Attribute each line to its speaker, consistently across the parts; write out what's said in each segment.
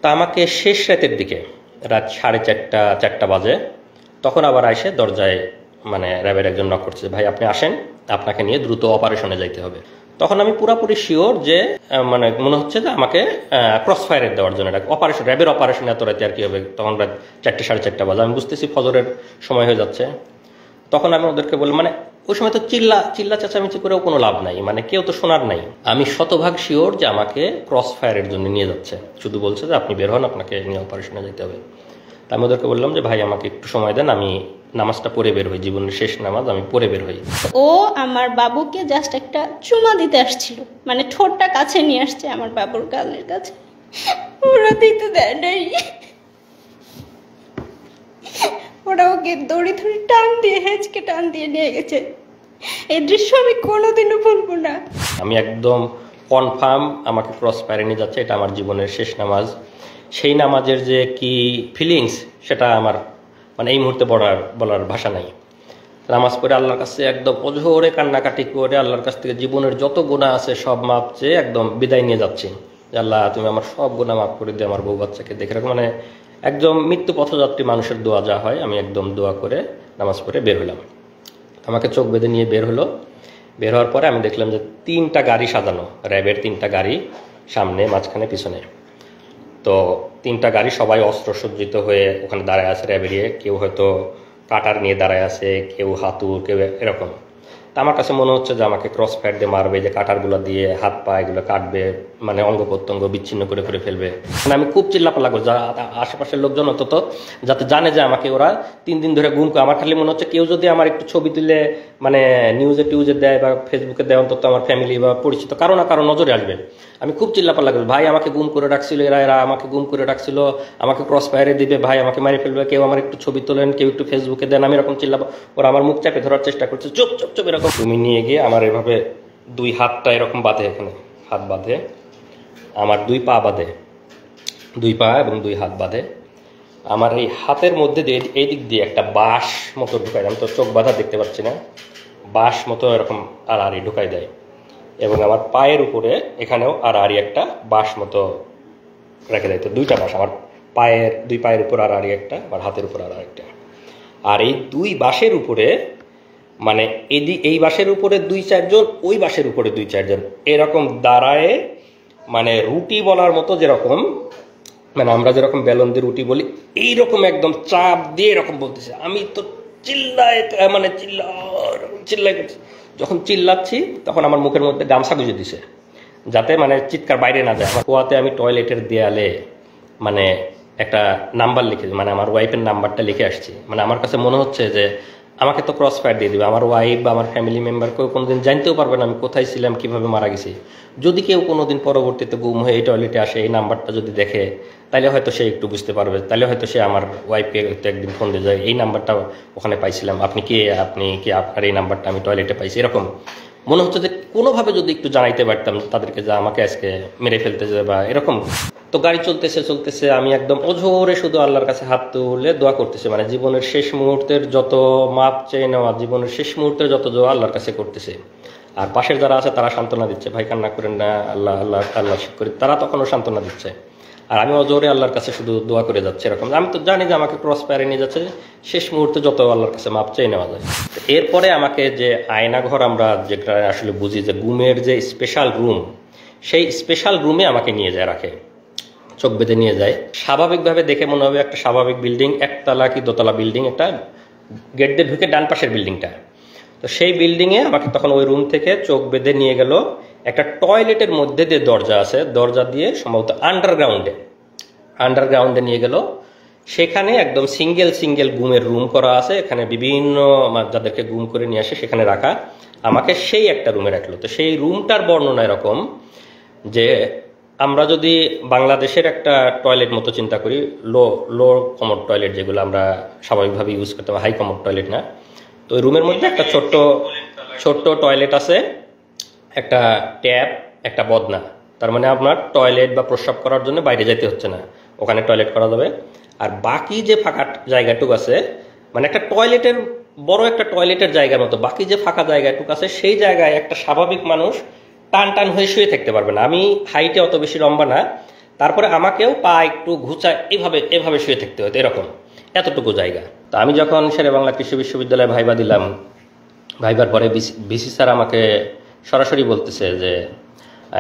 Speaker 1: তা আমাকে শেষ রাতের দিকে রাত 4:30 বাজে তখন আবার এসে দরজায় মানে র্যাবের একজন নক করছে, ভাই আপনি আসেন, আপনাকে নিয়ে দ্রুত অপারেশনে যাইতে হবে। তখন আমি পুরাপুরি শিওর যে মানে মনে হচ্ছে যে আমাকে ক্রস ফায়ারের দেওয়ার জন্য অপারেশন, র্যাবের অপারেশন এত রাতে আর কি হবে। তখন রাত 4:30 বাজে, আমি বুঝতেছি ফজরের সময় হয়ে যাচ্ছে। তখন আমি ওদেরকে বললাম, মানে ওই সময় তো চিল্লা চেঁচামেচি করেও কোনো লাভ নাই, মানে কেউ তো শোনার নাই। আমি শতভাগ শিওর যে আমাকে ক্রস ফায়ারের জন্য নিয়ে যাচ্ছে, শুধু বলছে যে আপনি বের হন, আপনাকে নিয়ে অপারেশনে যেতে হবে। তা আমি ওদেরকে বললাম যে ভাই আমাকে একটু সময় দেন, আমি নামাজটা পড়ে বের হই, জীবনের শেষ নামাজ আমি পড়ে বের হই।
Speaker 2: ও আমার বাবুকে জাস্ট একটা চুমা দিতে আসছিল, মানে ঠোঁটটা কাছে নিয়ে আসছে আমার বাবুর গালের কাছে, ওরা দিতে দেয় নাই। ওরা ওকে দড়ি ধরে টান দিয়ে হেঁচকে টান দিয়ে নিয়ে গেছে। এই দৃশ্য আমি কোনোদিনও ভুলবো না।
Speaker 1: আমি একদম কনফার্ম আমাকে ক্রস ফায়ারে নিয়ে যাচ্ছে, এটা আমার জীবনের শেষ নামাজ। সেই নামাজের যে কি ফিলিংস সেটা আমার মানে এই মুহূর্তে বলার ভাষা নাই। নামাজ পড়ে আল্লাহর কাছে একদম অঝোরে কান্নাকাটি করে আল্লাহর কাছ থেকে জীবনের যত গুনাহ আছে সব মাপ চেয়ে একদম বিদায় নিয়ে যাচ্ছি, যে আল্লাহ তুমি আমার সব গুনাহ মাফ করে দিয়ে আমার বউ বাচ্চাকে দেখে রাখো। মানে একদম মৃত্যু পথযাত্রী মানুষের দোয়া যা হয়, আমি একদম দোয়া করে নামাজ পড়ে বের হলাম। আমাকে চোখ বেঁধে নিয়ে বের হলো। বের হওয়ার পরে আমি দেখলাম যে 3টা গাড়ি সাজানো, র্যাবের 3টা গাড়ি, সামনে মাঝখানে পিছনে। তো 3টা গাড়ি সবাই অস্ত্র সজ্জিত হয়ে ওখানে দাঁড়ায় আছে র্যাবেরিয়ে, কেউ হয়তো কাটার নিয়ে দাঁড়ায় আছে, কেউ হাতুড়, কেউ এরকম। তা আমার কাছে মনে হচ্ছে যে আমাকে ক্রস ফায়ার দিয়ে মারবে, যে কাটারগুলো দিয়ে হাত পা এগুলো কাটবে, মানে অঙ্গ প্রত্যঙ্গ বিচ্ছিন্ন করে ফেলবে। মানে আমি খুব চিল্লাপাল্লা করছি, আশেপাশের লোকজন অন্তত যাতে জানে যে আমাকে ওরা 3 দিন ধরে গুম করে। আমার খালি মনে হচ্ছে কেউ যদি আমার একটু ছবি তুলে মানে নিউজে দেয় বা ফেসবুকে দেয়, অন্তত আমার ফ্যামিলি বা পরিচিত কারো না কারো নজরে আসবে। আমি খুব চিল্লাপাল্লা করছি, ভাই আমাকে গুম করে রাখছিল, এরা আমাকে গুম করে রাখছিল, আমাকে ক্রস ফায়ারে দিবে, ভাই আমাকে মারি ফেলবে, কেউ আমার একটু ছবি তোলেন, কেউ একটু ফেসবুকে দেন। আমি এরকম ওরা আমার মুখ চাপে ধরার চেষ্টা করছে, চুপ চুপ চুপ এরকম। তুমি নিয়ে গিয়ে আমার এভাবে 2 হাতটা এরকম বাঁধে, এখানে হাত বাঁধে, আমার 2 পা বাঁধে, 2 পা এবং 2 হাত বাঁধে। আমার এই হাতের মধ্যে দিয়ে এই দিক দিয়ে একটা বাঁশ মতো ঢুকাই, আমি তো চোখ বাঁধা দেখতে পাচ্ছি না, বাঁশ মতো এরকম আড়াআড়ি ঢুকাই দেয়। এবং আমার পায়ের উপরে এখানেও আড়াআড়ি একটা বাঁশ মতো রেখে দেয়। তো 2টা বাঁশ আমার পায়ের, 2 পায়ের উপর আড়াআড়ি একটা, আমার হাতের উপর আড়াআড়ি। আর এই 2 বাঁশের উপরে, মানে এই বাঁশের উপরে 2-4 জন, ওই বাঁশের উপরে 2-4 জন এরকম দাঁড়ায়, মানে রুটি বলার মতো, যেরকম মানে আমরা যেরকম বেলন দিয়ে রুটি বলি এইরকম একদম চাপ দিয়ে এরকম বলতেছে। আমি তো চিল্লাই করছি। যখন চিল্লাচ্ছি তখন আমার মুখের মধ্যে গামছা গুঁজে দিছে, যাতে মানে চিৎকার বাইরে না যায়। আমার কুয়াতে আমি টয়লেটের দেয়ালে মানে একটা নাম্বার লিখে, মানে আমার ওয়াইফের নাম্বারটা লিখে আসছি। মানে আমার কাছে মনে হচ্ছে যে আমাকে তো ক্রস ফায়ার দিয়ে দেবে, আমার ওয়াইফ বা আমার ফ্যামিলি মেম্বার কেউ কোনোদিন জানতেও পারবে না আমি কোথায় ছিলাম, কিভাবে মারা গেছি। যদি কেউ কোনোদিন পরবর্তীতে গুম হয়ে এই টয়লেটে আসে, এই নাম্বারটা যদি দেখে, তাহলে হয়তো সে একটু বুঝতে পারবে, তাহলে হয়তো সে আমার ওয়াইফকে একদিন ফোন দিয়ে যায়, এই নাম্বারটা ওখানে পাইছিলাম, আপনি কি আপনার এই নাম্বারটা আমি টয়লেটে পাইছি। এরকম মনে হচ্ছে যে কোনোভাবে যদি একটু জানাইতে পারতাম তাদেরকে যে আমাকে আজকে মেরে ফেলতে যায় বা এরকম। তো গাড়ি চলতেছে, আমি একদম অঝোরে শুধু আল্লাহর কাছে হাত তুলে দোয়া করতেছি, মানে জীবনের শেষ মুহূর্তের যত মাপ চেয়ে নেওয়া, জীবনের শেষ মুহূর্তের যত দোয়া আল্লাহর কাছে করতেছে। আর পাশের যারা আছে তারা সান্ত্বনা দিচ্ছে, ভাই কান্না করেন না, আল্লাহ আল্লাহ আল্লাহ করি, তারা তখনও সান্ত্বনা দিচ্ছে। আর আমি অজোরে আল্লাহর কাছে শুধু দোয়া করে যাচ্ছি এরকম। আমি তো জানি যে আমাকে ক্রস ফায়ারে নিয়ে যাচ্ছে, শেষ মুহূর্তে যত আল্লাহর কাছে মাপ চেয়ে নেওয়া যায়। এরপরে আমাকে যে আয়নাঘর আমরা যেটা আসলে বুঝি যে গুমের যে স্পেশাল রুম, সেই স্পেশাল রুমে আমাকে নিয়ে যায়, রাখে, চোখ বেঁধে নিয়ে যায়। স্বাভাবিকভাবে দেখে মনে হবে একটা স্বাভাবিক বিল্ডিং, 1তলা কি 2তলা বিল্ডিং, একটা গেট দিয়ে ঢুকে ডান পাশের বিল্ডিংটা। তো সেই বিল্ডিংয়ে আমাকে তখন ওই রুম থেকে চোখ বেঁধে নিয়ে গেল একটা টয়লেটের মধ্যে দিয়ে দরজা আছে, দরজা দিয়ে সম্ভবত আন্ডারগ্রাউন্ডে নিয়ে গেল। সেখানে একদম সিঙ্গেল গুমের রুম করা আছে, এখানে বিভিন্ন যাদেরকে গুম করে নিয়ে আসে সেখানে রাখা। আমাকে সেই একটা রুমে রাখলো। তো সেই রুমটার বর্ণনা এরকম যে আমরা যদি বাংলাদেশের একটা টয়লেট মতো চিন্তা করি, লো কমোড টয়লেট যেগুলো আমরা স্বাভাবিকভাবে ইউজ করতে পারি, হাই কমোড টয়লেট না। তো ওই রুমের মধ্যে একটা ছোট্ট টয়লেট আছে, একটা ট্যাপ, একটা বদনা। তার মানে আপনার টয়লেট বা প্রস্রাব করার জন্য বাইরে যেতে হচ্ছে না, ওখানে টয়লেট করা যাবে। আর বাকি যে ফাঁকা জায়গাটুকু আছে, মানে একটা টয়লেটের বড় একটা টয়লেটের জায়গার মতো বাকি যে ফাঁকা জায়গাটুকু আছে, সেই জায়গায় একটা স্বাভাবিক মানুষ টান হয়ে শুয়ে থাকতে পারবে না। আমি হাইটে অত বেশি লম্বা না, তারপরে আমাকেও পা একটু ঘুচা এভাবে এভাবে শুয়ে থাকতে হতো, এরকম এতটুকু জায়গা। তো আমি যখন শেরেবাংলা কৃষি বিশ্ববিদ্যালয়ে ভাইবা দিলাম, ভাইবার পরে ভিসি স্যার আমাকে সরাসরি বলতেছে যে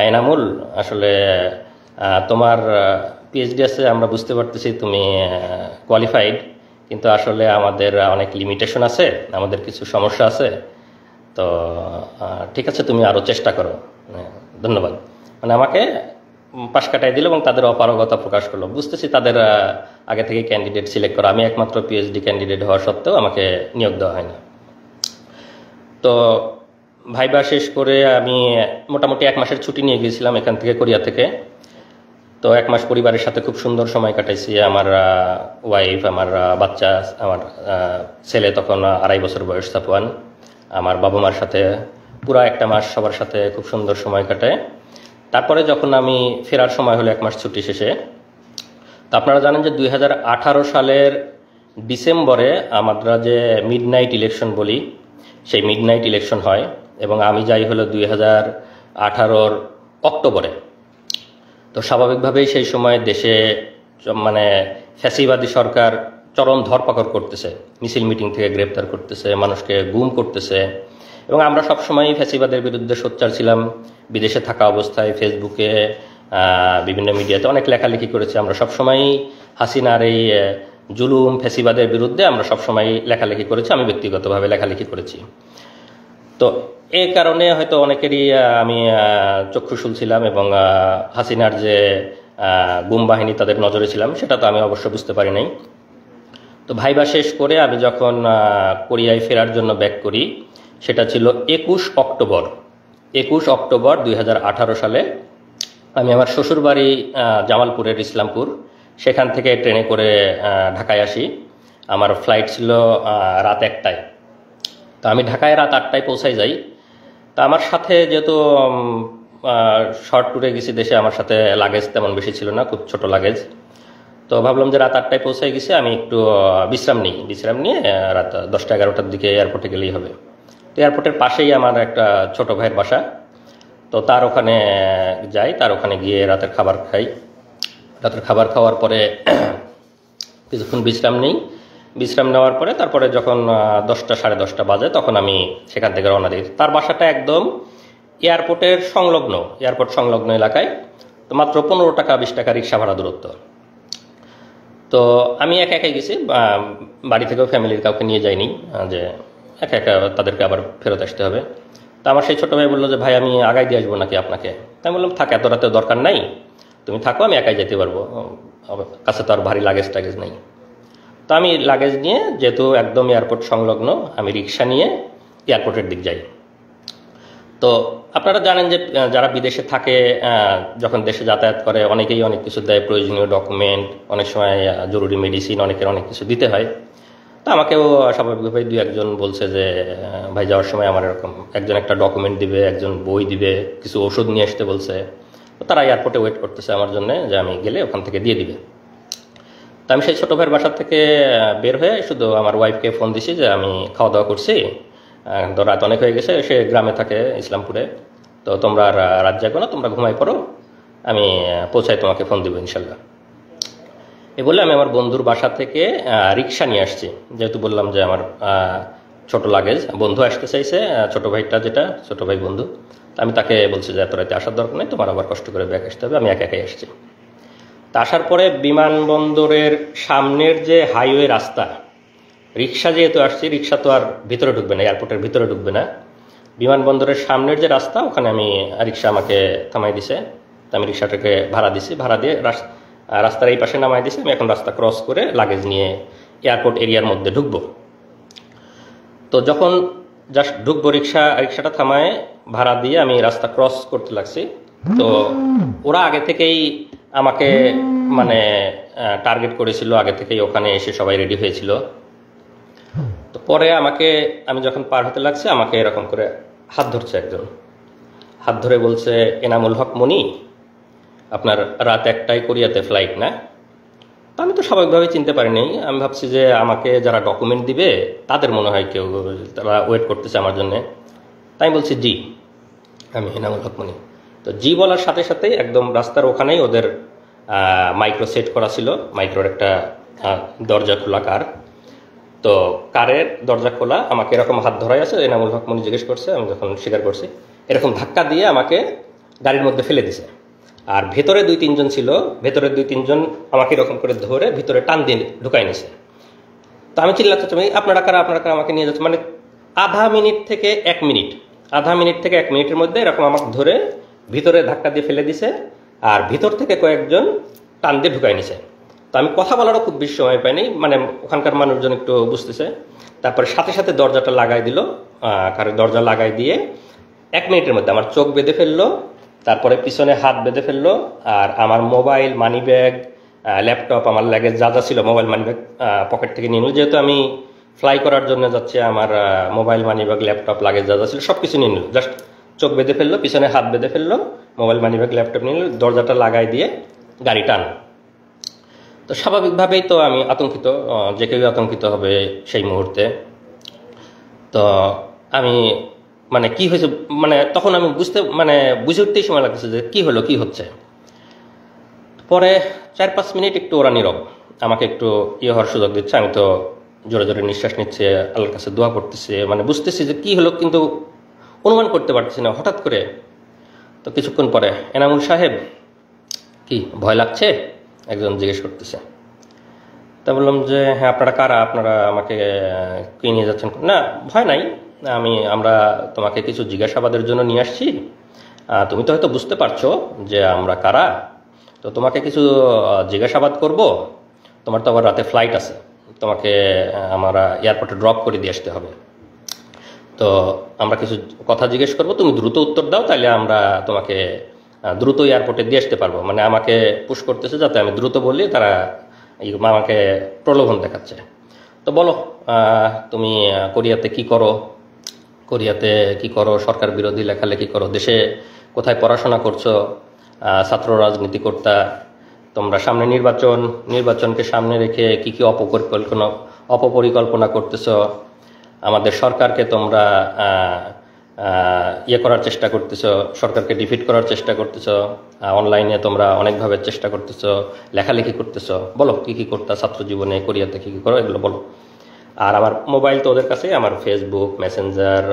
Speaker 1: এনামুল, আসলে তোমার পিএইচডি আছে, আমরা বুঝতে পারতেছি তুমি কোয়ালিফাইড, কিন্তু আসলে আমাদের অনেক লিমিটেশন আছে, আমাদের কিছু সমস্যা আছে, তো ঠিক আছে তুমি আরও চেষ্টা করো, ধন্যবাদ। মানে আমাকে পাশ কাটাই দিল এবং তাদের অপারগতা প্রকাশ করলো। বুঝতেছি তাদের আগে থেকে ক্যান্ডিডেট সিলেক্ট করা, আমি একমাত্র পিএইচডি ক্যান্ডিডেট হওয়া সত্ত্বেও আমাকে নিয়োগ দেওয়া হয় না। তো ভাইবা শেষ করে আমি মোটামুটি 1 মাসের ছুটি নিয়ে গিয়েছিলাম এখান থেকে, কোরিয়া থেকে। তো 1 মাস পরিবারের সাথে খুব সুন্দর সময় কাটাইছি। আমার ওয়াইফ, আমার বাচ্চা, আমার ছেলে তখন 2.5 বছর বয়স, সাফওয়ান, আমার বাবা মার সাথে পুরা 1 মাস সবার সাথে খুব সুন্দর সময় কাটায়। তারপরে যখন আমি ফেরার সময় হলো 1 মাস ছুটি শেষে, তো আপনারা জানেন যে 2018 সালের ডিসেম্বরে আমরা যে মিডনাইট ইলেকশন বলি, সেই মিডনাইট ইলেকশন হয় এবং আমি যাই হলো 2018 অক্টোবরে। তো স্বাভাবিকভাবেই সেই সময় দেশে মানে ফ্যাসিবাদী সরকার চরম ধরপাকড় করতেছে, মিছিল মিটিং থেকে গ্রেপ্তার করতেছে, মানুষকে গুম করতেছে, এবং আমরা সবসময়ই ফ্যাসিবাদের বিরুদ্ধে সোচ্চার ছিলাম। বিদেশে থাকা অবস্থায় ফেসবুকে, বিভিন্ন মিডিয়াতে অনেক লেখালেখি করেছি। আমরা সবসময়ই হাসিনার এই জুলুম ফ্যাসিবাদের বিরুদ্ধে আমরা সবসময় লেখালেখি করেছি, আমি ব্যক্তিগতভাবে লেখালেখি করেছি। তো এই কারণে হয়তো অনেকেরই আমি চক্ষুশূল ছিলাম এবং হাসিনার যে গুম বাহিনী তাদের নজরে ছিলাম, সেটা তো আমি অবশ্য বুঝতে পারি নাই। তো ভাইবা শেষ করে আমি যখন কোরিয়ায় ফেরার জন্য ব্যাক করি, সেটা ছিল 21 অক্টোবর 2018 সালে। আমি আমার শ্বশুরবাড়ি জামালপুরের ইসলামপুর, সেখান থেকে ট্রেনে করে ঢাকায় আসি। আমার ফ্লাইট ছিল রাত 1টায়। তো আমি ঢাকায় রাত 8টায় পৌঁছাই যাই। তা আমার সাথে যেহেতু শর্ট ট্যুরে গেছি দেশে, আমার সাথে লাগেজ তেমন বেশি ছিল না, খুব ছোট লাগেজ। তো ভাবলাম যে রাত 8টায় পৌঁছাই গেছি, আমি একটু বিশ্রাম নিয়ে রাত 10টা-11টার দিকে এয়ারপোর্টে গেলেই হবে। তো এয়ারপোর্টের পাশেই আমার একটা ছোট ভাইয়ের বাসা, তো তার ওখানে যাই, তার ওখানে গিয়ে রাতের খাবার খাই। রাতের খাবার খাওয়ার পরে কিছুক্ষণ বিশ্রাম নেওয়ার পরে তারপরে যখন 10টা সাড়ে 10টা বাজে, তখন আমি সেখান থেকে রওনা দিই। তার বাসাটা একদম এয়ারপোর্ট সংলগ্ন এলাকায়। তো মাত্র 15 টাকা 20 টাকা রিক্সা ভাড়া দূরত্ব। তো আমি একাই গেছি, বাড়ি থেকেও ফ্যামিলির কাউকে নিয়ে যাইনি, যে একা তাদেরকে আবার ফেরত আসতে হবে। তো আমার সেই ছোটো ভাই বললো যে ভাই আমি আগাই দিয়ে আসবো নাকি আপনাকে? তাই বললাম থাক, এত রাতে দরকার নাই, তুমি থাকো, আমি একাই যেতে পারবো, কাছে তো আর ভারী লাগেজ নাই। তো আমি লাগেজ নিয়ে, যেহেতু একদম এয়ারপোর্ট সংলগ্ন, আমি রিক্সা নিয়ে এয়ারপোর্টের দিক যাই। তো আপনারা জানেন যে যারা বিদেশে থাকে, যখন দেশে যাতায়াত করে, অনেকেই অনেক কিছু দেয়, প্রয়োজনীয় ডকুমেন্ট, অনেক সময় জরুরি মেডিসিন, অনেকের অনেক কিছু দিতে হয়। তো আমাকেও স্বাভাবিকভাবে 2-1 জন বলছে যে ভাই যাওয়ার সময় আমার এরকম একজন একটা ডকুমেন্ট দিবে, একজন বই দিবে, কিছু ওষুধ নিয়ে আসতে বলছে। তো তারা এয়ারপোর্টে ওয়েট করতেছে আমার জন্য, যে আমি গেলে ওখান থেকে দিয়ে দিবে। তো আমি সেই ছোটো ভাইয়ের বাসা থেকে বের হয়ে শুধু আমার ওয়াইফকে ফোন দিছি যে আমি খাওয়া দাওয়া করছি, তো রাত অনেক হয়ে গেছে, সে গ্রামে থাকে ইসলামপুরে, তো তোমরা রাত জাগো না, তোমরা ঘুমাই পড়ো, আমি পৌঁছাই তোমাকে ফোন দিব ইনশাল্লাহ। এ বলে আমি আমার বন্ধুর বাসা থেকে রিক্সা নিয়ে আসছি, যেহেতু বললাম যে আমার ছোট লাগেজ, বন্ধু আসতে চাইছে, ছোট ভাই বন্ধু। আমি তাকে বলছি যে এত রাতে আসার দরকার নেই, তোমার আবার কষ্ট করে ব্যাক আসতে হবে, আমি একাই আসছি। তা আসার পরে বিমানবন্দরের সামনের যে হাইওয়ে রাস্তা, রিক্সা যেহেতু আসছি, রিক্সা তো আর ভিতরে ঢুকবে না, এয়ারপোর্টের ভিতরে ঢুকবে না, বিমানবন্দরের সামনের যে রাস্তা, ওখানে আমি রিক্সা আমাকে থামাই দিছে। তো আমি রিক্সাটাকে ভাড়া দিয়ে রাস্তার এই পাশে নামাই দিছে। আমি এখন রাস্তা ক্রস করে লাগেজ নিয়ে এয়ারপোর্ট এরিয়ার মধ্যে ঢুকবো। তো যখন জাস্ট ঢুকবো, রিক্সাটা থামায় ভাড়া দিয়ে আমি রাস্তা ক্রস করতে লাগছি। তো ওরা আগে থেকেই আমাকে মানে টার্গেট করেছিল, আগে থেকেই ওখানে এসে সবাই রেডি হয়েছিল। তো পরে আমি যখন পার হতে লাগছে, আমাকে এরকম করে হাত ধরছে একজন, হাত ধরে বলছে এনামুল হক মনি, আপনার রাত 1টায় কোরিয়াতে ফ্লাইট না? তো আমি তো স্বাভাবিকভাবে চিনতে পারিনি, আমি ভাবছি যে আমাকে যারা ডকুমেন্ট দিবে তাদের মনে হয় কেউ, তারা ওয়েট করতেছে আমার জন্যে। তাই বলছি জি, আমি এনামুল হক মনি। তো জি বলার সাথে সাথেই একদম রাস্তার ওখানেই ওদের মাইক্রো সেট করা ছিল, মাইক্রোর একটা দরজা খোলা কার। তো কারের দরজা খোলা, আমাকে এরকম হাত ধরাই আছে, এনামুল হক মনি জিজ্ঞেস করছে, আমি যখন স্বীকার করছি, এরকম ধাক্কা দিয়ে আমাকে গাড়ির মধ্যে ফেলে দিছে। আর ভেতরে 2-3 জন ছিল, ভেতরে 2-3 জন আমাকে এরকম করে ধরে ভিতরে টান দিয়ে ঢুকাই নিছে। তো আমি চিল্লাচ্ছি, আপনারা কারা, আপনারা কারা, আমাকে নিয়ে যাচ্ছে। মানে আধা মিনিট থেকে 1 মিনিটের মধ্যে এরকম আমাকে ধরে ভিতরে ধাক্কা দিয়ে ফেলে দিছে, আর ভিতর থেকে কয়েকজন টান দিয়ে ঢুকাই নিছে। তো আমি কথা বলারও খুব বেশি সময় পাইনি, মানে ওখানকার মানুষজন একটু বুঝতেছে। তারপরে সাথে সাথে দরজাটা লাগাই দিল, কারণ দরজা লাগাই দিয়ে 1 মিনিটের মধ্যে আমার চোখ বেঁধে ফেললো, তারপরে পিছনে হাত বেঁধে ফেললো, আর আমার মোবাইল, মানি ব্যাগ, ল্যাপটপ, আমার লাগেজ যা যা ছিল, মোবাইল, মানি ব্যাগ পকেট থেকে নিয়ে নিল। যেহেতু আমি ফ্লাই করার জন্য যাচ্ছি, আমার mobile, money bag, laptop, luggage যা যা ছিল সব কিছু নিয়ে নিল। জাস্ট চোখ বেঁধে ফেললো, পিছনে হাত বেঁধে ফেললো, মোবাইল, মানি ব্যাগ, ল্যাপটপ নিয়ে নিল, দরজাটা লাগাই দিয়ে গাড়ি টান। তো স্বাভাবিকভাবেই তো আমি আতঙ্কিত, যে কেউ আতঙ্কিত হবে সেই মুহূর্তে। তো আমি মানে কি হয়েছে, মানে তখন আমি বুঝে উঠতেই সময় লাগতেছে যে কি হলো, কি হচ্ছে। পরে 4-5 মিনিট একটু ওরা নীরব, আমাকে একটু হওয়ার সুযোগ দিচ্ছে। আমি তো জোরে জোরে নিঃশ্বাস নিচ্ছে, আল্লাহর কাছে দোয়া করতেছি, মানে বুঝতেছি যে কি হলো, কিন্তু অনুমান করতে পারতেছি না। হঠাৎ করে তো কিছুক্ষণ পরে, এনামুল সাহেব কি ভয় লাগছে, একজন জিজ্ঞেস করতেছে। তা বললাম যে হ্যাঁ, আপনারা কারা, আপনারা আমাকে কি নিয়ে যাচ্ছেন? না, ভয় নাই, আমরা তোমাকে কিছু জিজ্ঞাসাবাদের জন্য নিয়ে আসছি। তুমি তো হয়তো বুঝতে পারছো যে আমরা কারা, তো তোমাকে কিছু জিজ্ঞাসাবাদ করব। তোমার তো আবার রাতে ফ্লাইট আছে, তোমাকে আমরা এয়ারপোর্টে ড্রপ করে দিয়ে আসতে হবে। তো আমরা কিছু কথা জিজ্ঞেস করব, তুমি দ্রুত উত্তর দাও, তাহলে আমরা তোমাকে দ্রুত এয়ারপোর্টে দিয়ে আসতে পারবো। মানে আমাকে পুশ করতেছে যাতে আমি দ্রুত বললি, তারা আমাকে প্রলোভন দেখাচ্ছে। তো বলো, তুমি কোরিয়াতে কি করো, সরকার বিরোধী লেখালেখি করো, দেশে কোথায় পড়াশোনা করছো, ছাত্র রাজনীতি করতা, তোমরা সামনে নির্বাচনকে সামনে রেখে কি কি অপপরিকল্পনা করতেছো, আমাদের সরকারকে তোমরা করার চেষ্টা করতেছো, সরকারকে ডিফিট করার চেষ্টা করতেছো, অনলাইনে তোমরা অনেকভাবে চেষ্টা করতেছো, লেখালেখি করতেছো, বলো কি কি করতা ছাত্র জীবনে, কোরিয়াতে কি কি করো, এগুলো বলো। আর আমার মোবাইল তো ওদের কাছে, আমার ফেসবুক, মেসেঞ্জার,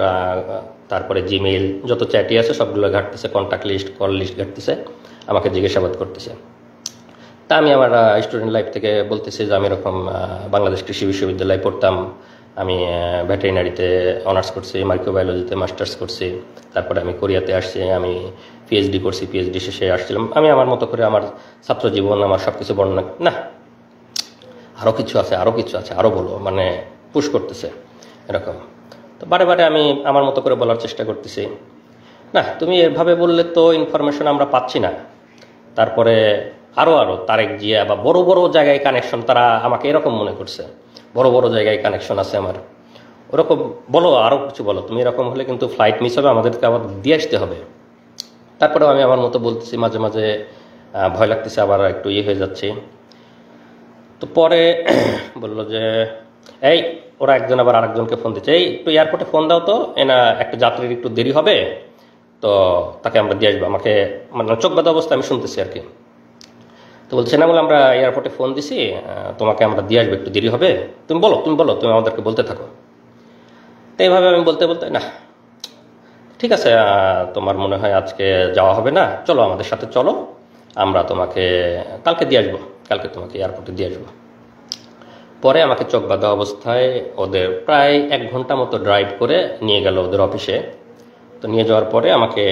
Speaker 1: তারপরে জিমেইল, যত চ্যাটই আছে সবগুলো ঘাটতেছে, কন্ট্যাক্ট লিস্ট, কল লিস্ট ঘাটতেছে, আমাকে জিজ্ঞাসাবাদ করতেছে। তা আমি আমার স্টুডেন্ট লাইফ থেকে বলতেছি যে আমি এরকম বাংলাদেশ কৃষি বিশ্ববিদ্যালয়ে পড়তাম, আমি ভেটেরিনারিতে অনার্স করছি, মাইক্রোবায়োলজিতে মাস্টার্স করছি, তারপরে আমি কোরিয়াতে আসছি, আমি পিএইচডি করছি, পিএইচডি শেষে আসছিলাম। আমি আমার মতো করে আমার ছাত্র জীবন, আমার সব কিছু বর্ণনা, না আরও কিছু আছে, আরও বলো, মানে পুশ করতেছে এরকম। তো বারে বারে আমি আমার মতো করে বলার চেষ্টা করতেছি, না তুমি এভাবে বললে তো ইনফরমেশন আমরা পাচ্ছি না। তারপরে আরও তারেক জিয়া বা বড় বড় জায়গায় কানেকশন, তারা আমাকে এরকম মনে করছে, বড় বড় জায়গায় কানেকশন আছে আমার, ওরকম বলো, আরও কিছু বলো, তুমি এরকম হলে কিন্তু ফ্লাইট মিস হবে, আমাদেরকে আবার দিয়ে আসতে হবে। তারপরেও আমি আমার মতো বলতেছি, মাঝে মাঝে ভয় লাগতেছে, আবার একটু হয়ে যাচ্ছে। তো পরে বললো যে এই, ওরা একজন আবার আরেকজনকে ফোন দিচ্ছে, এই একটু এয়ারপোর্টে ফোন দাও তো, এনা একটা যাত্রীর একটু দেরি হবে, তো তাকে আমরা দিয়ে আসবো। আমাকে মানে চোখ বাঁধা অবস্থা আমি শুনতেছি আর কি। তো বলছে না, বলে আমরা এয়ারপোর্টে ফোন দিছি, তোমাকে আমরা দিয়ে আসবো, একটু দেরি হবে, তুমি বলো, তুমি আমাদেরকে বলতে থাকো। তো এইভাবে আমি বলতে বলতে, না ঠিক আছে, তোমার মনে হয় আজকে যাওয়া হবে না, চলো আমাদের সাথে চলো, আমরা তোমাকে কালকে দিয়ে আসবো, কালকে তোমাকে এয়ারপোর্টে দিয়ে আসবো। পরে আমাকে চোখ বাঁধা অবস্থায় ওদের প্রায় 1 ঘন্টা মতো ড্রাইভ করে নিয়ে গেল ওদের অফিসে। তো নিয়ে যাওয়ার পরে আমাকে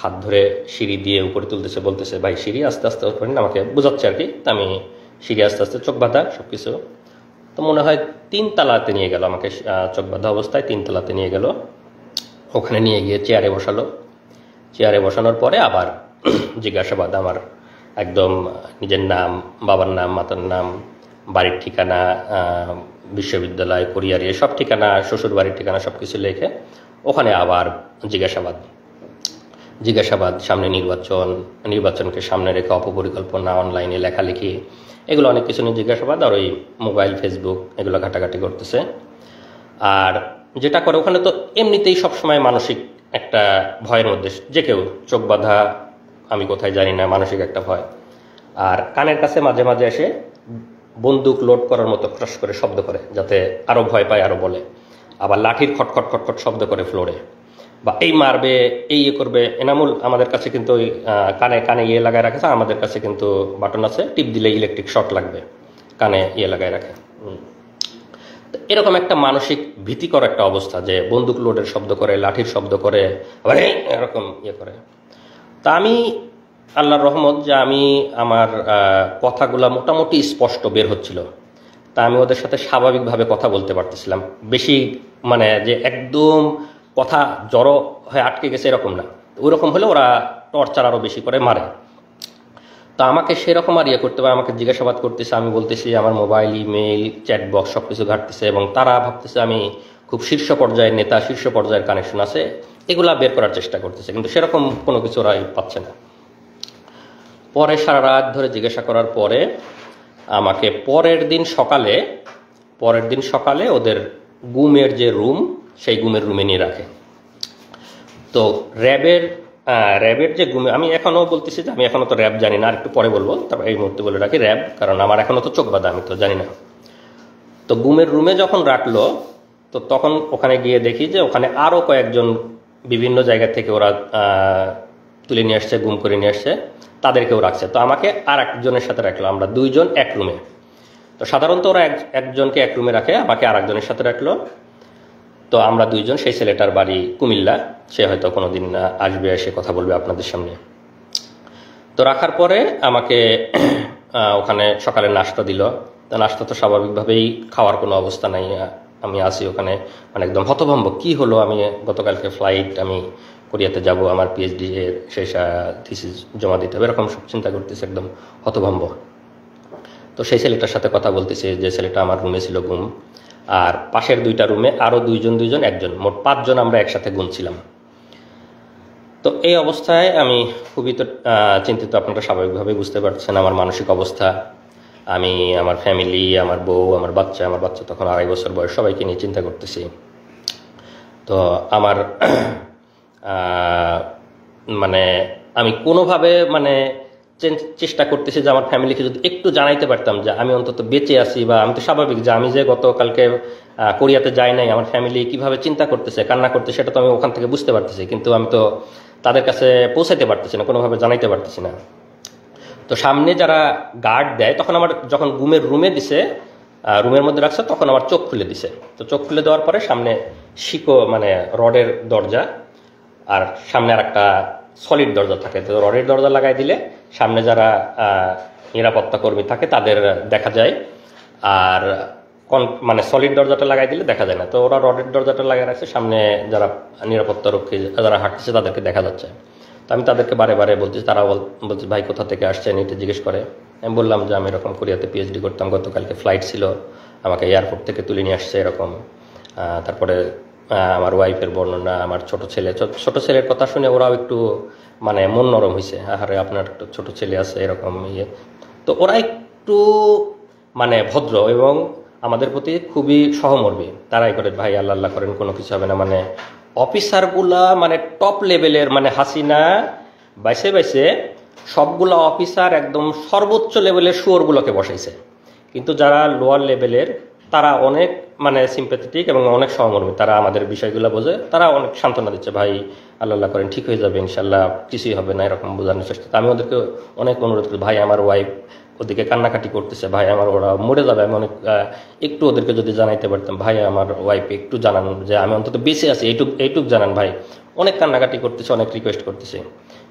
Speaker 1: হাত ধরে সিঁড়ি দিয়ে উপরে তুলতেছে, বলতেছে ভাই সিঁড়ি আস্তে আস্তে ওঠেন, আমাকে বোঝাচ্ছে আর কি। তা আমি সিঁড়ি আস্তে আস্তে, চোখ বাঁধা সব কিছু। তো মনে হয় 3 তলাতে নিয়ে গেল আমাকে, চোখ বাঁধা অবস্থায় 3 তলাতে নিয়ে গেল। ওখানে নিয়ে গিয়ে চেয়ারে বসালো। চেয়ারে বসানোর পরে আবার জিজ্ঞাসাবাদ, আমার একদম নিজের নাম, বাবার নাম, মাতার নাম, বাড়ির ঠিকানা, বিশ্ববিদ্যালয়, কোরিয়ার সব ঠিকানা, শ্বশুর বাড়ির ঠিকানা সব কিছু লিখে ওখানে আবার জিজ্ঞাসাবাদ, সামনে নির্বাচনকে সামনে রেখে অপপরিকল্পনা, অনলাইনে লেখালেখি, এগুলো অনেক কিছু নিয়ে জিজ্ঞাসাবাদ। আর ওই মোবাইল, ফেসবুক এগুলো ঘাটাঘাটি করতেছে। আর যেটা করে ওখানে, তো এমনিতেই সবসময় মানসিক একটা ভয়ের মধ্যে, যে কেউ চোখ বাঁধা, আমি কোথায় জানি না, মানসিক একটা ভয়। আর কানের কাছে মাঝে মাঝে এসে বন্দুক লোড করার মতো ক্রাশ করে শব্দ করে, যাতে আরও ভয় পায়, আরও বলে। আবার লাঠির খটখট খটখট শব্দ করে ফ্লোরে, বা এই মারবে, এই ইয়ে করবে। এনামুল আমাদের কাছে কিন্তু ওই কানে কানে ইয়ে লাগায় রাখেছে, আমাদের কাছে কিন্তু বাটন আছে, টিপ দিলে ইলেকট্রিক শর্ট লাগবে, কানে ইয়ে লাগায় রাখে। এরকম একটা মানসিক ভীতিকর একটা অবস্থা, যে বন্দুক লোডের শব্দ করে, লাঠির শব্দ করে, আবার এরকম ইয়ে করে। তা আমি আল্লাহর রহমত যে আমি আমার কথাগুলা মোটামুটি স্পষ্ট বের হচ্ছিল, তা আমি ওদের সাথে স্বাভাবিকভাবে কথা বলতে পারতেছিলাম। বেশি মানে যে একদম কথা জড়ো হয়ে আটকে গেছে এরকম না, ওইরকম হলে ওরা টর্চার আরও বেশি করে মারে। তো আমাকে সেরকম আর ইয়ে করতে পারে, আমাকে জিজ্ঞাসাবাদ করতেছে, আমি বলতেছি আমার মোবাইল, ইমেইল, চ্যাট বক্স সব কিছু ঘাটতেছে, এবং তারা ভাবতেছে আমি খুব শীর্ষ পর্যায়ের নেতা, শীর্ষ পর্যায়ের কানেকশন আছে, এগুলা বের করার চেষ্টা করতেছে, কিন্তু সেরকম কোনো কিছু ওরা পাচ্ছে না। পরে সারা রাত ধরে জিজ্ঞাসা করার পরে আমাকে পরের দিন সকালে ওদের গুমের যে রুম, সেই গুমের রুমে নিয়ে রাখে। তো র্যাবের যে গুমে, আমি এখনও বলতেছি যে আমি এখনও তো র্যাব জানি না, আর একটু পরে বলবো, তারপর এই মুহূর্তে বলে রাখি র্যাব, কারণ আমার এখনও তো চোখ বাঁধা, আমি তো জানি না। তো গুমের রুমে যখন রাখলো, তো তখন ওখানে গিয়ে দেখি যে ওখানে আরও কয়েকজন বিভিন্ন জায়গা থেকে ওরা তুলে নিয়ে আসছে, গুম করে নিয়ে আসছে, তাদেরকেও রাখছে। তো আমাকে আর একজনের সাথে রাখলো, আমরা দুইজন এক রুমে। তো সাধারণত ওরা একজনকে এক রুমে রাখে, আমাকে আর একজনের সাথে রাখলো। তো আমরা দুইজন, সেই ছেলেটার বাড়ি কুমিল্লা, সে হয়তো কোনোদিন আসবে, এসে কথা বলবে আপনাদের সামনে। তো রাখার পরে আমাকে ওখানে সকালে নাস্তা দিল। তো নাস্তা তো স্বাভাবিকভাবেই খাওয়ার কোনো অবস্থা নাই, আমি আসি ওখানে মানে একদম হতভম্ব, কি হলো, আমি গতকালকে ফ্লাইট, আমি কোরিয়াতে যাব, আমার পিএইচডি এর শেষ থিসিস জমা দিতে হবে, এরকম সব চিন্তা করতেছে, একদম হতভম্ব। তো সেই ছেলেটার সাথে কথা বলতেছে, যে ছেলেটা আমার রুমে ছিল গুম, আর পাশের দুইটা রুমে আরও দুইজন একজন, মোট 5 জন আমরা একসাথে গুনছিলাম। তো এই অবস্থায় আমি খুবই তো চিন্তিত, আপনারা স্বাভাবিকভাবে বুঝতে পারছেন আমার মানসিক অবস্থা। আমি আমার ফ্যামিলি, আমার বউ, আমার বাচ্চা তখন 2.5 বছর বয়স, সবাইকে নিয়ে চিন্তা করতেছি। তো আমার মানে আমি কোনোভাবে মানে চেষ্টা করতেছি যে আমার ফ্যামিলিকে যদি একটু জানাইতে পারতাম যে আমি অন্তত বেঁচে আছি, বা আমি তো স্বাভাবিক যে আমি যে গতকালকে কোরিয়াতে যাই নাই, আমার ফ্যামিলি কিভাবে চিন্তা করতেছে, কান্না করতেছে, সেটা তো আমি ওখান থেকে বুঝতে পারতেছি, কিন্তু আমি তো তাদের কাছে পৌঁছাইতে পারতেছি না, কোনোভাবে জানাইতে পারতেছি না। তো সামনে যারা গার্ড দেয়, তখন আমার যখন গুমের রুমে দিছে, রুমের মধ্যে রাখছে, তখন আমার চোখ খুলে দিছে। তো চোখ খুলে দেওয়ার পরে সামনে মানে রডের দরজা, আর সামনে আর একটা সলিড দরজা থাকে। তো রডের দরজা লাগাই দিলে সামনে যারা নিরাপত্তা কর্মী থাকে তাদের দেখা যায়, আর মানে সলিড দরজাটা লাগাই দিলে দেখা যায় না। তো ওরা রডের দরজাটা লাগাই রাখছে, সামনে যারা নিরাপত্তা রক্ষী যারা হাঁটতেছে তাদেরকে দেখা যাচ্ছে। তো আমি তাদেরকে বারে বারে বলতেছি, তারা বলছে ভাই কোথা থেকে আসছেন, এটা জিজ্ঞেস করে। আমি বললাম যে আমি এরকম কোরিয়াতে পিএইচডি করতাম, গতকালকে ফ্লাইট ছিল, আমাকে এয়ারপোর্ট থেকে তুলে নিয়ে আসছে এরকম। তারপরে আমার ওয়াইফের বর্ণনা, আমার ছোট ছেলের কথা শুনে ওরাও একটু মানে মন নরম হয়েছে, আরে আপনার একটা ছোট ছেলে আছে এরকম ইয়ে। তো ওরা একটু মানে ভদ্র এবং আমাদের প্রতি খুবই সহমর্মী। তারাই করে ভাই আল্লাহ আল্লাহ করেন, কোনো কিছু হবে না। মানে অফিসারগুলা মানে টপ লেভেলের, মানে হাসিনা বাইসে সবগুলা অফিসার একদম সর্বোচ্চ লেভেলের শুয়োরগুলোকে বসাইছে, কিন্তু যারা লোয়ার লেভেলের তারা অনেক মানে সিম্প্যাথেটিক এবং অনেক সহমর্মী, তারা আমাদের বিষয়গুলো বোঝে, তারা অনেক সান্ত্বনা দিচ্ছে, ভাই আল্লাহ আল্লাহ করেন, ঠিক হয়ে যাবে ইনশাল্লাহ, কিছুই হবে না, এরকম বোঝানোর চেষ্টা। আমি ওদেরকে অনেক অনুরোধ করি, ভাই আমার ওয়াইফ ওদিকে কান্নাকাটি করতেছে, ভাই আমার ওরা মরে যাবে, আমি অনেক একটু ওদেরকে যদি জানাইতে পারতাম, ভাই আমার ওয়াইফ একটু জানান যে আমি অন্তত বেঁচে আছি, এইটুক জানান ভাই। অনেক কান্নাকাটি করতেছে, অনেক রিকোয়েস্ট করতেছে।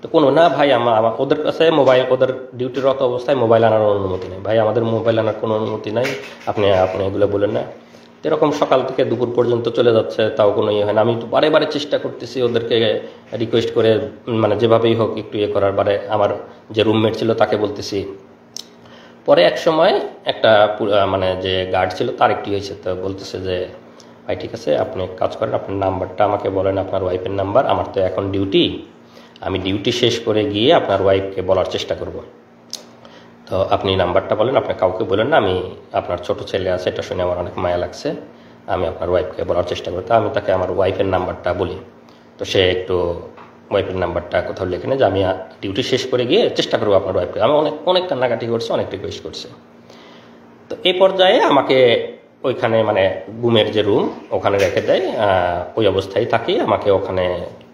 Speaker 1: তো কোনো না ভাই, আমার ওদের কাছে মোবাইল, ওদের ডিউটিরত অবস্থায় মোবাইল আনার অনুমতি নেই, ভাই আমাদের মোবাইল আনার কোনো অনুমতি নাই, আপনি এগুলো বলেন না। এরকম সকাল থেকে দুপুর পর্যন্ত চলে যাচ্ছে, তাও কোনো ইয়ে হয় না। আমি তো বারে বারে চেষ্টা করতেছি ওদেরকে রিকোয়েস্ট করে, মানে যেভাবেই হোক একটু ইয়ে করার। বারে আমার যে রুমমেট ছিল তাকে বলতেছি। পরে এক সময় একটা মানে যে গার্ড ছিল তার একটি হয়েছে, তো বলতেছে যে ভাই ঠিক আছে, আপনি কাজ করেন, আপনার নাম্বারটা আমাকে বলেন, আপনার ওয়াইফের নাম্বার, আমার তো এখন ডিউটি, আমি ডিউটি শেষ করে গিয়ে আপনার ওয়াইফকে বলার চেষ্টা করব। তো আপনি নাম্বারটা বলেন, আপনি কাউকে বলেন না, আমি আপনার ছোট ছেলে আছে, এটা শুনে আমার অনেক মায়া লাগছে, আমি আপনার ওয়াইফকে বলার চেষ্টা করি। তো আমি তাকে আমার ওয়াইফের নাম্বারটা বলি। তো সে একটু ওয়াইফের নাম্বারটা কোথাও লেখে নেই যে আমি ডিউটি শেষ করে গিয়ে চেষ্টা করবো আপনার ওয়াইফকে। আমি অনেক অনেক কান্নাকাটি করছি, অনেক রিকোয়েস্ট করছি। তো এই পর্যায়ে আমাকে ওইখানে মানে ঘুমের যে রুম ওখানে রেখে দেয়, ওই অবস্থায় থাকি। আমাকে ওখানে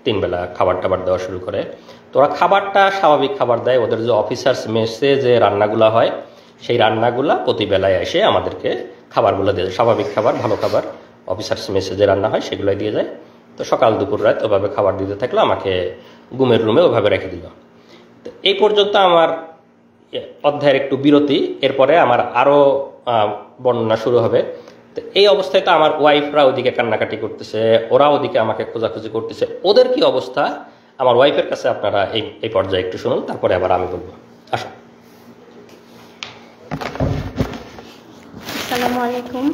Speaker 1: 3 বেলা খাবার টাবার দেওয়া শুরু করে। তো ওরা খাবারটা স্বাভাবিক খাবার দেয়, ওদের যে অফিসার্স মেসে যে রান্নাগুলো হয় সেই রান্নাগুলা প্রতি বেলায় এসে আমাদেরকে খাবারগুলো দিয়ে যায়, স্বাভাবিক খাবার, ভালো খাবার। অফিসার্স মেসে যে রান্না হয় সেগুলোই দিয়ে যায়। তো সকাল দুপুর রাত ওভাবে খাবার দিতে থাকলো, আমাকে ঘুমের রুমে ওভাবে রেখে দিল। তো এই পর্যন্ত আমার অধ্যায়ের একটু বিরতি, এরপরে আমার আরও বর্ণনা শুরু হবে। তো এই অবস্থায় তো আমার ওয়াইফরা ওদিকে কান্নাকাটি করতেছে, ওরা ওদিকে আমাকে খোঁজাখুঁজি করতেছে। ওদের কি অবস্থা আমার ওয়াইফের কাছে আপনারা এই পর্যায়ে একটু শুনুন, তারপরে আবার আমি বলবো। আসুন।
Speaker 2: আসসালামু আলাইকুম,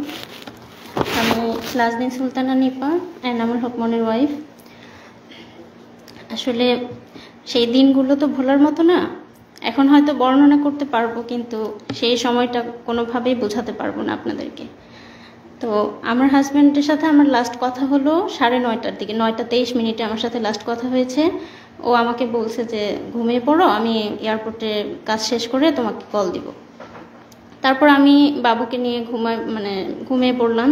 Speaker 2: আমি নাজনীন সুলতানা নিপা, এনামুল হক মনির ওয়াইফ। আসলে সেই দিনগুলো তো ভোলার মতো না। এখন হয়তো বর্ণনা করতে পারবো, কিন্তু সেই সময়টা কোনোভাবেই বোঝাতে পারবো না আপনাদেরকে। তো আমার হাজব্যান্ডের সাথে আমার লাস্ট কথা হলো 9:30টার দিকে, 9:23 আমার সাথে লাস্ট কথা হয়েছে। ও আমাকে বলছে যে ঘুমিয়ে পড়ো, আমি এয়ারপোর্টে কাজ শেষ করে তোমাকে কল দিব। তারপর আমি বাবুকে নিয়ে ঘুমিয়ে পড়লাম।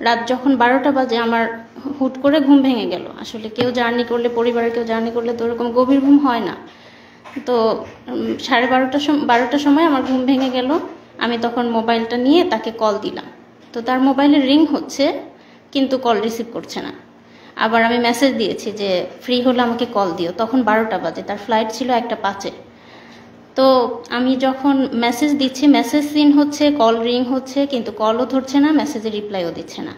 Speaker 2: রাত যখন 12টা বাজে আমার হুট করে ঘুম ভেঙে গেল। আসলে কেউ জার্নি করলে, পরিবারের কেউ জার্নি করলে তো ওরকম গভীর ঘুম হয় না। তো 12টার সময় আমার ঘুম ভেঙে গেল। আমি তখন মোবাইলটা নিয়ে তাকে কল দিলাম। তো তার মোবাইলে রিং হচ্ছে, কিন্তু কল রিসিভ করছে না। আবার আমি মেসেজ দিয়েছি যে ফ্রি হলে আমাকে কল দিও। তখন 12টা বাজে, তার ফ্লাইট ছিল 1:05-এ। তো আমি যখন মেসেজ দিচ্ছি, মেসেজ সিন হচ্ছে, কল রিং হচ্ছে, কিন্তু কলও ধরছে না, মেসেজে রিপ্লাইও দিচ্ছে না।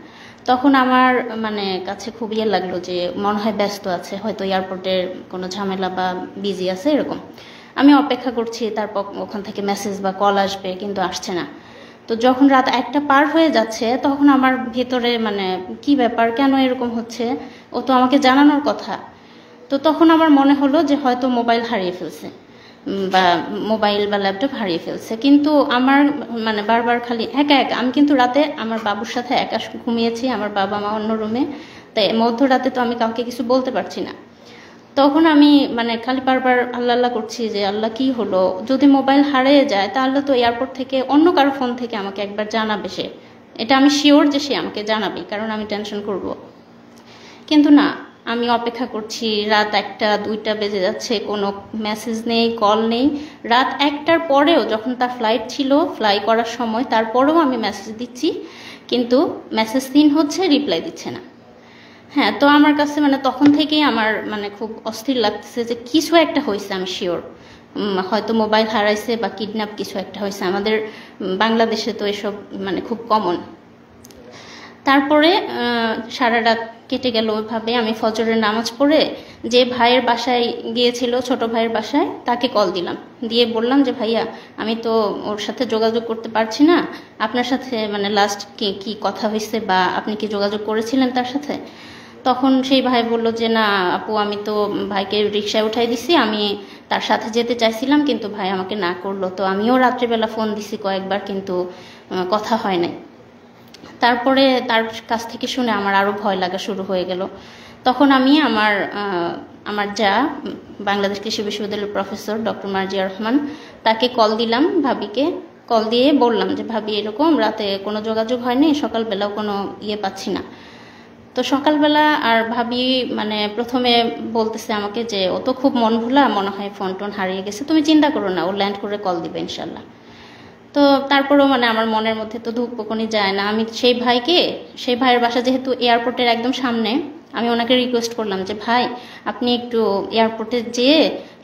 Speaker 2: তখন আমার কাছে খুব ইয়ে লাগলো যে মনে হয় ব্যস্ত আছে, হয়তো এয়ারপোর্টের কোনো ঝামেলা বা বিজি আছে এরকম। আমি অপেক্ষা করছি তারপর ওখান থেকে মেসেজ বা কল আসবে, কিন্তু আসছে না। তো যখন রাত 1টা পার হয়ে যাচ্ছে তখন আমার ভেতরে কি ব্যাপার, কেন এরকম হচ্ছে, ও তো আমাকে জানানোর কথা। তো তখন আমার মনে হলো যে হয়তো মোবাইল হারিয়ে ফেলছে বা মোবাইল বা ল্যাপটপ হারিয়ে ফেলছে। কিন্তু আমার বারবার খালি একা একা, আমি কিন্তু রাতে আমার বাবুর সাথে একা ঘুমিয়েছি, আমার বাবা মা অন্য রুমে। তাই মধ্যরাতে তো আমি কাউকে কিছু বলতে পারছি না। তখন আমি খালি বারবার আল্লাহ আল্লাহ করছি যে আল্লাহ কি হলো, যদি মোবাইল হারিয়ে যায় তাহলে তো এয়ারপোর্ট থেকে অন্য কারো ফোন থেকে আমাকে একবার জানাবে সে, এটা আমি শিওর যে সে আমাকে জানাবে, কারণ আমি টেনশন করব। কিন্তু না, আমি অপেক্ষা করছি। রাত 1টা-2টা বেজে যাচ্ছে, কোনো মেসেজ নেই, কল নেই। রাত 1টার পরেও যখন তার ফ্লাইট ছিল, ফ্লাই করার সময়, তারপরেও আমি মেসেজ দিচ্ছি, কিন্তু মেসেজ সিন হচ্ছে, রিপ্লাই দিচ্ছে না। হ্যাঁ, তো আমার কাছে তখন থেকেই আমার খুব অস্থির লাগতেছে যে কিছু একটা হয়েছে, আমি শিওর। হয়তো মোবাইল হারাইছে বা কিডন্যাপ কিছু একটা হয়েছে। আমাদের বাংলাদেশে তো এসব খুব কমন। তারপরে সারা রাত কেটে গেল ওইভাবে। আমি ফজরের নামাজ পড়ে যে ভাইয়ের বাসায় গিয়েছিল, ছোট ভাইয়ের বাসায়, তাকে কল দিলাম, দিয়ে বললাম যে ভাইয়া আমি তো ওর সাথে যোগাযোগ করতে পারছি না, আপনার সাথে লাস্ট কি কথা হয়েছে বা আপনি কি যোগাযোগ করেছিলেন তার সাথে? তখন সেই ভাই বলল যে না আপু, আমি তো ভাইকে রিক্সায় উঠাই দিছি, আমি তার সাথে যেতে চাইছিলাম, কিন্তু ভাই আমাকে না করলো। তো আমিও রাত্রিবেলা ফোন দিছি কয়েকবার, কিন্তু কথা হয় নাই। তারপরে তার কাছ থেকে শুনে আমার আরও ভয় লাগা শুরু হয়ে গেল। তখন আমি আমার যা বাংলাদেশ কৃষি বিশ্ববিদ্যালয়ের প্রফেসর ডক্টর মার্জিয়া রহমান, তাকে কল দিলাম, ভাবিকে কল দিয়ে বললাম যে ভাবি এরকম রাতে কোনো যোগাযোগ হয়নি, সকালবেলাও কোনো পাচ্ছি না। তো সকালবেলা আর ভাবি প্রথমে বলতেছে আমাকে যে ও তো খুব মন ভোলা, মনে হয় ফোন টোন হারিয়ে গেছে, তুমি চিন্তা করো না, ও ল্যান্ড করে কল দিবে ইনশাল্লাহ। তো তারপরেও আমার মনের মধ্যে তো ধুকপুকুনি যায় না। আমি সেই ভাইয়ের বাসা যেহেতু এয়ারপোর্টের একদম সামনে, আমি ওনাকে রিকোয়েস্ট করলাম যে ভাই আপনি একটু এয়ারপোর্টে যেয়ে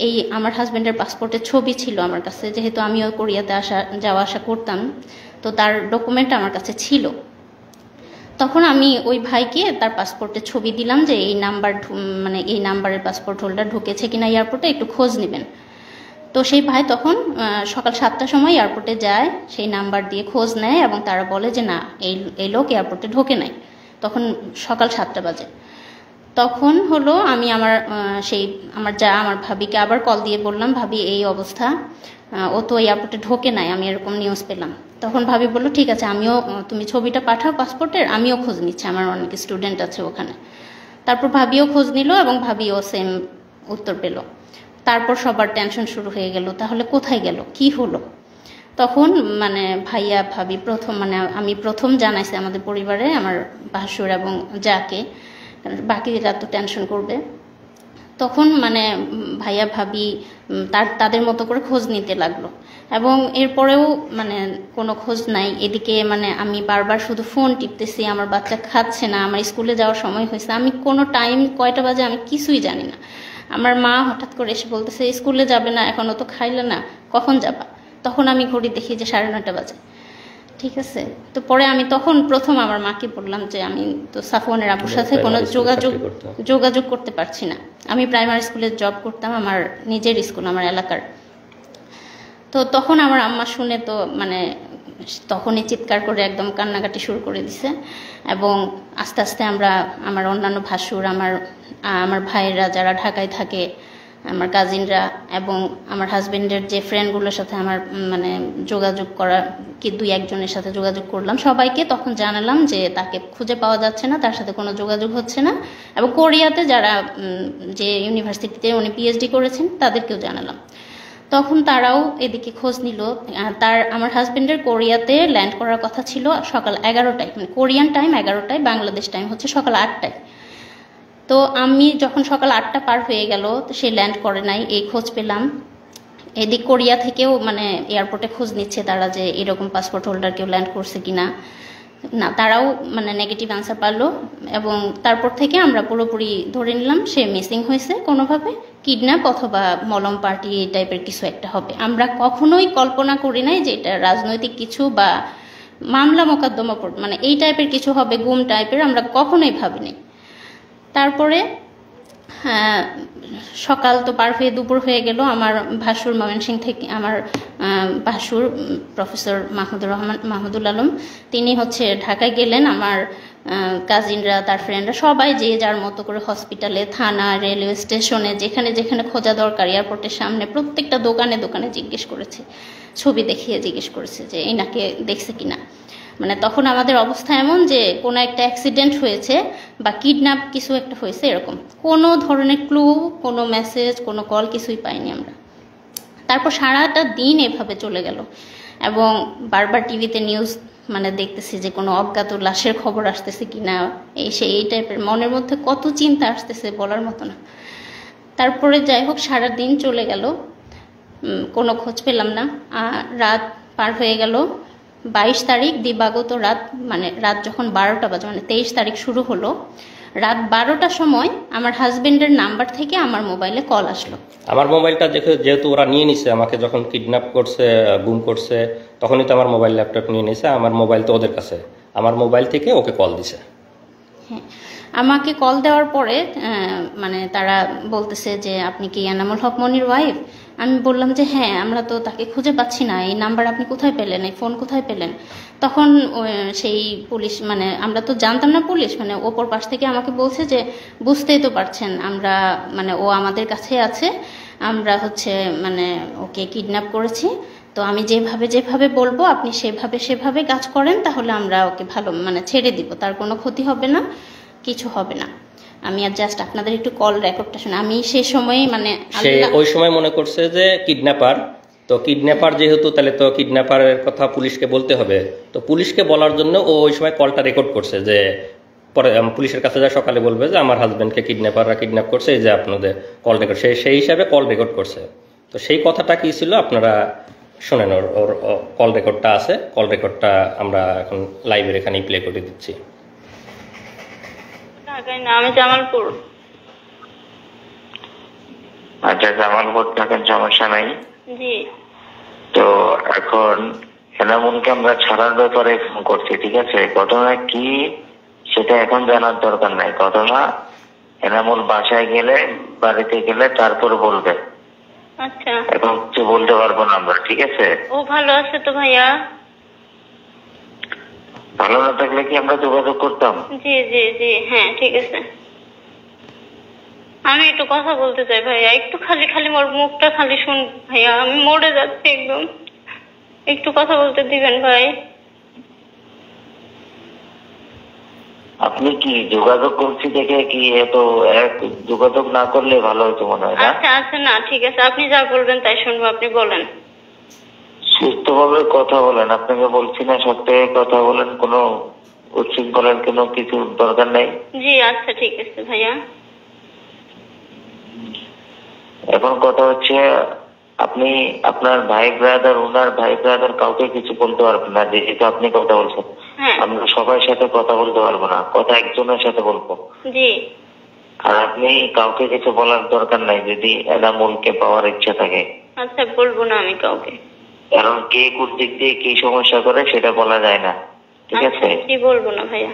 Speaker 2: এই আমার হাজব্যান্ডের পাসপোর্টের ছবি ছিল আমার কাছে, যেহেতু আমিও কোরিয়াতে যাওয়া আসা করতাম, তো তার ডকুমেন্ট আমার কাছে ছিল। তখন আমি ওই ভাইকে তার পাসপোর্টের ছবি দিলাম যে এই নাম্বারের পাসপোর্ট হোল্ডার ঢুকেছে কিনা এয়ারপোর্টে, একটু খোঁজ নেবেন। তো সেই ভাই তখন সকাল 7টার সময় এয়ারপোর্টে যায়, সেই নাম্বার দিয়ে খোঁজ নেয় এবং তারা বলে যে না এই লোক এয়ারপোর্টে ঢোকে নাই। তখন সকাল 7টা বাজে। তখন হলো আমি আমার আমার ভাবিকে আবার কল দিয়ে বললাম ভাবি এই অবস্থা, ও তো এয়ারপোর্টে ঢোকে নাই, আমি এরকম নিউজ পেলাম। তখন ভাবি বললো ঠিক আছে, তুমি ছবিটা পাঠাও পাসপোর্টের, আমিও খোঁজ নিচ্ছি, আমার অনেক স্টুডেন্ট আছে ওখানে। তারপর ভাবিও খোঁজ নিল এবং ভাবিও সেম উত্তর পেল। তারপর সবার টেনশন শুরু হয়ে গেল, তাহলে কোথায় গেল, কি হলো। তখন মানে ভাইয়া ভাবি প্রথম, মানে আমি প্রথম জানাইছি আমাদের পরিবারে আমার ভাসুর এবং যাকে, বাকিরা তো টেনশন করবে। তখন মানে ভাইয়া ভাবি তাদের মতো করে খোঁজ নিতে লাগলো, এবং এরপরেও মানে কোনো খোঁজ নাই। এদিকে মানে আমি বারবার শুধু ফোন টিপতেছি, আমার বাচ্চা খাচ্ছে না, আমার স্কুলে যাওয়ার সময় হয়েছে, আমি কোনো টাইম কয়টা বাজে আমি কিছুই জানি না। আমার মা হঠাৎ করে এসে বলতেছে স্কুলে যাবে না, এখনও তো খাইলে না, কখন যাবা। তখন আমি ঘড়ি দেখি যে 9:30 বাজে। ঠিক আছে, তো পরে আমি তখন প্রথম আমার মাকে বললাম যে আমি তো সাফওয়ানের আব্বুর সাথে কোনো যোগাযোগ করতে পারছি না। আমি প্রাইমারি স্কুলে জব করতাম, আমার নিজের স্কুল, আমার এলাকার। তো তখন আমার আম্মা শুনে তো মানে তখনই চিৎকার করে একদম কান্নাকাটি শুরু করে দিছে। এবং আস্তে আস্তে আমরা, আমার অন্যান্য ভাসুর, আমার ভাইয়েরা যারা ঢাকায় থাকে, আমার কাজিনরা, এবং আমার হাজবেন্ডের যে ফ্রেন্ডগুলোর সাথে আমার মানে যোগাযোগ করা, কি 2-1 জনের সাথে যোগাযোগ করলাম, সবাইকে তখন জানালাম যে তাকে খুঁজে পাওয়া যাচ্ছে না, তার সাথে কোনো যোগাযোগ হচ্ছে না। এবং কোরিয়াতে যারা যে ইউনিভার্সিটিতে উনি পিএইচডি করেছেন তাদেরকেও জানালাম। তখন তারাও এদিকে খোঁজ নিল। আমার হাজবেন্ডের কোরিয়াতে ল্যান্ড করার কথা ছিল সকাল 11টায়, মানে কোরিয়ান টাইম 11টায়, বাংলাদেশ টাইম হচ্ছে সকাল 8টায়। তো আমি যখন সকাল 8টা পার হয়ে গেল, তো সে ল্যান্ড করে নাই, এই খোঁজ পেলাম। এদিক কোরিয়া থেকেও মানে এয়ারপোর্টে খোঁজ নিচ্ছে তারা যে এরকম পাসপোর্ট হোল্ডার কেউ ল্যান্ড করছে কিনা, না তারাও মানে নেগেটিভ অ্যান্সার পারলো। এবং তারপর থেকে আমরা পুরোপুরি ধরে নিলাম সে মিসিং হয়েছে, কোনোভাবে কিডন্যাপ অথবা মলম পার্টি এই টাইপের কিছু একটা হবে। আমরা কখনোই কল্পনা করি নাই যে এটা রাজনৈতিক কিছু বা মামলা মোকদ্দমা মানে এই টাইপের কিছু হবে, গুম টাইপের, আমরা কখনোই ভাবিনি। তারপরে সকাল তো পার হয়ে দুপুর হয়ে গেল। আমার ভাসুর ময়মনসিংহ থেকে, আমার ভাসুর প্রফেসর মাহমুদুল আলম, তিনি হচ্ছে ঢাকায় গেলেন। আমার কাজিনরা, তার ফ্রেন্ডরা সবাই যে যার মতো করে হসপিটালে, থানা, রেলওয়ে স্টেশনে, যেখানে যেখানে খোঁজা দরকার, এয়ারপোর্টের সামনে প্রত্যেকটা দোকানে দোকানে জিজ্ঞেস করেছে, ছবি দেখিয়ে জিজ্ঞেস করেছে যে এনাকে দেখছে কিনা। মানে তখন আমাদের অবস্থা এমন যে কোনো একটা অ্যাক্সিডেন্ট হয়েছে বা কিডন্যাপ কিছু একটা হয়েছে, এরকম কোনো ধরনের ক্লু, কোনো মেসেজ, কোনো কল কিছুই পাইনি আমরা। তারপর সারাটা দিন এভাবে চলে গেল, এবং বারবার টিভিতে নিউজ মানে দেখতেছি যে কোনো অজ্ঞাত লাশের খবর আসতেছে কিনা, এই টাইপের মনের মধ্যে কত চিন্তা আসতেছে বলার মতো না। তারপরে যাই হোক সারা দিন চলে গেল, কোনো খোঁজ পেলাম না। রাত পার হয়ে গেল, 22 তারিখ দিবাগত রাত, মানে রাত যখন 12টা বাজে, মানে 23 তারিখ শুরু হলো, রাত 12টার সময় আমার হাজবেন্ডের নাম্বার থেকে আমার মোবাইলে কল আসলো।
Speaker 1: আমার মোবাইলটা যেহেতু ওরা নিয়ে নিছে, আমাকে যখন কিডন্যাপ করছে, গুম করছে, তখনই তো আমার মোবাইল ল্যাপটপ নিয়ে নিছে। আমার মোবাইল তো ওদের কাছে, আমার মোবাইল থেকে ওকে কল দিছে।
Speaker 2: হ্যাঁ, আমাকে কল দেওয়ার পরে মানে তারা বলতেছে যে আপনি কি এনামুল হক মনির ওয়াইফ? আমি বললাম যে হ্যাঁ, আমরা তো তাকে খুঁজে পাচ্ছি না, এই নাম্বার আপনি কোথায় পেলেন, এই ফোন কোথায় পেলেন? তখন সেই পুলিশ, মানে আমরা তো জানতাম না পুলিশ, মানে ওপর পাশ থেকে আমাকে বলছে যে বুঝতেই তো পারছেন, আমরা মানে ও আমাদের কাছে আছে, আমরা হচ্ছে মানে ওকে কিডন্যাপ করেছি, তো আমি যেভাবে বলবো আপনি সেভাবে কাজ করেন, তাহলে আমরা ওকে ভালো মানে ছেড়ে দিব, তার কোনো ক্ষতি হবে না, কিছু হবে না। আমি আর জাস্ট আপনাদের একটু কল রেকর্ডটা শুনে, আমি সেই সময় মানে
Speaker 1: সে ওই সময় মনে করছে যে কিডন্যাপার, তো কিডন্যাপার যেহেতু, তাহলে তো কিডন্যাপারের কথা পুলিশকে বলতে হবে, তো পুলিশকে বলার জন্য ও ওই সময় কলটা রেকর্ড করছে, যে পরে পুলিশের কাছে যা সকালে বলবে যে আমার হাজবেন্ডকে কিডন্যাপাররা কিডন্যাপ করছে, এই যে আপনাদের কল রেকর্ড, সেই হিসাবে কল রেকর্ড করছে। তো সেই কথাটা কি ছিল আপনারা শোনেন, ওর কল রেকর্ডটা আছে, কল রেকর্ডটা আমরা এখন লাইভের এখানেই প্লে করে দিচ্ছি।
Speaker 3: আমি জামালপুর।
Speaker 4: আচ্ছা, জামালপুর থাকেন, সমস্যা নাই।
Speaker 3: জি।
Speaker 4: তো এখন এনামুলকে আমরা ছাড়ার ব্যাপারে ফোন করছি, ঠিক আছে? ঘটনা কি সেটা এখন জানার দরকার নাই। ঘটনা এনামুল বাসায় গেলে, বাড়িতে গেলে তারপর বলবে।
Speaker 3: আচ্ছা,
Speaker 4: এখন কিছু বলতে পারবো না আমরা, ঠিক আছে?
Speaker 3: ও ভালো আছে তো ভাইয়া?
Speaker 4: ভালো না থাকলে কি আমরা যোগাযোগ করতাম?
Speaker 3: জি জি জি, হ্যাঁ ঠিক আছে। আমি একটু কথা বলতে চাই ভাইয়া, একটু খালি মোর মুখটা খালি শুন ভাইয়া, আমি মরে যাচ্ছি একদম, একটু কথা বলতে দিবেন ভাই?
Speaker 4: আপনি কি যোগাযোগ করছি দেখে কি এত যোগাযোগ না করলে ভালো হতো মনে হয় না?
Speaker 3: আচ্ছা আচ্ছা, না ঠিক আছে, আপনি যা বলবেন তাই শুনবো, আপনি বলেন।
Speaker 4: সুস্থভাবে কথা বলেন, আপনাকে বলছি না সত্যি কথা বলেন, কোনো উচ্ছৃঙ্খলার কোনো কিছু দরকার নেই।
Speaker 3: জি আচ্ছা ঠিক আছে ভাইয়া।
Speaker 4: এখন কথা হচ্ছে আপনি আপনার ভাই ব্রাদার, ওনার ভাই ব্রাদার কাউকে কিছু বলতে পারবেন না, যেহেতু আপনি কথা বলছেন।
Speaker 3: হ্যাঁ
Speaker 4: আমরা সবার সাথে কথা বলতে পারবো না, কথা একজনের সাথে বলবো।
Speaker 3: জি
Speaker 4: আর আপনি কাউকে কিছু বলার দরকার নাই যদি এনামুলকে পাওয়ার ইচ্ছা থাকে,
Speaker 3: আচ্ছা, বলবো না আমি কাউকে।
Speaker 4: কারণ কে কোন দিক দিয়ে কি সমস্যা করে সেটা বলা যায় না, ঠিক আছে?
Speaker 3: জি বলবো না ভাইয়া।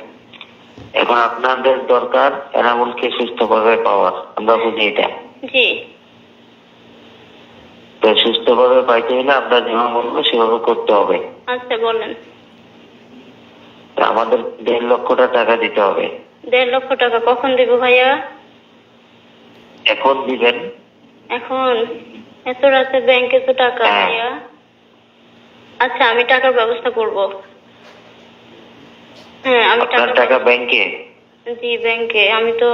Speaker 4: এখন আপনাদের দরকার এনামুলকে সুস্থভাবে পাওয়ার, আমরা বুঝি এটা।
Speaker 3: জি
Speaker 4: তো সুস্থভাবে পাইতে হলে আমরা যেভাবে বলবো সেভাবে করতে হবে।
Speaker 3: আচ্ছা বলেন।
Speaker 4: তো আমাদের 1.5 লক্ষ টাকা দিতে হবে।
Speaker 3: 1.5 লক্ষ টাকা কখন দেবো ভাইয়া?
Speaker 4: এখন দিবেন?
Speaker 3: এখন? এত রাতে ব্যাংকে তো টাকা
Speaker 4: হ্যাঁ।
Speaker 3: ভাইয়া। আচ্ছা আমি টাকার ব্যবস্থা করব। হ্যাঁ আমি
Speaker 4: আপনার টাকা ব্যাংকে?
Speaker 3: জি ব্যাংকে। আমি তো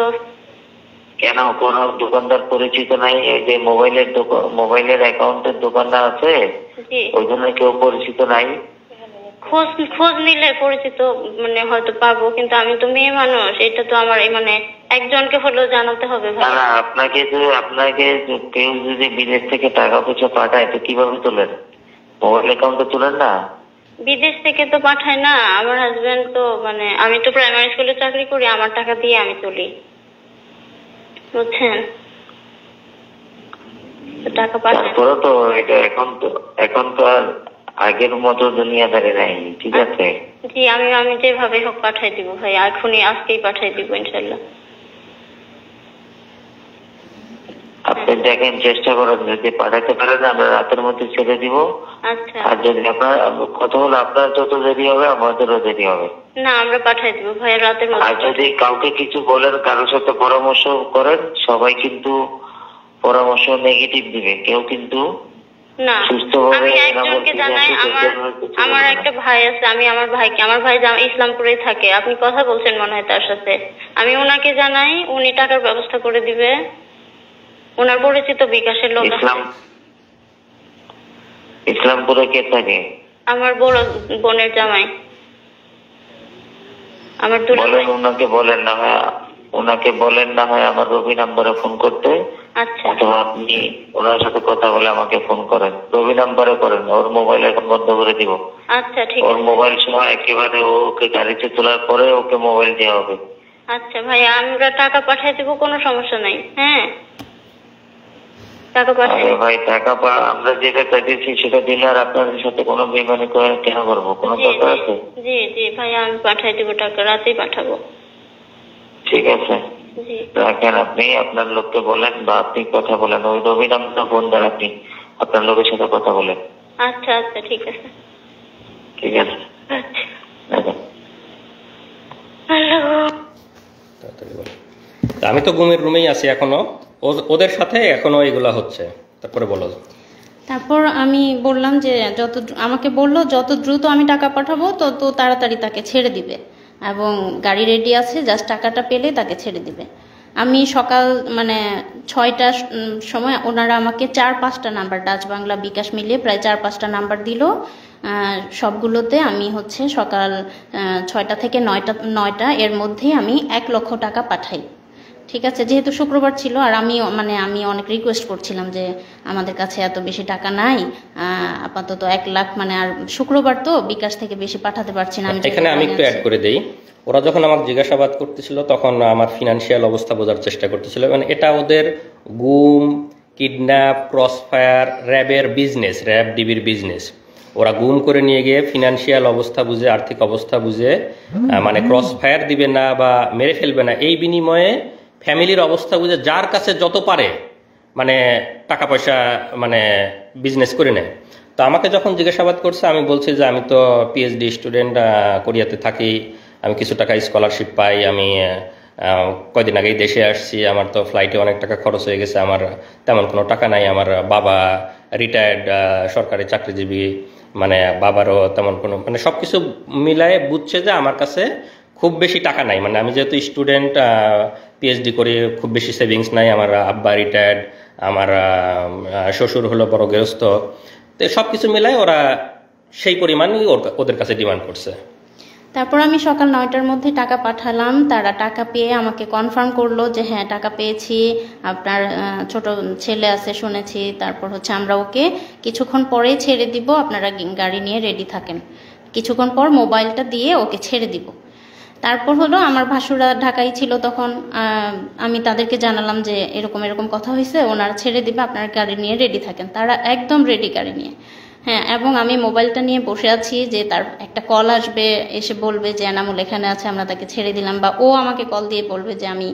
Speaker 4: কেন কোন দোকানদার পরিচিত নাই? এই যে মোবাইলের অ্যাকাউন্টের দোকানটা আছে,
Speaker 3: জি
Speaker 4: ওই জন্য কেউ পরিচিত নাই?
Speaker 3: খোঁজ নিলে পরিচিত মানে হয়তো পাবো, কিন্তু আমি তো মেয়ে মানুষ, এটা তো আমার মানে একজনকে হলেও জানাতে হবে
Speaker 4: না
Speaker 3: ভাই।
Speaker 4: না, আপনাকে কেউ যদি বিদেশ থেকে টাকা পয়সা পাঠায় তো কিভাবে তোলেন? মোবাইল অ্যাকাউন্টে তোলেন না?
Speaker 3: বিদেশ থেকে তো পাঠায় না, আমার হাজবেন্ড তো মানে আমি তো প্রাইমারি স্কুলে চাকরি করি, আমার টাকা দিয়ে আমি তুলি, বুঝছেন? তো টাকা পাঠায়।
Speaker 4: তারপরে তো এটা এখন তো আর আগের মতো দুনিয়াদারি নাই, ঠিক আছে?
Speaker 3: জি আমি যেভাবে হোক পাঠাই দিব ভাই, এখনই আজকেই পাঠাই দিব ইনশাল্লাহ।
Speaker 4: আপনি দেখেন, চেষ্টা করেন, যদি পাঠাতে পারেন আমরা রাতের মধ্যে ছেড়ে দিব।
Speaker 3: আচ্ছা
Speaker 4: আর যদি আপনার কথা হলো আপনার যত দেরি হবে আমাদেরও দেরি হবে।
Speaker 3: না আমরা পাঠাই দিব ভাই রাতের
Speaker 4: আর
Speaker 3: মধ্যে।
Speaker 4: যদি কাউকে কিছু বলেন, কারোর সাথে পরামর্শ করেন, সবাই কিন্তু পরামর্শ নেগেটিভ দিবে, কেউ কিন্তু
Speaker 3: না
Speaker 4: সুস্থভাবে
Speaker 3: আমি একজনকে জানাই, আমার একটা ভাই আছে, আমি আমার ভাই ইসলামপুরে থাকে, আপনি কথা বলছেন মনে হয় তার সাথে, আমি ওনাকে জানাই, উনি টাকার ব্যবস্থা করে দিবে, ওনার পরিচিত বিকাশের লোক আছে।
Speaker 4: ইসলামপুরে কে থাকে?
Speaker 3: আমার বড় বোনের জামাই, আমার
Speaker 4: বলেন ওনাকে বলেন না হয় আমার রবি নাম্বারে ফোন করতে।
Speaker 3: আচ্ছা
Speaker 4: অথবা আপনি ওনার সাথে কথা বলে আমাকে ফোন করেন, রবি নাম্বারে করেন, ওর মোবাইল এখন বন্ধ করে দিব।
Speaker 3: আচ্ছা ঠিক
Speaker 4: ওর
Speaker 3: আছে।
Speaker 4: মোবাইল সময় একেবারে ওকে গাড়িতে তোলার পরে ওকে মোবাইল দেওয়া হবে।
Speaker 3: আচ্ছা ভাই আমরা টাকা পাঠিয়ে দেবো, কোনো সমস্যা নাই। হ্যাঁ টাকা পাঠিয়ে।
Speaker 4: আরে ভাই আমরা যেটা চাইতেছি সেটা দিলে আর আপনাদের সাথে কোনো বেমানি করে কেন করবো? কোনো
Speaker 3: জি
Speaker 4: দরকার আছে?
Speaker 3: জি জি ভাইয়া আমি পাঠিয়ে দেবো টাকা, রাতেই পাঠাবো।
Speaker 4: ঠিক আছে
Speaker 3: জি
Speaker 4: রাখেন, আপনি আপনার লোককে বলেন বা আপনি কথা বলেন, ওই রবি নাম্বার ফোন দেন, আপনি আপনার লোকের সাথে কথা বলেন।
Speaker 3: আচ্ছা আচ্ছা ঠিক আছে।
Speaker 4: ঠিক আছে
Speaker 3: আচ্ছা
Speaker 4: রাখেন।
Speaker 1: তাড়াতাড়ি বলো। তা আমি তো ঘুমের রুমেই আছি এখনো, ওদের সাথে এখনো এগুলা হচ্ছে। তারপরে বলো।
Speaker 2: তারপর আমি বললাম যে আমাকে বললো যত দ্রুত আমি টাকা পাঠাবো তত তাড়াতাড়ি তাকে ছেড়ে দিবে, এবং গাড়ি রেডি আছে, জাস্ট টাকাটা পেলে তাকে ছেড়ে দিবে। আমি সকাল মানে 6টার সময় ওনারা আমাকে 4-5টা নাম্বার, ডাচ বাংলা বিকাশ মিলিয়ে প্রায় 4-5টা নাম্বার দিল। সবগুলোতে আমি হচ্ছে সকাল 6টা থেকে 9টা এর মধ্যেই আমি 1 লক্ষ টাকা পাঠাই। ঠিক আছে, যেহেতু শুক্রবার ছিল আর আমি অনেক রিকোয়েস্ট করছিলাম যে আমাদের কাছে এত বেশি টাকা নাই, আপাতত 1 লাখ, মানে আর শুক্রবার তো বিকাশ থেকে বেশি পাঠাতে পারছি না।
Speaker 1: এখানে আমি একটু অ্যাড করে দেই, ওরা যখন আমাকে জিজ্ঞাসাবাদ করতেছিল তখন আমার ফিনান্সিয়াল অবস্থা বোঝার চেষ্টা করতেছিল, মানে এটা ওদের গুম, কিডন্যাপ, ক্রসফায়ার, র্যাবের বিজনেস, র্যাব ডিবির বিজনেস। ওরা গুম করে নিয়ে গিয়ে ফিনান্সিয়াল অবস্থা বুঝে, আর্থিক অবস্থা বুঝে মানে ক্রসফায়ার দিবে না বা মেরে ফেলবে না, এই বিনিময়ে ফ্যামিলির অবস্থা বুঝে যার কাছে যত পারে মানে টাকা পয়সা মানে বিজনেস করে নেয়। তো আমাকে যখন জিজ্ঞাসাবাদ করছে আমি বলছি যে আমি তো পিএইচডি স্টুডেন্ট, কোরিয়াতে থাকি, আমি কিছু টাকা স্কলারশিপ পাই, আমি কয়দিন আগেই দেশে আসছি, আমার তো ফ্লাইটে অনেক টাকা খরচ হয়ে গেছে, আমার তেমন কোনো টাকা নাই, আমার বাবা রিটায়ার্ড সরকারি চাকরিজীবী, মানে বাবারও তেমন কোনো মানে সব কিছু মিলায়ে বুঝছে যে আমার কাছে খুব বেশি টাকা নাই, মানে আমি যেহেতু স্টুডেন্ট, পিএইচডি করি, খুব বেশি সেভিংস নাই। আমার আব্বা রিটায়ার্ড, আমার শ্বশুর হলো বড় গৃহস্থ, তো সব কিছু মিলাই ওরা সেই পরিমাণই ওদের কাছে ডিমান্ড করছে।
Speaker 2: তারপর আমি সকাল 9টার মধ্যে টাকা পাঠালাম, তারা টাকা পেয়ে আমাকে কনফার্ম করলো যে হ্যাঁ টাকা পেয়েছি, আপনার ছোট ছেলে আছে শুনেছি, তারপর হচ্ছে আমরা ওকে কিছুক্ষণ পরেই ছেড়ে দিব, আপনারা গাড়ি নিয়ে রেডি থাকেন, কিছুক্ষণ পর মোবাইলটা দিয়ে ওকে ছেড়ে দিব। তারপর হলো আমার ভাসুরা ঢাকায় ছিল তখন, আমি তাদেরকে জানালাম যে এরকম এরকম কথা হয়েছে, ওনারা ছেড়ে দিবে, আপনারা গাড়ি নিয়ে রেডি থাকেন। তারা একদম রেডি গাড়ি নিয়ে। হ্যাঁ, এবং আমি মোবাইলটা নিয়ে বসে আছি যে তার একটা কল আসবে, এসে বলবে যে এনামুল এখানে আছে, আমরা তাকে ছেড়ে দিলাম, বা ও আমাকে কল দিয়ে বলবে যে আমি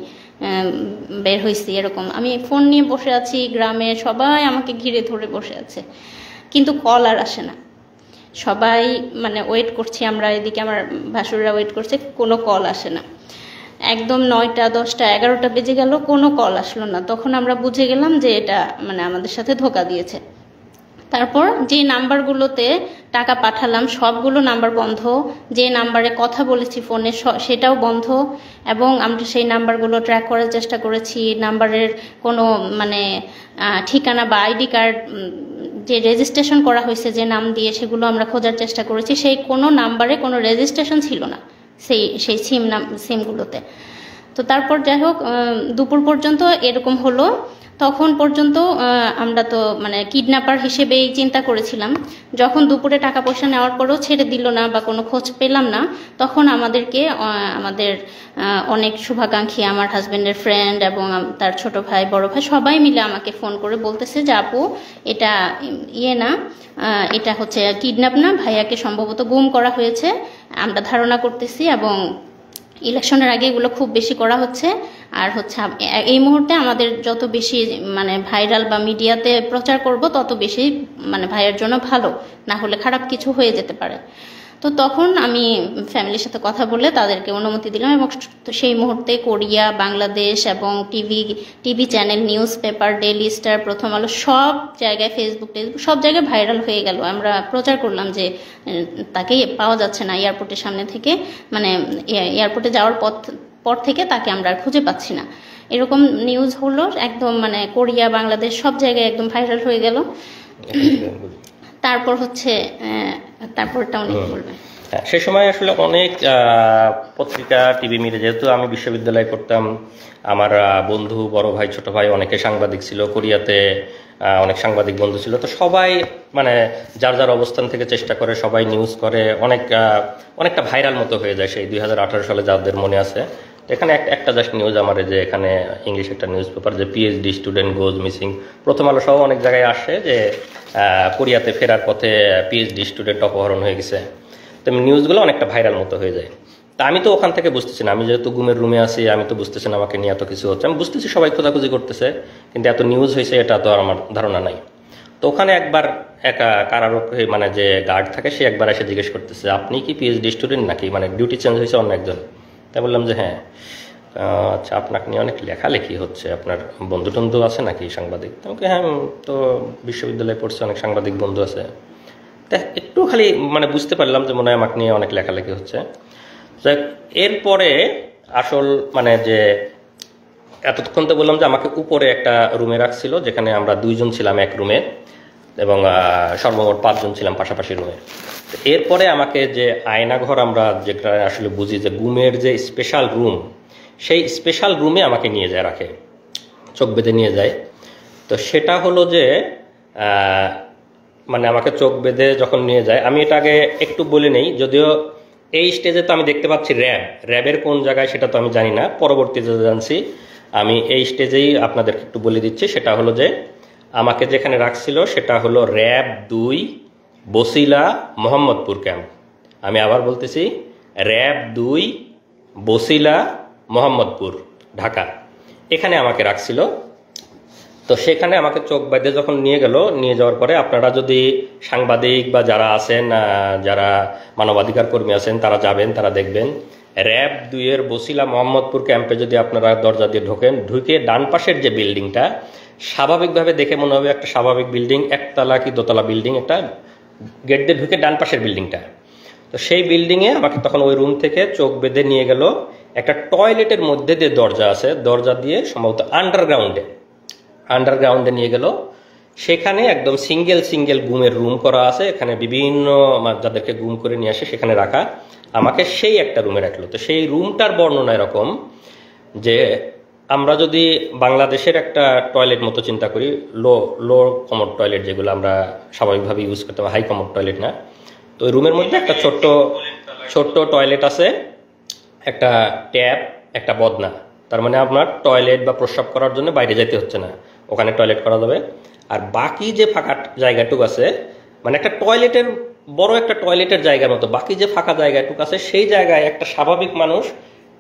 Speaker 2: বের হয়েছি, এরকম। আমি ফোন নিয়ে বসে আছি, গ্রামে সবাই আমাকে ঘিরে ধরে বসে আছে, কিন্তু কল আর আসে না। সবাই মানে ওয়েট করছি আমরা, এদিকে আমার ভাসুররা ওয়েট করছে, কোনো কল আসে না। একদম 9টা 10টা 11টা বেজে গেল, কোনো কল আসলো না। তখন আমরা বুঝে গেলাম যে এটা মানে আমাদের সাথে ধোঁকা দিয়েছে। তারপর যে নাম্বারগুলোতে টাকা পাঠালাম সবগুলো নাম্বার বন্ধ, যে নাম্বারে কথা বলেছি ফোনে সেটাও বন্ধ, এবং আমরা সেই নাম্বারগুলো ট্র্যাক করার চেষ্টা করেছি। নাম্বারের কোনো মানে ঠিকানা বা আইডি কার্ড যে রেজিস্ট্রেশন করা হয়েছে যে নাম দিয়ে, সেগুলো আমরা খোঁজার চেষ্টা করেছি, সেই কোনো নাম্বারে কোনো রেজিস্ট্রেশন ছিল না সেই সিমগুলোতে। তো তারপর যাই হোক, দুপুর পর্যন্ত এরকম হলো। তখন পর্যন্ত আমরা তো মানে কিডন্যাপার হিসেবেই চিন্তা করেছিলাম। যখন দুপুরে টাকা পয়সা নেওয়ার পরেও ছেড়ে দিল না বা কোনো খোঁজ পেলাম না, তখন আমাদেরকে আমাদের অনেক শুভাকাঙ্ক্ষী, আমার হাজব্যান্ডের ফ্রেন্ড এবং তার ছোট ভাই বড় ভাই সবাই মিলে আমাকে ফোন করে বলতেছে যে আপু এটা না, এটা হচ্ছে কিডন্যাপ না, ভাইয়াকে সম্ভবত গুম করা হয়েছে, আমরা ধারণা করতেছি, এবং ইলেকশনের আগে এগুলো খুব বেশি করা হচ্ছে। আর হচ্ছে এই মুহূর্তে আমাদের যত বেশি মানে ভাইরাল বা মিডিয়াতে প্রচার করব তত বেশি মানে ভাইয়ের জন্য ভালো, না হলে খারাপ কিছু হয়ে যেতে পারে। তো তখন আমি ফ্যামিলির সাথে কথা বলে তাদেরকে অনুমতি দিলাম, এবং সেই মুহূর্তে কোরিয়া, বাংলাদেশ এবং TV channel, news paper, daily star, প্রথম আলো, সব জায়গায়, ফেসবুক সব জায়গায় ভাইরাল হয়ে গেল। আমরা প্রচার করলাম যে তাকে পাওয়া যাচ্ছে না এয়ারপোর্টের সামনে থেকে, মানে এয়ারপোর্টে যাওয়ার পর থেকে তাকে আমরা আর খুঁজে পাচ্ছি না, এরকম নিউজ হলো। একদম মানে কোরিয়া, বাংলাদেশ সব জায়গায় একদম ভাইরাল হয়ে গেল। তারপর হচ্ছে তারপরটা উনি বলবেন।
Speaker 1: সেই সময় আসলে অনেক পত্রিকা, টিভি মিডিয়া, যেহেতু আমি বিশ্ববিদ্যালয়ে করতাম, আমার বন্ধু, বড় ভাই, ছোট ভাই অনেকে সাংবাদিক ছিল, কোরিয়াতে অনেক সাংবাদিক বন্ধু ছিল, তো সবাই মানে যার যার অবস্থান থেকে চেষ্টা করে, সবাই নিউজ করে, অনেকটা ভাইরাল মতো হয়ে যায়। সেই 2018 সালে যাদের মনে আছে, এখানে একটা জাস্ট নিউজ আমার, যে এখানে ইংলিশ একটা নিউজ পেপার, যে পিএইচডি স্টুডেন্ট গোজ মিসিং, প্রথম আলো সহ অনেক জায়গায় আসে যে কোরিয়াতে ফেরার পথে পিএইচডি স্টুডেন্ট অপহরণ হয়ে গেছে। তো নিউজগুলো অনেকটা ভাইরাল মতো হয়ে যায়। তা আমি তো ওখান থেকে বুঝতেছি না, আমি যেহেতু ঘুমের রুমে আছি, আমি তো বুঝতেছি না আমাকে নিয়ে এত কিছু হচ্ছে। আমি বুঝতেছি সবাই খোঁজাখুঁজি করতেছে, কিন্তু এত নিউজ হয়েছে এটা তো আর আমার ধারণা নাই। তো ওখানে একবার কারারক্ষী মানে যে গার্ড থাকে, সে একবার এসে জিজ্ঞেস করতেছে আপনি কি পিএইচডি স্টুডেন্ট নাকি, মানে ডিউটি চেঞ্জ হয়েছে অন্য একজন। তাই বললাম যে হ্যাঁ। আচ্ছা, আপনাকে নিয়ে অনেক লেখালেখি হচ্ছে, আপনার বন্ধু টন্ধু আছে নাকি সাংবাদিক? আমাকে হ্যাঁ, তো বিশ্ববিদ্যালয়ে পড়ছে, অনেক সাংবাদিক বন্ধু আছে। তা একটু খালি মানে বুঝতে পারলাম যে মনে হয় আমাকে নিয়ে অনেক লেখালেখি হচ্ছে। এরপরে আসল মানে যে এতক্ষণ তো বললাম যে আমাকে উপরে একটা রুমে রাখছিল, যেখানে আমরা 2 জন ছিলাম এক রুমে, এবং সর্বমোট 5 জন ছিলাম পাশাপাশি রুমে। এরপরে আমাকে যে আয়নাঘর আমরা যেটা আসলে বুঝি যে গুমের যে স্পেশাল রুম, সেই স্পেশাল রুমে আমাকে নিয়ে যায়, রাখে, চোখ বেঁধে নিয়ে যায়। তো সেটা হলো যে মানে আমাকে চোখ বেঁধে যখন নিয়ে যায়, আমি এটা আগে একটু বলে নেই, যদিও এই স্টেজে তো আমি দেখতে পাচ্ছি র্যাবের কোন জায়গায় সেটা তো আমি জানি না, পরবর্তীতে জানছি। আমি এই স্টেজেই আপনাদেরকে একটু বলে দিচ্ছি। সেটা হলো যে আমাকে যেখানে রাখছিল সেটা হলো র্যাব 2 বসিলা মোহাম্মদপুর ক্যাম্প। আমি আবার বলতেছি, র্যাব 2 বসিলা মোহাম্মদপুর, ঢাকা, এখানে আমাকে রাখছিল। তো সেখানে আমাকে চোখ বেঁধে যখন নিয়ে যাওয়ার পরে, আপনারা যদি সাংবাদিক বা যারা আছেন, যারা মানবাধিকার কর্মী আছেন, তারা যাবেন, তারা দেখবেন র্যাব 2 এর বসিলা মোহাম্মদপুর ক্যাম্পে যদি আপনারা দরজা দিয়ে ঢুকে ডান পাশের যে বিল্ডিংটা, স্বাভাবিকভাবে দেখে মনে হবে একটা স্বাভাবিক বিল্ডিং, একতলা কি দোতলা বিল্ডিং, একটা গেট দিয়ে ঢুকে ডান পাশের বিল্ডিংটা। তো সেই বিল্ডিংয়ে আমাকে তখন ওই রুম থেকে চোখ বেঁধে নিয়ে গেল একটা টয়লেটের মধ্যে দিয়ে দরজা আছে, দরজা দিয়ে সম্ভবত আন্ডারগ্রাউন্ডে নিয়ে গেল। সেখানে একদম সিঙ্গেল গুমের রুম করা আছে, এখানে বিভিন্ন যাদেরকে গুম করে নিয়ে আসে সেখানে রাখা, আমাকে সেই একটা রুমে রাখলো। তো সেই রুমটার বর্ণনা এরকম যে আমরা যদি বাংলাদেশের একটা টয়লেট মতো চিন্তা করি, লো কমোড টয়লেট যেগুলো আমরা স্বাভাবিকভাবে ইউজ করতে পারি, হাই কমোড টয়লেট না। তো ওই রুমের মধ্যে একটা ছোট্ট টয়লেট আছে, একটা ট্যাপ, একটা বদনা। তার মানে আপনার টয়লেট বা প্রস্রাব করার জন্য বাইরে যেতে হচ্ছে না, ওখানে টয়লেট করা যাবে। আর বাকি যে ফাঁকা জায়গাটুকু আছে, মানে একটা টয়লেটের বড় একটা টয়লেটের জায়গার মতো বাকি যে ফাঁকা জায়গাটুকু আছে, সেই জায়গায় একটা স্বাভাবিক মানুষ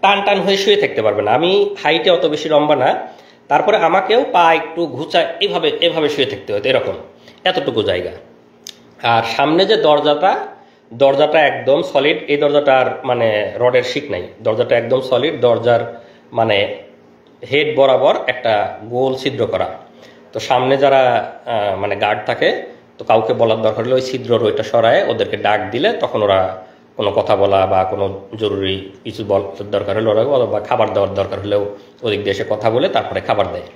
Speaker 1: টান হয়ে শুয়ে থাকতে পারবে না। আমি হাইটে অত বেশি লম্বা না, তারপরে আমাকেও পা একটু ঘুচায় এভাবে শুয়ে থাকতে হতো, এরকম এতটুকু জায়গা। আর সামনে যে দরজাটা একদম সলিড, এই দরজাটার মানে রডের শিক নাই, দরজাটা একদম সলিড, দরজার মানে হেড বরাবর একটা গোল ছিদ্র করা। তো সামনে যারা মানে গার্ড থাকে, তো কাউকে বলার দরকার হলে ওই ছিদ্রর ওইটা সরায় ওদেরকে ডাক দিলে তখন ওরা কোনো কথা বলা বা কোনো জরুরি কিছু দরকার হলে ওরা, বা খাবার দেওয়ার দরকার হলেও ওদিক দিয়ে এসে কথা বলে তারপরে খাবার দেয়।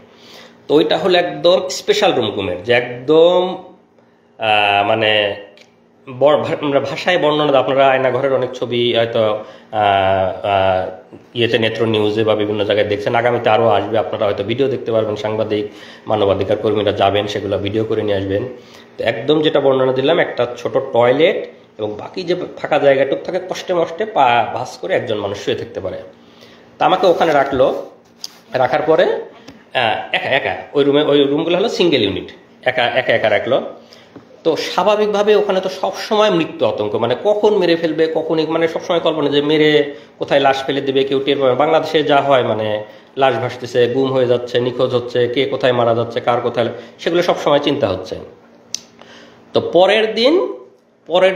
Speaker 1: তো ওইটা হলো একদম স্পেশাল রুম গুমের, যে একদম মানে ভাষায় বর্ণনা, আপনারা আয়নাঘরের অনেক ছবি হয়তো ইয়েতে নেত্র নিউজে বা বিভিন্ন জায়গায় দেখছেন, আগামীতে আরও আসবে, আপনারা হয়তো ভিডিও দেখতে পারবেন, সাংবাদিক মানবাধিকার কর্মীরা যাবেন, সেগুলো ভিডিও করে নিয়ে আসবেন। তো একদম যেটা বর্ণনা দিলাম, একটা ছোট টয়লেট এবং বাকি যে ফাঁকা জায়গাটুক থাকে কষ্টে মষ্টে পা ভাঁজ করে একজন মানুষ শুয়ে থাকতে পারে। তা আমাকে ওখানে রাখার পরে একা ওই রুমগুলো হলো সিঙ্গেল ইউনিট, একা রাখলো। তো স্বাভাবিকভাবে ওখানে তো সবসময় মৃত্যু আতঙ্ক, মানে কখন মেরে ফেলবে, কখন মানে সবসময় কল্পনা যে মেরে কোথায় লাশ ফেলে দেবে, কেউ টের পাবে। বাংলাদেশে যা হয়, মানে লাশ ভাসতেছে, গুম হয়ে যাচ্ছে, নিখোঁজ হচ্ছে, কে কোথায় মারা যাচ্ছে, কার কোথায়, সেগুলো সবসময় চিন্তা হচ্ছে। তো পরের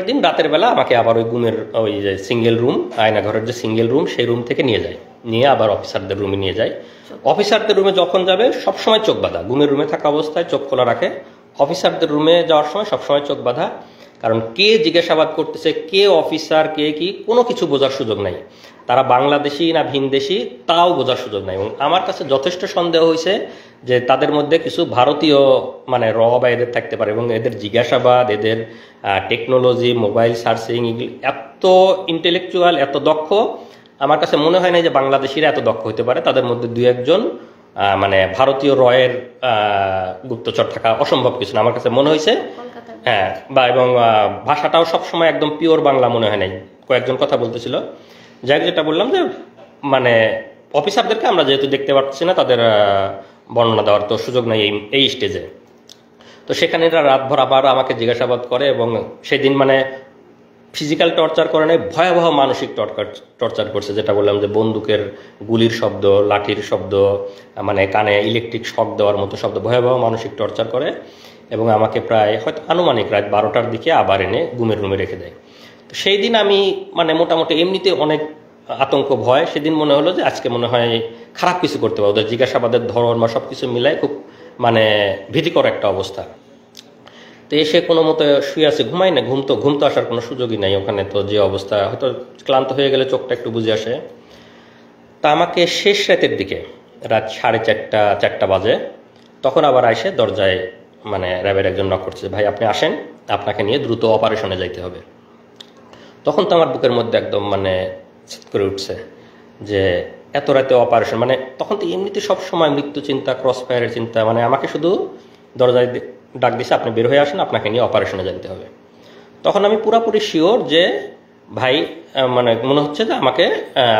Speaker 1: দিন রাতের বেলা আমাকে আবার ওই গুমের ওই যে সিঙ্গেল রুম, আয়নাঘরের যে সিঙ্গেল রুম, সেই রুম থেকে নিয়ে আবার অফিসারদের রুমে নিয়ে যায়। অফিসারদের রুমে যখন যাবে সবসময় চোখ বাঁধা, গুমের রুমে থাকা অবস্থায় চোখ খোলা রাখে। অফিসারদের রুমে যাওয়ার সময় সবসময় চোখ বাঁধা, কারণ কে জিজ্ঞাসাবাদ করতেছে, কে অফিসার, কে কি, কোনো কিছু বোঝার সুযোগ নাই। তারা বাংলাদেশি না ভিনদেশি তাও বোঝার সুযোগ নাই। এবং আমার কাছে যথেষ্ট সন্দেহ হয়েছে যে তাদের মধ্যে কিছু ভারতীয় মানে বা এদের থাকতে পারে, এবং এদের জিজ্ঞাসাবাদ, এদের টেকনোলজি, মোবাইল সার্চিং, এত ইন্টেলেকচুয়াল, এত দক্ষ, আমার কাছে মনে হয় না যে বাংলাদেশিরা এত দক্ষ হতে পারে। তাদের মধ্যে দুই একজন মানে ভারতীয় রয়ের গুপ্তচর থাকা অসম্ভব কিছু না, আমার কাছে মনে হয়েছে। হ্যাঁ, বা এবং ভাষাটাও সবসময় একদম পিওর বাংলা মনে হয় নাই, কয়েকজন কথা বলতেছিল। যাই যেটা বললাম যে মানে অফিসারদেরকে আমরা যেহেতু দেখতে পাচ্ছি না, তাদের বর্ণনা দেওয়ার তো সুযোগ নাই এই স্টেজে। তো সেখানে রাতভর আবার আমাকে জিজ্ঞাসাবাদ করে, এবং সেদিন মানে ফিজিক্যাল টর্চার করে নাই, ভয়াবহ মানসিক টর্চার করছে। যেটা বললাম যে বন্দুকের গুলির শব্দ, লাঠির শব্দ, মানে কানে ইলেকট্রিক শক দেওয়ার মতো শব্দ, ভয়াবহ মানসিক টর্চার করে। এবং আমাকে প্রায় হয়তো আনুমানিক রাত 12টার দিকে আবার এনে গুমের রুমে রেখে দেয়। তো সেই দিন আমি মানে মোটামুটি এমনিতে অনেক আতঙ্ক ভয়, সেদিন মনে হলো যে আজকে মনে হয় খারাপ কিছু করতে পারে। ওদের জিজ্ঞাসাবাদের ধরন বা সব কিছু মিলাই খুব মানে ভীতিকর একটা অবস্থা। তো এসে কোনো মতো শুয়ে আছে, ঘুমাই না, ঘুম তো আসার কোনো সুযোগই নাই ওখানে। তো যে অবস্থা, হয়তো ক্লান্ত হয়ে গেলে চোখটা একটু বুঝে আসে। তা আমাকে শেষ রাতের দিকে, রাত 4:30 বাজে, তখন আবার এসে দরজায় মানে র্যাবের একজন নক করছে, ভাই আপনি আসেন, আপনাকে নিয়ে দ্রুত অপারেশনে যাইতে হবে। তখন তো আমার বুকের মধ্যে একদম মানে করে উঠছে যে এত রাতে অপারেশন, মানে তখন তো এমনিতে সবসময় মৃত্যু চিন্তা, ক্রস ফায়ারের চিন্তা, মানে আমাকে শুধু দরজায় ডাক দিছে, আপনি বের হয়ে আসেন, আপনাকে নিয়ে অপারেশনে যেতে হবে। তখন আমি পুরাপুরি শিওর যে ভাই মানে মনে হচ্ছে যে আমাকে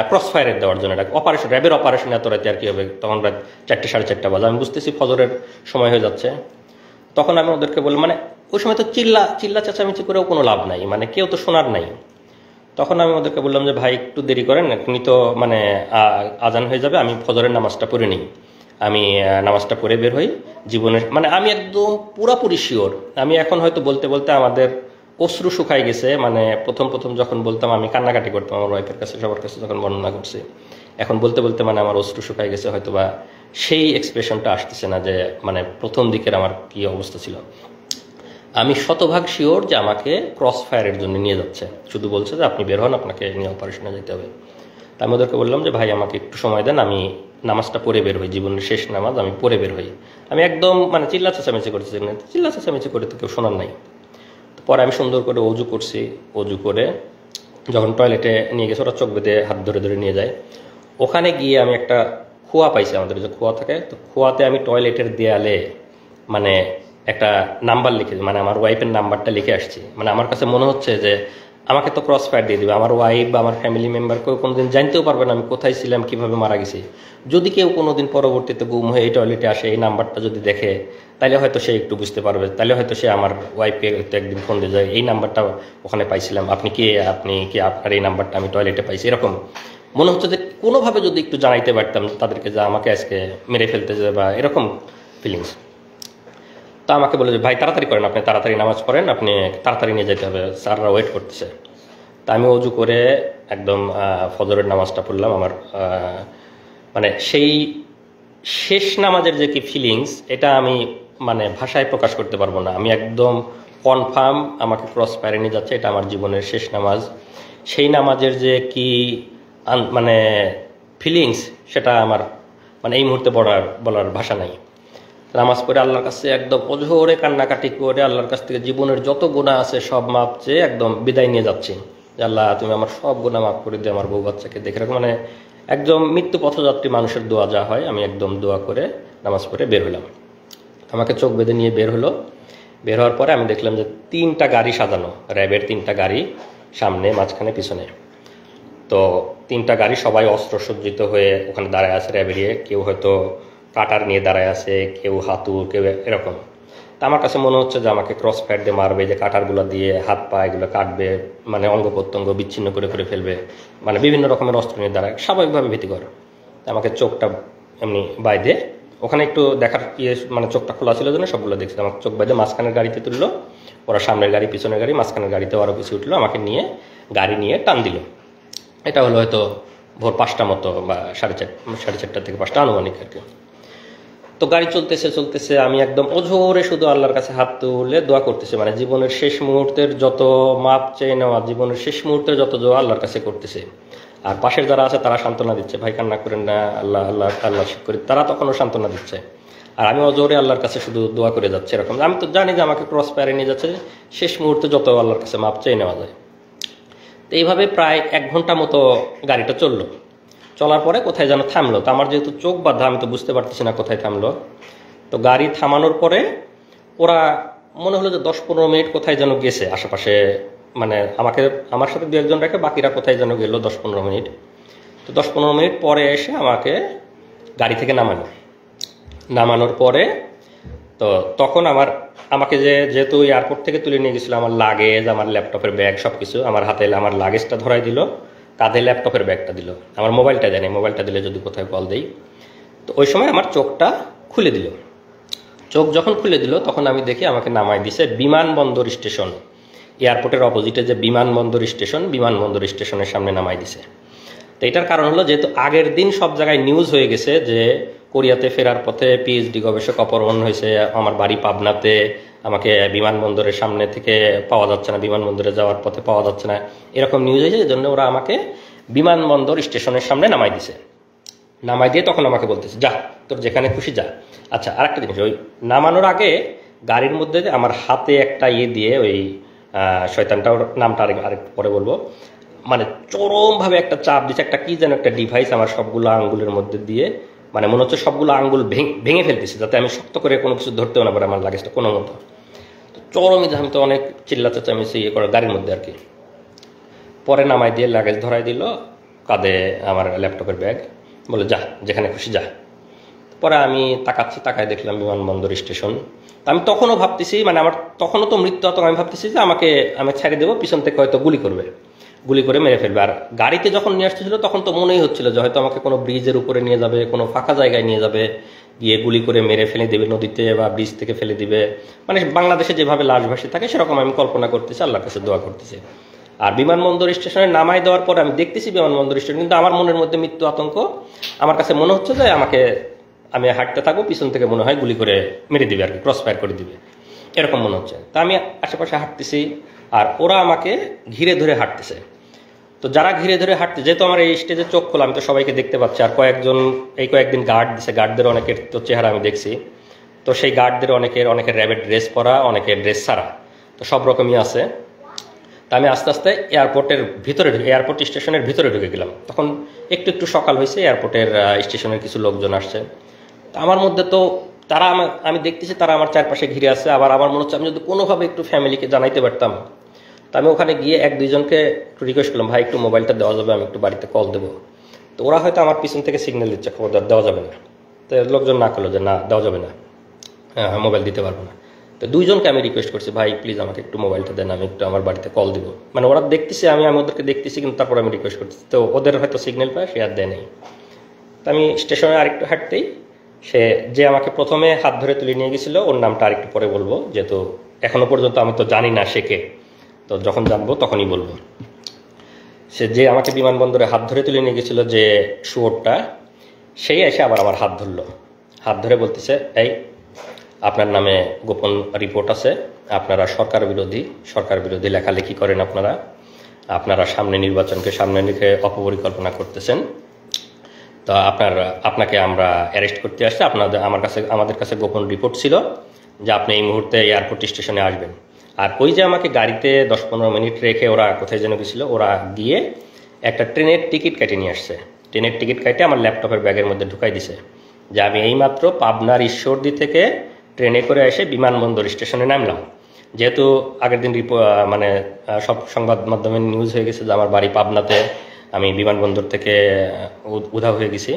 Speaker 1: ক্রস ফায়ারের দেওয়ার জন্য অপারেশন, র্যাবের অপারেশন এত রাতে আর কি হবে। তখন রাত 4টে 4:30 বাজে, আমি বুঝতেছি ফজরের সময় হয়ে যাচ্ছে। তখন আমি ওদেরকে বললাম, মানে ওই সময় তো চিল্লা চেঁচামেচি করেও কোনো লাভ নাই, মানে কেউ তো শোনার নাই। তখন আমি ওদেরকে বললাম যে ভাই একটু দেরি করেন, এখনই তো মানে আজান হয়ে যাবে, আমি ফজরের নামাজটা পড়ে নিই, আমি নামাজটা পড়ে বের হই। জীবনের মানে আমি একদম পুরাপুরি শিওর। আমি এখন হয়তো বলতে বলতে আমাদের অশ্রু শুকাই গেছে, মানে প্রথম যখন বলতাম আমি কান্নাকাটি করতাম আমার ওয়াইফের কাছে, সবার কাছে যখন বর্ণনা করছি, এখন বলতে বলতে মানে আমার অশ্রু শুকাই গেছে, হয়তো বা সেই এক্সপ্রেশনটা আসতেছে না যে মানে প্রথম দিকের আমার কি অবস্থা ছিল। আমি শতভাগ শিওর যে আমাকে ক্রস ফায়ারের জন্য নিয়ে যাচ্ছে, শুধু বলছে যে আপনি বের হন, আপনাকে নিয়ে অপারেশনে যেতে হবে। তা আমি ওদেরকে বললাম যে ভাই আমাকে একটু সময় দেন, আমি নামাজটা পড়ে বের হই, জীবনের শেষ নামাজ আমি পড়ে বের হই। আমি একদম মানে চিল্লা চেঁচামেচি করতেছি, চিল্লা চেঁচামেচি করে তো কেউ শোনার নাই। পরে আমি সুন্দর করে অজু করছি, অজু করে যখন টয়লেটে নিয়ে গেছে, ওরা চোখ বেঁধে হাত ধরে ধরে নিয়ে যায়। ওখানে গিয়ে আমি একটা খোয়া পাইছি, আমাদের যে খোয়া থাকে, তো খোয়াতে আমি টয়লেটের দেয়ালে মানে একটা নাম্বার লিখে, মানে আমার ওয়াইফের নাম্বারটা লিখে আসছি। মানে আমার কাছে মনে হচ্ছে যে আমাকে তো ক্রস ফায়ার দিয়ে দেবে, আমার ওয়াইফ বা আমার ফ্যামিলি মেম্বার কেউ কোনোদিন জানতেও পারবে না আমি কোথায় ছিলাম, কিভাবে মারা গেছি। যদি কেউ কোনোদিন পরবর্তীতে গুম হয়ে এই টয়লেটে আসে, এই নাম্বারটা যদি দেখে, তাহলে হয়তো সে একটু বুঝতে পারবে, তাহলে হয়তো সে আমার ওয়াইফকে হয়তো একদিন ফোন দিয়ে যায়, এই নাম্বারটা ওখানে পাইছিলাম, আপনি কি আপনার এই নাম্বারটা আমি টয়লেটে পাইছি। এরকম মনে হচ্ছে যে কোনোভাবে যদি একটু জানাইতে পারতাম তাদেরকে যে আমাকে আজকে মেরে ফেলতে যায়, বা এরকম ফিলিংস। তা আমাকে বলে যে ভাই তাড়াতাড়ি করেন, আপনি তাড়াতাড়ি নামাজ পড়েন, আপনি তাড়াতাড়ি নিয়ে যেতে হবে, স্যাররা ওয়েট করতেছে। তা আমি অজু করে একদম ফজরের নামাজটা পড়লাম। আমার মানে সেই শেষ নামাজের যে কি ফিলিংস, এটা আমি মানে ভাষায় প্রকাশ করতে পারবো না। আমি একদম কনফার্ম আমাকে ক্রস ফায়ারে নিয়ে যাচ্ছে, এটা আমার জীবনের শেষ নামাজ। সেই নামাজের যে কি মানে ফিলিংস, সেটা আমার মানে এই মুহূর্তে বলার ভাষা নাই। নামাজ পড়ে আল্লাহর কাছে একদম অঝোরে কান্নাকাটি করে আল্লাহর কাছ থেকে জীবনের যত গুনাহ আছে সব মাপ চেয়ে একদম বিদায় নিয়ে যাচ্ছি, যে আল্লাহ তুমি আমার সব গুনাহ মাফ করে দিয়ে আমার বউ বাচ্চাকে দেখে রাখো। মানে একদম মৃত্যু পথযাত্রী মানুষের দোয়া যা হয়, আমি একদম দোয়া করে নামাজ পড়ে বের হলাম। আমাকে চোখ বেঁধে নিয়ে বের হলো। বের হওয়ার পরে আমি দেখলাম যে 3টা গাড়ি সাজানো, র্যাবের 3টা গাড়ি, সামনে, মাঝখানে, পিছনে। তো 3টা গাড়ি সবাই অস্ত্রসজ্জিত হয়ে ওখানে দাঁড়ায় আছে, র্যাবেরিয়ে কেউ হয়তো কাটার নিয়ে দাঁড়ায় আছে, কেউ হাতুড়, কেউ এরকম। তা আমার কাছে মনে হচ্ছে যে আমাকে ক্রস ফায়ার দিয়ে মারবে, যে কাটারগুলো দিয়ে হাত পা এগুলো কাটবে, মানে অঙ্গ প্রত্যঙ্গ বিচ্ছিন্ন করে ফেলবে, মানে বিভিন্ন রকমের অস্ত্র নিয়ে দাঁড়ায়, স্বাভাবিকভাবে ভীতিকর। আমাকে চোখটা এমনি বাইদে, ওখানে একটু দেখার মানে চোখটা খোলা ছিল জন্য সবগুলো দেখছিলাম। আমাকে চোখ বাইদে মাঝখানের গাড়িতে তুললো, ওরা সামনের গাড়ি পিছনের গাড়ি, মাঝখানের গাড়িতে আরও কিছু উঠলো, আমাকে নিয়ে গাড়ি নিয়ে টান দিল। এটা হলো হয়তো ভোর 5টা মতো বা 4:30 থেকে 5টা আনুমানিক আর কি। তো গাড়ি চলতেছে, আমি একদম অঝোরে শুধু আল্লাহর কাছে হাত তুলে দোয়া করতেছি, মানে জীবনের শেষ মুহূর্তের যত মাপ চেয়ে নেওয়া, জীবনের শেষ মুহূর্তের যত দোয়া আল্লাহর কাছে করতেছে। আর পাশের যারা আছে তারা সান্ত্বনা দিচ্ছে, ভাই কান্না করেন না, আল্লাহ আল্লাহ আল্লাহ শিখ করি, তারা তখনও সান্ত্বনা দিচ্ছে। আর আমি অজোরে আল্লাহর কাছে শুধু দোয়া করে যাচ্ছে এরকম। আমি তো জানি যে আমাকে ক্রস ফায়ারে নিয়ে যাচ্ছে, শেষ মুহূর্তে যত আল্লাহর কাছে মাপ চেয়ে নেওয়া যায়। তো এইভাবে প্রায় 1 ঘন্টা মতো গাড়িটা চললো। চলার পরে কোথায় যেন থামলো। তো আমার যেহেতু চোখ বাঁধা, আমি তো বুঝতে পারতেছি না কোথায় থামলো। তো গাড়ি থামানোর পরে ওরা মনে হলো যে 10-15 মিনিট কোথায় যেন গেছে আশেপাশে, মানে আমার সাথে 2-1জন রেখে বাকিরা কোথায় যেন গেল 10-15 মিনিট। তো 10-15 মিনিট পরে এসে আমাকে গাড়ি থেকে নামানোর পরে, তো তখন আমাকে যেহেতু এয়ারপোর্ট থেকে তুলে নিয়ে গেছিলো, আমার লাগেজ, আমার ল্যাপটপের ব্যাগ সব কিছু আমার হাতে, আমার লাগেজটা ধরাই দিল, কাঁধে ল্যাপটপের ব্যাগটা দিল, আমার মোবাইলটা দেয়নি, মোবাইলটা দিলে যদি কোথায় কল দেই। তো ওই সময় আমার চোখটা খুলে দিল। চোখ যখন খুলে দিল তখন আমি দেখি আমাকে নামাই দিছে বিমানবন্দর স্টেশন, এয়ারপোর্টের অপোজিটে যে বিমানবন্দর স্টেশনের সামনে নামাই দিছে। তো এটার কারণ হলো, যেহেতু আগের দিন সব জায়গায় নিউজ হয়ে গেছে যে কোরিয়াতে ফেরার পথে পিএইচডি গবেষক অপহরণ হয়েছে, আমার বাড়ি পাবনাতে, আমাকে বিমানবন্দরের সামনে থেকে পাওয়া যাচ্ছে না, বিমানবন্দরে যাওয়ার পথে পাওয়া যাচ্ছে না, এরকম নিউজ হয়েছে। এই জন্য ওরা আমাকে বিমানবন্দর স্টেশনের সামনে নামাই দিয়ে তখন আমাকে বলতেছে যা, তোর যেখানে খুশি যা। আচ্ছা, আরেকটা জিনিস, ওই নামানোর আগে গাড়ির মধ্যে আমার হাতে একটা দিয়ে, ওই শয়তানটার নামটা আরেকটু পরে বলবো, মানে চরমভাবে একটা চাপ দিচ্ছে, একটা কি যেন একটা ডিভাইস আমার সবগুলো আঙ্গুলের মধ্যে দিয়ে, মানে মনে হচ্ছে সবগুলো আঙ্গুল ভেঙে ফেলতেছে, যাতে আমি শক্ত করে কোনো কিছু ধরতেও না পারে আমার লাগেজটা কোনো মতো। তো চরমই আমি তো অনেক চিল্লা চেঁচামেচি করে গাড়ির মধ্যে আর কি। পরে নামাই দিয়ে লাগেজ ধরাই দিল, কাঁধে আমার ল্যাপটপের ব্যাগ, বলে যা, যেখানে খুশি যা। পরে আমি তাকায় দেখলাম বিমানবন্দর স্টেশন। আমি তখনও ভাবতেছি, মানে আমার তখনও তো মৃত্যু হতো, আমি ভাবতেছি যে আমি ছেড়ে দেবো, পিছন থেকে হয়তো গুলি করে মেরে ফেলবে। আর গাড়িতে যখন নিয়ে আসতেছিল তখন তো মনেই হচ্ছিল যে হয়তো আমাকে কোনো ব্রিজের উপরে নিয়ে যাবে, কোনো ফাঁকা জায়গায় নিয়ে যাবে, গিয়ে গুলি করে মেরে ফেলে দেবে নদীতে বা ব্রিজ থেকে ফেলে দিবে, মানে বাংলাদেশে যেভাবে লাশ ভাসি থাকে সেরকম আমি কল্পনা করতেছি, আল্লাহর কাছে দোয়া করতেছি। আর বিমানবন্দর স্টেশনে নামাই দেওয়ার পর আমি দেখতেছি বিমানবন্দর স্টেশন, কিন্তু আমার মনের মধ্যে মৃত্যু আতঙ্ক। আমার কাছে মনে হচ্ছে যে আমি হাঁটতে থাকবো, পিছন থেকে মনে হয় গুলি করে মেরে দিবে আর কি, ক্রস ফায়ার করে দিবে, এরকম মনে হচ্ছে। তা আমি আশেপাশে হাঁটতেছি আর ওরা আমাকে ঘিরে ধরে হাঁটতেছে। তো যারা ঘিরে ধরে হাঁটতে, যেহেতু আমার এই স্টেজে চোখ খোলা, আমি তো সবাইকে দেখতে পাচ্ছি। আর কয়েকদিন গার্ড দিছে, গার্ডদের অনেকের তো চেহারা আমি দেখছি। তো সেই গার্ডদের অনেকের র্যাবের ড্রেস পরা, অনেকের ড্রেস ছাড়া, তো সব রকমই আছে। তা আমি আস্তে আস্তে এয়ারপোর্ট স্টেশনের ভিতরে ঢুকে গেলাম। তখন একটু সকাল হয়েছে, এয়ারপোর্টের স্টেশনের কিছু লোকজন আসছে। তা আমার মধ্যে তো আমি দেখতেছি তারা আমার চারপাশে ঘিরে আছে। আবার আমার মনে হচ্ছে আমি যদি কোনোভাবে একটু ফ্যামিলিকে জানাইতে পারতাম। তো আমি ওখানে গিয়ে 1-2 জনকে একটু রিকোয়েস্ট করলাম, ভাই একটু মোবাইলটা দেওয়া যাবে, আমি একটু বাড়িতে কল দেবো। তো ওরা হয়তো আমার পিছন থেকে সিগন্যাল দিচ্ছে, খবরদার দেওয়া যাবে না। তো লোকজন না করলো যে না দেওয়া যাবে না, মোবাইল দিতে পারবো না। তো 2জনকে আমি রিকোয়েস্ট করছি, ভাই প্লিজ আমাকে একটু মোবাইলটা দেন, আমি একটু আমার বাড়িতে কল দিব। মানে ওরা দেখতেছি, আমি ওদেরকে দেখতেছি, কিন্তু তারপর আমি রিকোয়েস্ট করতেছি। তো ওদের হয়তো সিগন্যাল পায়, সে আর দেয় নেই। তো আমি স্টেশনে আরেকটু হাঁটতেই যে আমাকে প্রথমে হাত ধরে তুলে নিয়ে গেছিল, ওর নামটা আরেকটু পরে বলবো, যেহেতু এখনো পর্যন্ত আমি তো জানি না সে কে। তো যখন জানবো তখনই বলবো। যে আমাকে বিমানবন্দরে হাত ধরে তুলে নিয়ে গেছিল, যে শুয়োরটা, সেই এসে আবার আমার হাত ধরলো। হাত ধরে বলতেছে, এই আপনার নামে গোপন রিপোর্ট আছে, আপনারা সরকার বিরোধী লেখালেখি করেন, আপনারা নির্বাচনকে সামনে রেখে অপপরিকল্পনা করতেছেন। তো আপনাকে আমরা অ্যারেস্ট করতে আসছি। আমাদের কাছে গোপন রিপোর্ট ছিল যে আপনি এই মুহূর্তে এয়ারপোর্ট স্টেশনে আসবেন। আর ওই যে আমাকে গাড়িতে 10-15 মিনিট রেখে ওরা কোথায় যেন গেছিল, ওরা গিয়ে একটা ট্রেনের টিকিট কেটে নিয়ে আসছে। ট্রেনের টিকিট কেটে আমার ল্যাপটপের ব্যাগের মধ্যে ঢুকাই দিছে, যে আমি এইমাত্র পাবনার ঈশ্বরদী থেকে ট্রেনে করে এসে বিমানবন্দর স্টেশনে নামলাম। যেহেতু আগের দিন সব সংবাদ মাধ্যমে নিউজ হয়ে গেছে যে আমার বাড়ি পাবনাতে, আমি বিমানবন্দর থেকে উধাও হয়ে গেছি।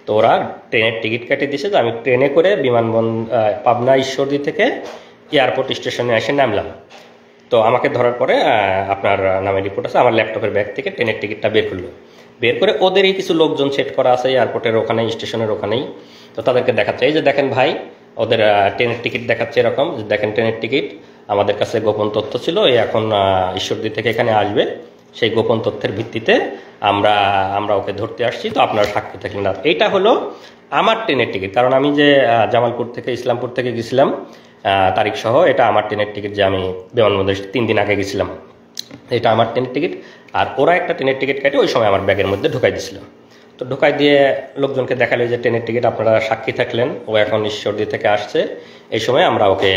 Speaker 1: তো ওরা ট্রেনের টিকিট কেটে দিয়েছে যে আমি ট্রেনে করে পাবনা ঈশ্বরদী থেকে এয়ারপোর্ট স্টেশনে এসে নামলাম। তো আমাকে ধরার পরে আপনার নামে রিপোর্ট আছে, আমার ল্যাপটপের ব্যাগ থেকে ট্রেনের টিকিটটা বের করলো। বের করে ওদেরই কিছু লোকজন সেট করা আছে এয়ারপোর্টের ওখানে, স্টেশনের ওখানেই। তো তাদেরকে দেখাচ্ছে, এই যে দেখেন ভাই, ওদের ট্রেনের টিকিট দেখাচ্ছে এরকম, যে দেখেন ট্রেনের টিকিট, আমাদের কাছে গোপন তথ্য ছিল, এখন ঈশ্বরদী থেকে এখানে আসবে, সেই গোপন তথ্যের ভিত্তিতে আমরা ওকে ধরতে আসছি, তো আপনারা সাক্ষী থাকলেন না। এইটা হলো আমার ট্রেনের টিকিট, কারণ আমি যে জামালপুর থেকে ইসলামপুর থেকে গেছিলাম তারিখ সহ, এটা আমার ট্রেনের টিকিট, যে আমি বিমানবন্দরে 3 দিন আগে গেছিলাম, এটা আমার ট্রেনের টিকিট। আর ওরা একটা ট্রেনের টিকিট কেটে ওই সময় আমার ব্যাগের মধ্যে ঢুকাই দিয়েছিল। তো ঢুকাই দিয়ে লোকজনকে দেখালো যে ট্রেনের টিকিট, আপনারা সাক্ষী থাকলেন, ও এখন ঈশ্বরদী থেকে আসছে, এই সময় আমরা ওকে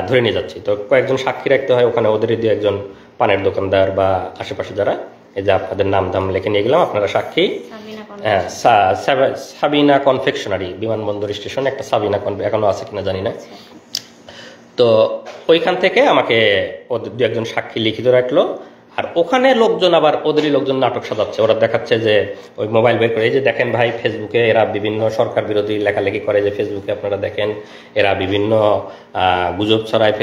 Speaker 1: ধরে নিয়ে যাচ্ছি। তো কয়েকজন সাক্ষী রাখতে হয় ওখানে, ওদেরই 2-1 জন পানের দোকানদার বা আশেপাশে যারা, এই যে আপনাদের নাম ধাম লিখে নিয়ে গেলাম, আপনারা সাক্ষী। হ্যাঁ, সাবিনা কনফেকশনারি, বিমানবন্দর স্টেশনে একটা সাবিনা এখনো আছে কিনা জানি না। তো ওইখান থেকে আমাকে ওদের 2-1 জন সাক্ষী লিখিত রাখলো। আর ওখানে লোকজন আবার ওদেরই লোকজন নাটক সাজাচ্ছে, ওরা দেখাচ্ছে যে ওই মোবাইল বের করে, এই যে দেখেন ভাই, ফেসবুকে এরা বিভিন্ন সরকার বিরোধী লেখালেখি করে, যে ফেসবুকে আপনারা দেখেন এরা বিভিন্ন গুজব ছড়ায়,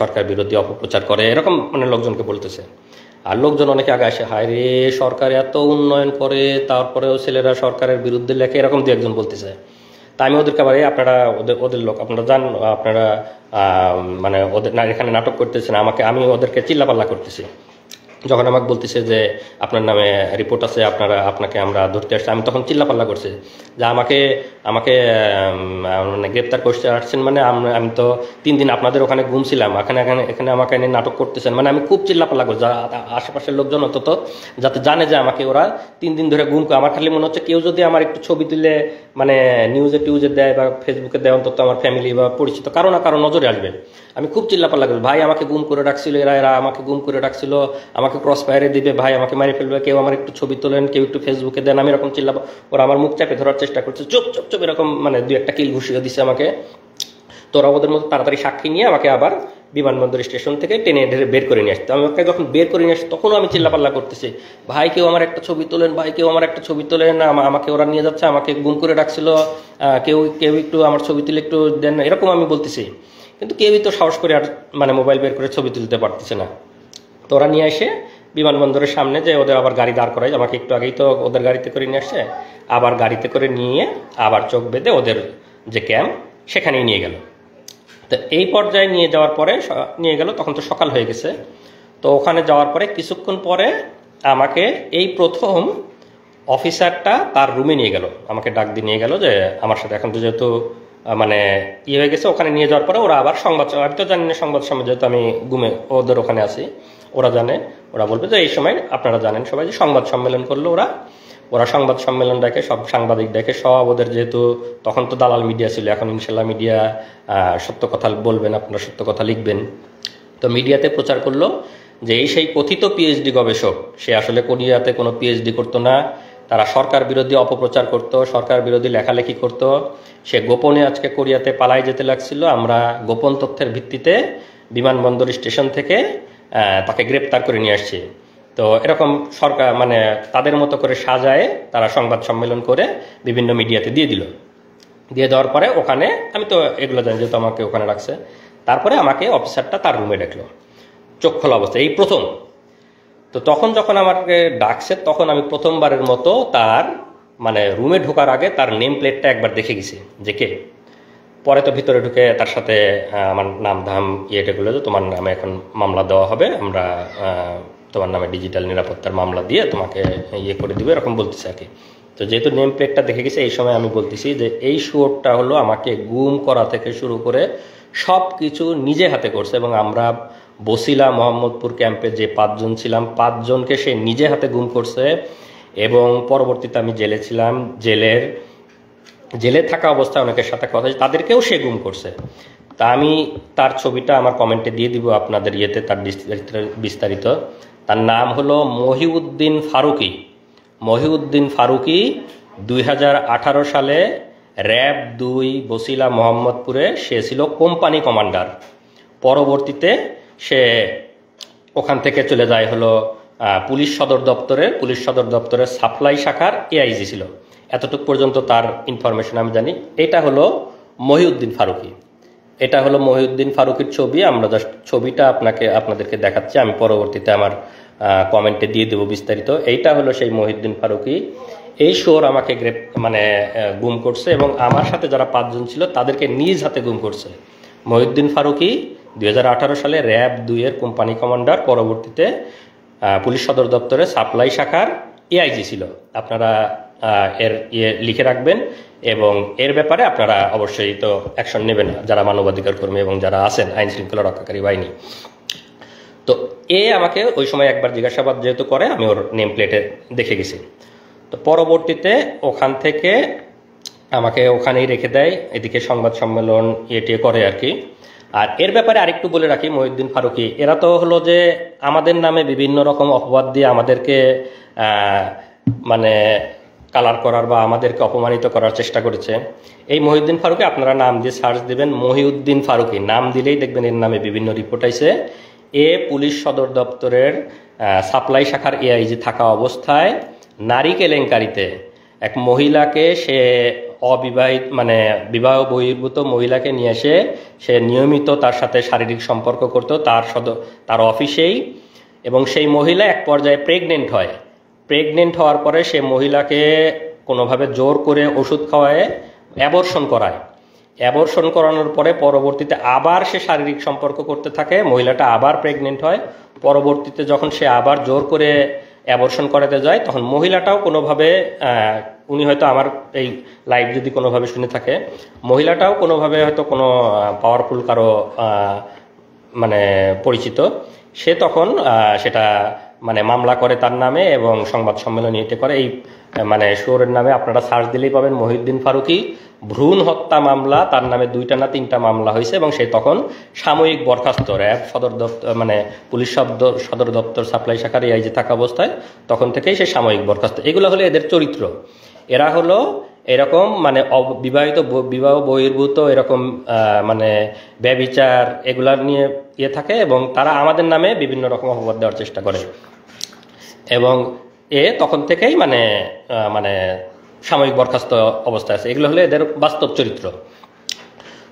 Speaker 1: সরকার বিরোধী অপপ্রচার করে, এরকম লোকজনকে বলতেছে। আর লোকজন অনেকে আগে আসে, হায় রে সরকার এত উন্নয়ন করে, তারপরেও ছেলেরা সরকারের বিরুদ্ধে লেখে, এরকম 2-1 জন বলতেছে। তা আমি ওদেরকে আবার, আপনারা ওদের লোক, আপনারা জান, আপনারা ওদের এখানে নাটক করতেছেন, আমি ওদেরকে চিল্লাপাল্লা করতেছি। যখন আমাকে বলতেছে যে আপনার নামে রিপোর্ট আছে, আপনাকে আমরা ধরতে আসছি, আমি তখন চিল্লাপাল্লা করছি যে আমাকে গ্রেপ্তার করতে আসছেন, আমি তো 3 দিন আপনাদের ওখানে ঘুমছিলাম, এখানে আমাকে এনে নাটক করতেছেন, আমি খুব চিল্লাপাল্লা করছি। আশেপাশের লোকজন অন্তত যাতে জানে যে আমাকে ওরা 3 দিন ধরে ঘুম করে। আমার খালি মনে হচ্ছে কেউ যদি আমার একটু ছবি তুলে নিউজে দেয় বা ফেসবুকে দেয়, অন্তত আমার ফ্যামিলি বা পরিচিত কারো না কারো নজরে আসবে। আমি খুব চিল্লাপাল্লা করি, ভাই আমাকে গুম করে রাখছিল, এরা আমাকে গুম করে রাখছিল, আমাকে ক্রস ফায়ারে দিবে, ভাই আমাকে মারি ফেলবে, কেউ আমার একটু ছবি তোলেন, কেউ একটু ফেসবুকে দেন, আমি এরকম ওরা আমার মুখ চাপে ধরার চেষ্টা করছে, চুপ চুপ চুপ, এরকম 2-1টা কিল ঘুষিয়ে দিচ্ছে আমাকে। তো ওরা ওদের মধ্যে তাড়াতাড়ি সাক্ষী নিয়ে আমাকে আবার বিমানবন্দর স্টেশন থেকে টেনে ঢেরে বের করে নিয়ে আসতো। আমাকে যখন বের করে নিয়ে আসতো তখনও আমি চিল্লাপাল্লা করতেছি, ভাই কেউ আমার একটা ছবি তোলেন, ভাই কেউ আমার একটা ছবি তোলেন, আমাকে ওরা নিয়ে যাচ্ছে, আমাকে গুম করে রাখছিল, কেউ একটু আমার ছবি তুলে একটু দেন, এরকম আমি বলতেছি। কিন্তু কেউই তো সাহস করে আর মোবাইল বের করে ছবি তুলতে পারতেছে না। তো ওরা নিয়ে এসে বিমানবন্দরের সামনে যে ওদের আবার গাড়ি দাঁড় করায়, আমাকে একটু আগেই তো ওদের গাড়িতে করে নিয়ে আসছে, আবার গাড়িতে করে নিয়ে আবার চোখ বেঁধে ওদের যে ক্যাম্প সেখানেই নিয়ে গেল। তো এই পর্যায়ে নিয়ে গেল, তখন তো সকাল হয়ে গেছে। তো ওখানে যাওয়ার পরে কিছুক্ষণ পরে আমাকে এই প্রথম অফিসারটা তার রুমে নিয়ে গেল, আমাকে ডাক দিয়ে নিয়ে গেল যে আমার সাথে এখন তো যেহেতু মানে ইয়ে হয়ে গেছে। ওখানে নিয়ে যাওয়ার পরে ওরা আবার সংবাদ, আমি তো জানি না সংবাদ সম্মেলন, যেহেতু আমি ঘুমে ওদের ওখানে আছি, ওরা জানে, ওরা বলবে যে এই সময় আপনারা জানেন সবাই যে সংবাদ সম্মেলন করলো। ওরা সংবাদ সম্মেলন ডাকে, সব সাংবাদিক ডাকে, সব ওদের, যেহেতু তখন তো দালাল মিডিয়া ছিল, এখন ইনশাল্লাহ মিডিয়া সত্য কথা বলবেন, আপনারা সত্য কথা লিখবেন। তো মিডিয়াতে প্রচার করলো যে এই সেই কথিত পিএইচডি গবেষক, সে আসলে কোরিয়াতে কোনো পিএইচডি করতো না, তারা সরকার বিরোধী অপপ্রচার করত, সরকার বিরোধী লেখালেখি করত, সে গোপনে আজকে কোরিয়াতে পালাই যেতে লাগছিল। আমরা গোপন তথ্যের ভিত্তিতে বিমানবন্দর স্টেশন থেকে তাকে গ্রেপ্তার করে নিয়ে আসছি। তো এরকম সরকার মানে তাদের মতো করে সাজায় তারা সংবাদ সম্মেলন করে বিভিন্ন মিডিয়াতে দিয়ে দিল। দিয়ে দেওয়ার পরে ওখানে, আমি তো এগুলো জানি যেহেতু আমাকে ওখানে রাখছে, তারপরে আমাকে অফিসারটা তার রুমে ডাকলো চোখ খোলা অবস্থায়, এই প্রথম। তো তখন যখন আমাকে ডাকছে তখন আমি প্রথমবারের মতো তার মানে রুমে ঢোকার আগে তার নেম প্লেটটা একবার দেখে গেছি যে কে। পরে তো ভিতরে ঢুকে তার সাথে আমার নাম ধাম ইয়েটাগুলো, তোমার নামে এখন মামলা দেওয়া হবে, আমরা তোমার নামে ডিজিটাল নিরাপত্তার মামলা দিয়ে তোমাকে ইয়ে করে দিবে, এরকম বলতেছে আর কি। তো যেহেতু নেম প্লেটটা দেখে গেছে, এই সময় আমি বলতেছি যে এই শুয়োরটা হলো আমাকে গুম করা থেকে শুরু করে সব কিছু নিজে হাতে করছে। এবং আমরা বসিলা মোহাম্মদপুর ক্যাম্পে যে 5 জন ছিলাম, 5 জনকে সে নিজে হাতে গুম করছে। এবং পরবর্তীতে আমি জেলে ছিলাম, জেলে থাকা অবস্থায় অনেকের সাথে কথা, তাদেরকেও সে গুম করছে। তা আমি তার ছবিটা আমার কমেন্টে দিয়ে দিব আপনাদের ইয়েতে, তার বিস্তারিত। তার নাম হলো মহিউদ্দিন ফারুকি। মহিউদ্দিন ফারুকি 2018 সালে র‍্যাব 2 বসিলা মোহাম্মদপুরে সে ছিল কোম্পানি কমান্ডার। পরবর্তীতে সে ওখান থেকে চলে যায় হলো পুলিশ সদর দপ্তরের সাপ্লাই শাখার এআইজি ছিল। এতটুকু পর্যন্ত তার ইনফরমেশন আমি জানি। এটা হলো মহিউদ্দিন ফারুকি, এটা হলো মহিউদ্দিন ফারুকির ছবি। আমরা জাস্ট ছবিটা আপনাদেরকে দেখাচ্ছি, আমি পরবর্তীতে আমার কমেন্টে দিয়ে দেবো বিস্তারিত। এইটা হলো সেই মহিউদ্দিন ফারুকি। এই শোর আমাকে গুম করছে এবং আমার সাথে যারা 5 জন ছিল তাদেরকে নিজ হাতে গুম করছে। মহিউদ্দিন ফারুকি 2018 সালে র‍্যাব 2 এর কোম্পানি কমান্ডার, পরবর্তীতে পুলিশ সদর দপ্তরে সাপ্লাই শাখার এআইজি ছিল। আপনারা এর লিখে রাখবেন এবং এর ব্যাপারে আপনারা অবশ্যই তো অ্যাকশন নেবেন যারা মানবাধিকার কর্মী এবং যারা আছেন আইন শৃঙ্খলা রক্ষাকারী বাহিনী। তো আমাকে ওই সময় একবার জিজ্ঞাসাবাদ যেহেতু করে, আমি ওর নেম প্লেটে দেখে গেছি। তো পরবর্তীতে ওখান থেকে আমাকে ওখানেই রেখে দেয়, এদিকে সংবাদ সম্মেলন এটিয়ে করে আর কি। আর এর ব্যাপারে আরেকটু বলে রাখি, মহিউদ্দিন ফারুকি এরা তো হলো যে আমাদের নামে বিভিন্ন রকম অপবাদ দিয়ে আমাদেরকে মানে কালার করার বা আমাদেরকে অপমানিত করার চেষ্টা করেছে। এই মহিউদ্দিন ফারুকি আপনারা নাম দিয়ে সার্চ দেবেন, মহিউদ্দিন ফারুকি নাম দিলেই দেখবেন এর নামে বিভিন্ন রিপোর্ট আইছে। পুলিশ সদর দপ্তরের সাপ্লাই শাখার এআইজি থাকা অবস্থায় নারী কেলেঙ্কারিতে এক মহিলাকে, সে অবিবাহিত মানে বিবাহ বহির্ভূত মহিলাকে নিয়ে এসে সে নিয়মিত তার সাথে শারীরিক সম্পর্ক করত তার অফিসেই। এবং সেই মহিলা এক পর্যায়ে প্রেগনেন্ট হওয়ার পরে সে মহিলাকে কোনোভাবে জোর করে ওষুধ খাওয়ায় অ্যাবর্শন করানোর পরে পরবর্তীতে আবার সে শারীরিক সম্পর্ক করতে থাকে, মহিলাটা আবার প্রেগনেন্ট হয়। পরবর্তীতে যখন সে আবার জোর করে অ্যাবর্শন করাতে যায় তখন মহিলাটাও কোনোভাবে, উনি হয়তো আমার এই লাইভ যদি কোনোভাবে শুনে থাকে, মহিলাটাও কোনোভাবে হয়তো কোনো পাওয়ারফুল কারো মানে পরিচিত, সে তখন সেটা মানে মামলা করে তার নামে এবং সংবাদ সম্মেলন এতে করে। এই মানে শোরের নামে আপনারা সার্চ দিলেই পাবেন মহিউদ্দিন ফারুকি ভ্রূণ হত্যা মামলা, তার নামে 2টা না 3টা মামলা হয়েছে এবং সে তখন সাময়িক বরখাস্ত। র‍্যাব সদর দপ্তর মানে পুলিশ সদর দপ্তর সাপ্লাই শাখার এআইজি থাকা অবস্থায় তখন থেকেই সে সাময়িক বরখাস্ত। এগুলো হলো এদের চরিত্র। এরা হলো এরকম মানে বিবাহ বহির্ভূত এরকম মানে ব্যভিচার এগুলার নিয়ে থাকে এবং তারা আমাদের নামে বিভিন্ন রকম অপবাদ দেওয়ার চেষ্টা করে এবং তখন থেকেই মানে মানে সাময়িক বরখাস্ত অবস্থায় আছে। এগুলো হলো এদের বাস্তব চরিত্র।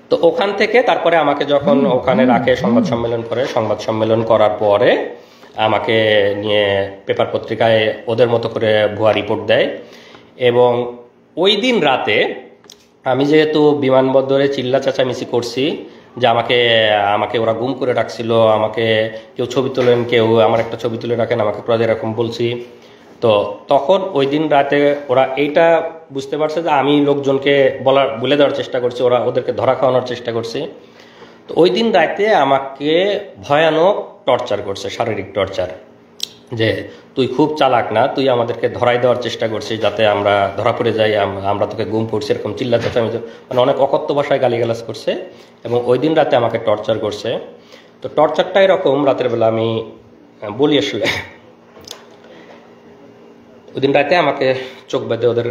Speaker 1: তো ওখান থেকে তারপরে আমাকে যখন ওখানে রাখে, সংবাদ সম্মেলন করার পরে আমাকে নিয়ে পেপার পত্রিকায় ওদের মতো করে ভুয়া রিপোর্ট দেয়। এবং ওই দিন রাতে আমি যেহেতু বিমানবন্দরে চিল্লা চেঁচামেচি করছি যে আমাকে ওরা গুম করে রাখছিল, আমাকে কেউ ছবি তোলেন, কেউ আমার একটা ছবি তুলে রাখেন, আমাকে এরকম বলছি। তো তখন ওই দিন রাতে ওরা এইটা বুঝতে পারছে যে আমি লোকজনকে বলে দেওয়ার চেষ্টা করছি, ওদেরকে ধরা খাওয়ানোর চেষ্টা করছি। তো ওই দিন রাতে আমাকে ভয়ানক টর্চার করছে, শারীরিক টর্চার, যে তুই খুব চালাক না, তুই আমাদেরকে ধরাই দেওয়ার চেষ্টা করছিস যাতে আমরা ধরা পড়ে যাই, আমরা তোকে গুম করছি, এরকম চিল্লা চেঁচামেচি, মানে অনেক অকথ্য ভাষায় গালিগালাজ করছে এবং ওই দিন রাতে আমাকে টর্চার করছে। তো টর্চারটা এরকম, রাতের বেলা আমি বলি আসলে, ওই দিন রাতে আমাকে চোখ বেঁধে ওদের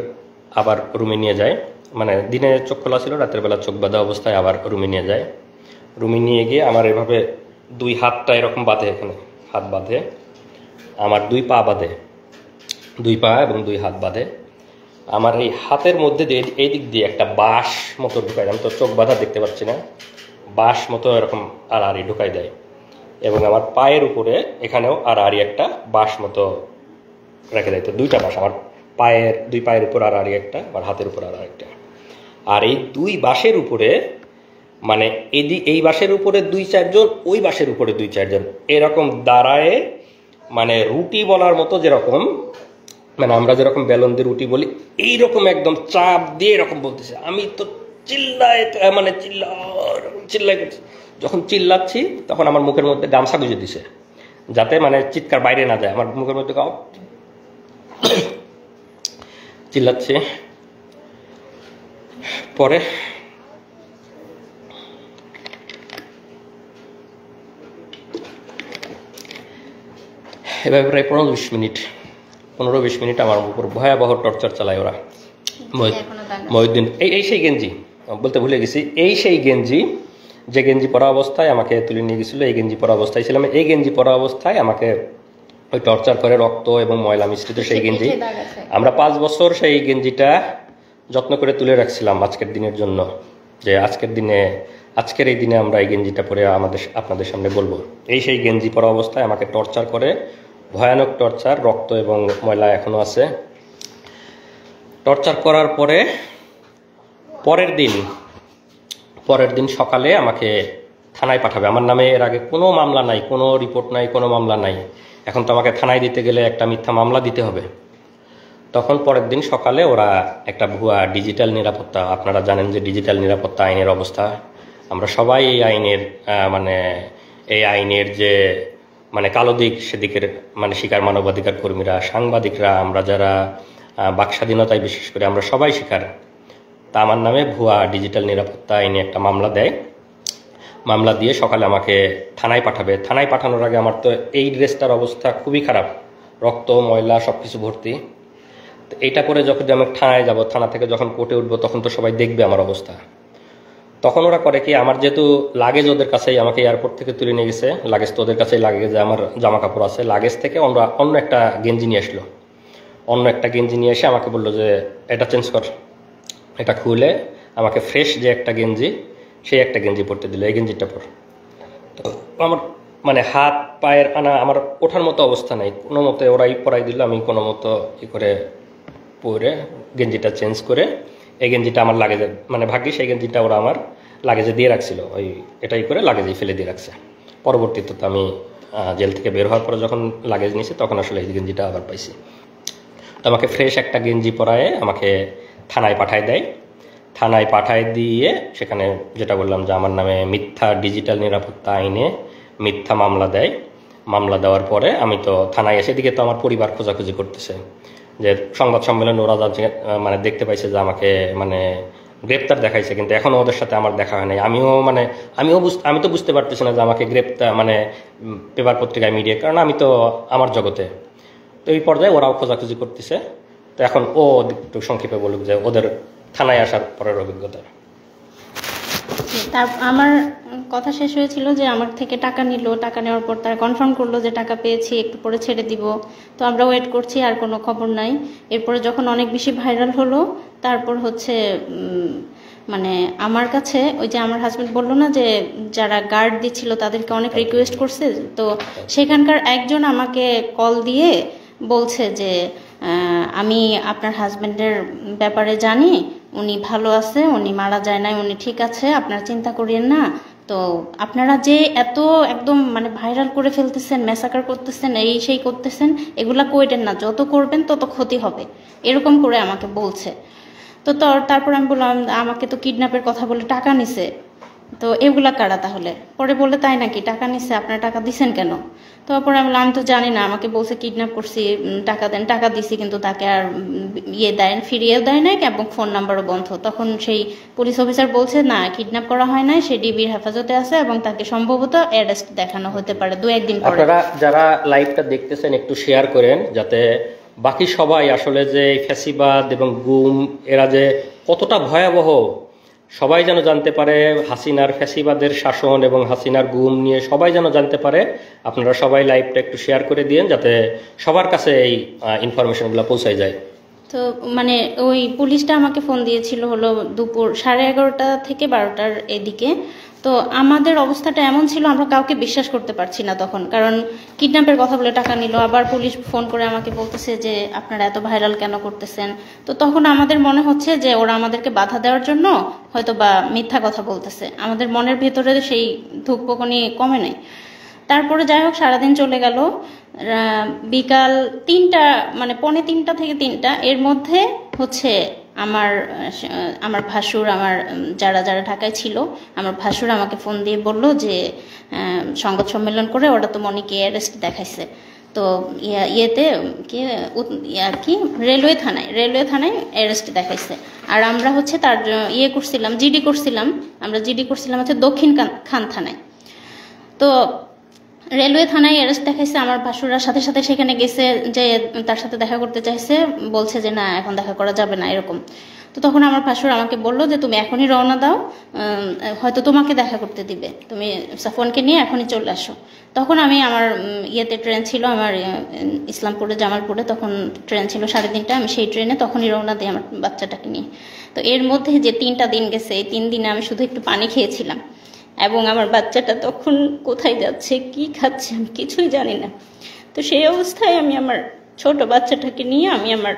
Speaker 1: আবার রুমে নিয়ে যায়, মানে দিনে চোখ খোলা ছিল, রাতের বেলা চোখ বাঁধা অবস্থায় আবার রুমে নিয়ে যায়। রুমে নিয়ে গিয়ে আমার এভাবে 2 হাতটা এরকম বাঁধে, এখানে হাত বাঁধে, আমার 2 পা বাঁধে, 2 পা এবং 2 হাত বাঁধে। আমার এই হাতের মধ্যে দিয়ে এই দিক দিয়ে একটা বাঁশ মতো ঢুকাই দেয়, আমি তো চোখ বাঁধা দেখতে পাচ্ছি না, বাঁশ মতো এরকম আড়াআড়ি ঢুকাই দেয় এবং আমার পায়ের উপরে এখানেও আড়াআড়ি একটা বাঁশ মতো রেখে দেয়। তো 2টা বাঁশ, আমার পায়ের 2 পায়ের উপর আড়াআড়ি একটা, আমার হাতের উপর আড়াআড়ি। আর এই 2 বাঁশের উপরে, মানে এই বাঁশের উপরে 2-4 জন, ওই বাঁশের উপরে 2-4 জন এরকম দাঁড়ায়, মানে রুটি বলার মতো, যেরকম মানে আমরা যেরকম বেলন দিয়ে রুটি বলি এইরকম একদম চাপ দিয়ে এরকম বলতেছে। আমি তো চিল্লাই করছি। যখন চিল্লাচ্ছি তখন আমার মুখের মধ্যে গামছা গুঁজে দিছে যাতে মানে চিৎকার বাইরে না যায়, আমার মুখের মধ্যে চিল্লাচ্ছি। পরে এভাবে প্রায় 15-20 মিনিট আমার উপর ভয়াবহ টর্চার চালায় ওরা। মহিউদ্দিন এই সেই গেঞ্জি বলতে ভুলে গেছি, এই সেই গেঞ্জি যে গেঞ্জি পরা অবস্থায় আমাকে তুলে নিয়ে গেছিলো, এই গেঞ্জি পরা অবস্থায় ছিলাম, এই গেঞ্জি পরা অবস্থায় আমাকে ওই টর্চার করে, রক্ত এবং ময়লা মিশ্রিত সেই গেঞ্জি। আমরা 5 বছর সেই গেঞ্জিটা যত্ন করে তুলে রাখছিলাম আজকের দিনের জন্য, যে আজকের এই দিনে আমরা এই গেঞ্জিটা পরে আপনাদের সামনে বলবো। এই সেই গেঞ্জি পরা অবস্থায় আমাকে টর্চার করে, ভয়ানক টর্চার, রক্ত এবং ময়লা এখনো আছে। টর্চার করার পরে পরের দিন সকালে আমাকে থানায় পাঠাবে। আমার নামে এর আগে কোনো মামলা নাই, কোনো রিপোর্ট নাই, কোনো মামলা নাই। এখন তো আমাকে থানায় দিতে গেলে একটা মিথ্যা মামলা দিতে হবে। তখন পরের দিন সকালে ওরা একটা ভুয়া ডিজিটাল নিরাপত্তা, আপনারা জানেন যে ডিজিটাল নিরাপত্তা আইনের অবস্থা, আমরা সবাই এই আইনের যে মানে কালো দিক, সেদিকের মানে শিকার মানবাধিকার কর্মীরা, সাংবাদিকরা, আমরা যারা বাক স্বাধীনতায় বিশেষ করে আমরা সবাই শিকার। তা আমার নামে ভুয়া ডিজিটাল নিরাপত্তা আইনে একটা মামলা দেয়। মামলা দিয়ে সকালে আমাকে থানায় পাঠাবে। থানায় পাঠানোর আগে আমার তো এই ড্রেসটার অবস্থা খুবই খারাপ, রক্ত ময়লা সব কিছু ভর্তি। তো এইটা করে যখন আমি থানায় যাব, থানা থেকে যখন কোর্টে উঠবো তখন তো সবাই দেখবে আমার অবস্থা। তখন ওরা করে কি, আমার যেহেতু লাগেজ ওদের কাছেই, আমাকে এয়ারপোর্ট থেকে তুলে নিয়ে গেছে, লাগেজ তো ওদের কাছেই, লাগেজে আমার জামা কাপড় আছে, লাগেজ থেকে অন্য একটা গেঞ্জি নিয়ে আসলো। অন্য একটা গেঞ্জি নিয়ে এসে আমাকে বললো যে এটা চেঞ্জ কর। এটা খুলে আমাকে ফ্রেশ যে একটা গেঞ্জি, সেই একটা গেঞ্জি পরতে দিল, এই গেঞ্জিটা পর। তো আমার মানে হাত পায়ের আমার ওঠার মতো অবস্থা নাই, কোনো মতে ওরাই পরাই দিল। আমি কোনো মতো করে পরে গেঞ্জিটা চেঞ্জ করে এই গেঞ্জিটা আমার লাগেজে, মানে ভাগ্যিস এই গেঞ্জিটা ওরা আমার লাগেজে দিয়ে রাখছিল, এটাই করে লাগেজেই ফেলে দিয়ে রাখছে। পরবর্তীতে তো আমি জেল থেকে বের হওয়ার পরে যখন লাগেজ নিয়েছি তখন আসলে এই গেঞ্জিটা আবার পাইছি। তো আমাকে ফ্রেশ একটা গেঞ্জি পরায়ে আমাকে থানায় পাঠায় দেয়। থানায় পাঠায় দিয়ে সেখানে যেটা বললাম যে আমার নামে মিথ্যা ডিজিটাল নিরাপত্তা আইনে মিথ্যা মামলা দেয়। মামলা দেওয়ার পরে আমি তো থানায় এসে, দিকে তো আমার পরিবার খোঁজাখুঁজি করতেছে যে সংবাদ সম্মেলন ওরা যাচ্ছে, মানে দেখতে পাইছে যে আমাকে মানে গ্রেপ্তার দেখাইছে, কিন্তু এখনও ওদের সাথে আমার দেখা হয় নাই। আমি তো বুঝতে পারতেছি না যে আমাকে গ্রেপ্তার মানে পেপার পত্রিকায় মিডিয়া, কারণ আমি তো আমার জগতে। তো এই পর্যায়ে ওরাও খোঁজাখুঁজি করতেছে। তো এখন একটু সংক্ষেপে বলুক যে ওদের থানায় আসার পরের অভিজ্ঞতা।
Speaker 2: আমার কথা শেষ হয়েছিল যে আমার থেকে টাকা নিল, টাকা নেওয়ার পর তারা কনফার্ম করলো যে টাকা পেয়েছি, একটু পরে ছেড়ে দিব। তো আমরা ওয়েট করছি, আর কোনো খবর নাই। এরপরে যখন অনেক বেশি ভাইরাল হলো, তারপর হচ্ছে মানে আমার কাছে ওই যে আমার হাজবেন্ড বললো না যে যারা গার্ড দিচ্ছিল তাদেরকে অনেক রিকোয়েস্ট করছে, তো সেখানকার একজন আমাকে কল দিয়ে বলছে যে আমি আপনার হাজবেন্ডের ব্যাপারে জানি, উনি ভালো আছে, উনি মারা যায় নাই, উনি ঠিক আছে, আপনার চিন্তা করিয়েন না। তো তো আপনারা যে এত একদম মানে ভাইরাল করে ফেলতেছেন, ম্যাসাকার করতেছেন, এই সেই করতেছেন, এগুলা কইরেন না, যত করবেন তত ক্ষতি হবে, এরকম করে আমাকে বলছে। তো তারপর আমি বললাম আমাকে তো কিডন্যাপের কথা বলে টাকা নিছে, তো এগুলা কারা তাহলে? পরে বলে তাই নাকি, টাকা নিচ্ছে, আপনারা টাকা দিছেন কেন? তারপরে আমি বললাম আমি তো জানি না, আমাকে বলছে কিডন্যাপ করছি, টাকা দেন, টাকা দিছি, কিন্তু তাকে আর ফিরিয়েও দেয় নাই এবং ফোন নাম্বারও বন্ধ। তখন সেই পুলিশ অফিসার বলছে না, কিডন্যাপ করা হয় নাই, সে ডিবির হেফাজতে আছে এবং তাকে সম্ভবত অ্যারেস্ট দেখানো হতে পারে 2-1 দিন পরে।
Speaker 1: আপনারা যারা লাইভটা দেখতেছেন একটু শেয়ার করেন, যাতে বাকি সবাই আসলে যে ফ্যাসিবাদ এবং গুম এরা যে কতটা ভয়াবহ সবাই যেন জানতে পারে, হাসিনার ফ্যাসিবাদের শাসন এবং হাসিনার গুম নিয়ে সবাই যেন জানতে পারে। আপনারা সবাই লাইভটা একটু শেয়ার করে দিন, যাতে সবার কাছে এই ইনফরমেশনগুলো পৌঁছায় যায়।
Speaker 2: তো মানে ওই পুলিশটা আমাকে ফোন দিয়েছিল হলো দুপুর 11:30 থেকে 12টার এদিকে। তো আমাদের অবস্থাটা এমন ছিল, আমরা কাউকে বিশ্বাস করতে পারছি না তখন, কারণ কিডন্যাপের কথা বলে টাকা নিল, আবার পুলিশ ফোন করে আমাকে বলতেছে যে আপনারা এত ভাইরাল কেন করতেছেন। তো তখন আমাদের মনে হচ্ছে যে ওরা আমাদেরকে বাধা দেওয়ার জন্য হয়তো বা মিথ্যা কথা বলতেছে, আমাদের মনের ভেতরে সেই ধুকপুকুনি কমে নাই। তারপরে যাই হোক সারাদিন চলে গেল, বিকাল 3টা মানে 2:45 থেকে 3টা এর মধ্যে হচ্ছে আমার ভাসুর, আমার যারা ঢাকায় ছিল, আমার ভাসুর আমাকে ফোন দিয়ে বলল যে সংবাদ সম্মেলন করে ওরা তো মনিকে অ্যারেস্ট দেখাইছে, তো ইয়েতে কি রেলওয়ে থানায় অ্যারেস্ট দেখাইছে। আর আমরা হচ্ছে তার জিডি করছিলাম হচ্ছে দক্ষিণ খান থানায়। তো রেলওয়ে থানায় অ্যারেস্ট দেখাইছে, আমার ভাসুরা সাথে সাথে সেখানে গেছে, যে তার সাথে দেখা করতে চাইছে, বলছে যে না এখন দেখা করা যাবে না এরকম। তো তখন আমার ভাসুর আমাকে বললো যে তুমি এখনই রওনা দাও, হয়তো তোমাকে দেখা করতে দিবে, তুমি সাফওয়ানকে নিয়ে এখনই চলে আসো। তখন আমি আমার ট্রেন ছিল আমার ইসলামপুরে জামালপুরে, তখন ট্রেন ছিল 3:30, আমি সেই ট্রেনে তখনই রওনা দিই আমার বাচ্চাটাকে নিয়ে। তো এর মধ্যে যে 3টা দিন গেছে, এই 3 দিনে আমি শুধু একটু পানি খেয়েছিলাম, এবং আমার বাচ্চাটা তখন কোথায় যাচ্ছে কি খাচ্ছে আমি কিছুই জানি না। তো সেই অবস্থায় আমি আমার ছোট বাচ্চাটাকে নিয়ে আমি আমার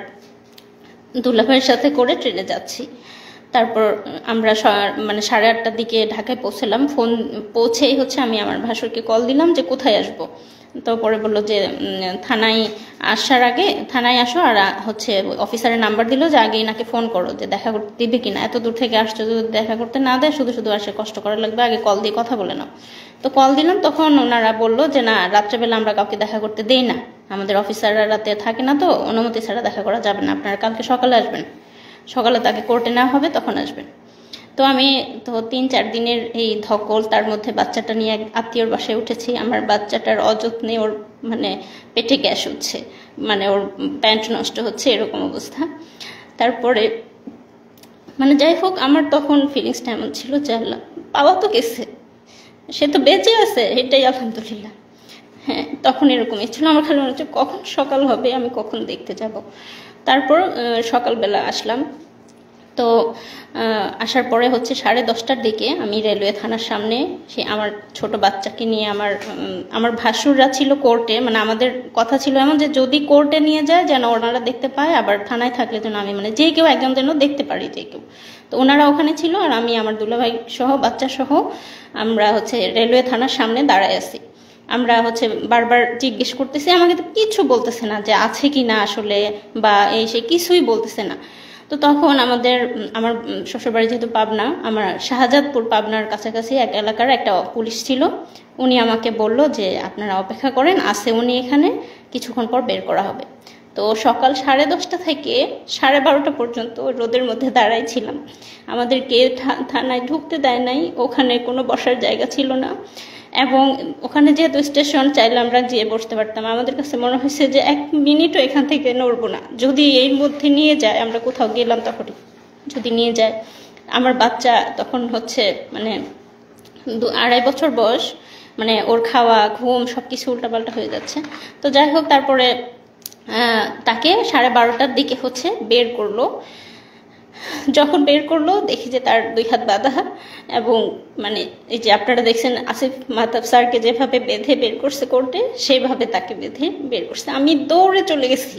Speaker 2: দুলাভাইয়ের সাথে করে ট্রেনে যাচ্ছি। তারপর আমরা মানে 8:30টার দিকে ঢাকায় পৌঁছলাম। পৌঁছেই হচ্ছে আমি আমার ভাসুরকে কল দিলাম যে কোথায় আসবো। তো পরে বললো যে থানায় আসার আগে থানায় আসো, আর হচ্ছে অফিসারের নাম্বার দিল যে আগে এনাকে ফোন করো যে দেখা করতে দিবে কিনা, এত দূর থেকে আসছো, যদি দেখা করতে না দেয় শুধু শুধু আসে কষ্ট করা লাগবে, আগে কল দিয়ে কথা বলে নাও। তো কল দিলাম, তখন ওনারা বললো যে না, রাত্রেবেলা আমরা কাউকে দেখা করতে দেই না, আমাদের অফিসাররা রাতে থাকে না, তো অনুমতি ছাড়া দেখা করা যাবে না, আপনারা কালকে সকালে আসবেন, সকালে তাকে কোর্টে নেওয়া হবে তখন আসবেন। তো আমি তো 3-4 দিনের এই ধকল, তার মধ্যে বাচ্চাটা নিয়ে আত্মীয়র বাসায় উঠেছি। আমার বাচ্চাটার অযত্নে ওর মানে পেটে গ্যাস হচ্ছে, মানে ওর প্যান্ট নষ্ট হচ্ছে, এরকম অবস্থা। তারপরে মানে যাই হোক আমার তখন ফিলিংসটা এমন ছিল যে আল্লাহ, পাওয়া তো গেছে, সে তো বেঁচে আছে, এটাই আলহামদুলিল্লাহ। হ্যাঁ, তখন এরকমই ছিল, আমার খালি মনে হচ্ছে কখন সকাল হবে, আমি কখন দেখতে যাব। তারপর সকালবেলা আসলাম। তো আসার পরে হচ্ছে 10:30টার দিকে আমি রেলওয়ে থানার সামনে আমার ছোট বাচ্চাকে নিয়ে, আমার ভাসুররা ছিল কোর্টে, মানে আমাদের কথা ছিল এমন যে যদি কোর্টে নিয়ে যায় যেন ওনারা দেখতে পায়, আবার থানায় থাকলে যেন আমি মানে যে কেউ একজন যেন দেখতে পারি, যে কেউ। তো ওনারা ওখানে ছিল, আর আমি আমার দুলাভাই সহ বাচ্চা সহ আমরা হচ্ছে রেলওয়ে থানার সামনে দাঁড়ায় আছি। আমরা হচ্ছে বারবার জিজ্ঞেস করতেছি, আমাকে তো কিছু বলতেছে না যে আছে কি না আসলে, বা এই সে কিছুই বলতেছে না। তো তখন আমার শ্বশুরবাড়ি যেহেতু পাবনা, আমার শাহজাদপুর পাবনার কাছাকাছি এক এলাকার একটা পুলিশ ছিল, উনি আমাকে বলল যে আপনারা অপেক্ষা করেন, আছে উনি এখানে, কিছুক্ষণ পর বের করা হবে। তো সকাল 10:30 থেকে 12:30 পর্যন্ত রোদের মধ্যে দাঁড়াই ছিলাম। আমাদেরকে থানায় ঢুকতে দেয় নাই, ওখানে কোনো বসার জায়গা ছিল না, এবং ওখানে যেহেতু স্টেশন, চাইলে আমরা যেয়ে বসতে পারতাম। আমাদের কাছে মনে হয়েছে যে 1 মিনিটও এখান থেকে নড়বো না, যদি এর মধ্যে নিয়ে যায়, আমরা কোথাও গেলাম তখন যদি নিয়ে যায়। আমার বাচ্চা তখন হচ্ছে মানে 2-2.5 বছর বয়স, মানে ওর খাওয়া ঘুম সব কিছু উল্টাপাল্টা হয়ে যাচ্ছে। তো যাই হোক তারপরে তাকে 12:30টার দিকে হচ্ছে বের করলো। যখন বের করলো দেখি যে তার 2 হাত বাঁধা, এবং মানে এই যে আপনারা দেখছেন আসিফ মাহতাব স্যারকে যেভাবে বেঁধে বের করছে কোর্টে, সেইভাবে তাকে বেঁধে বের করছে। আমি দৌড়ে চলে গেছি,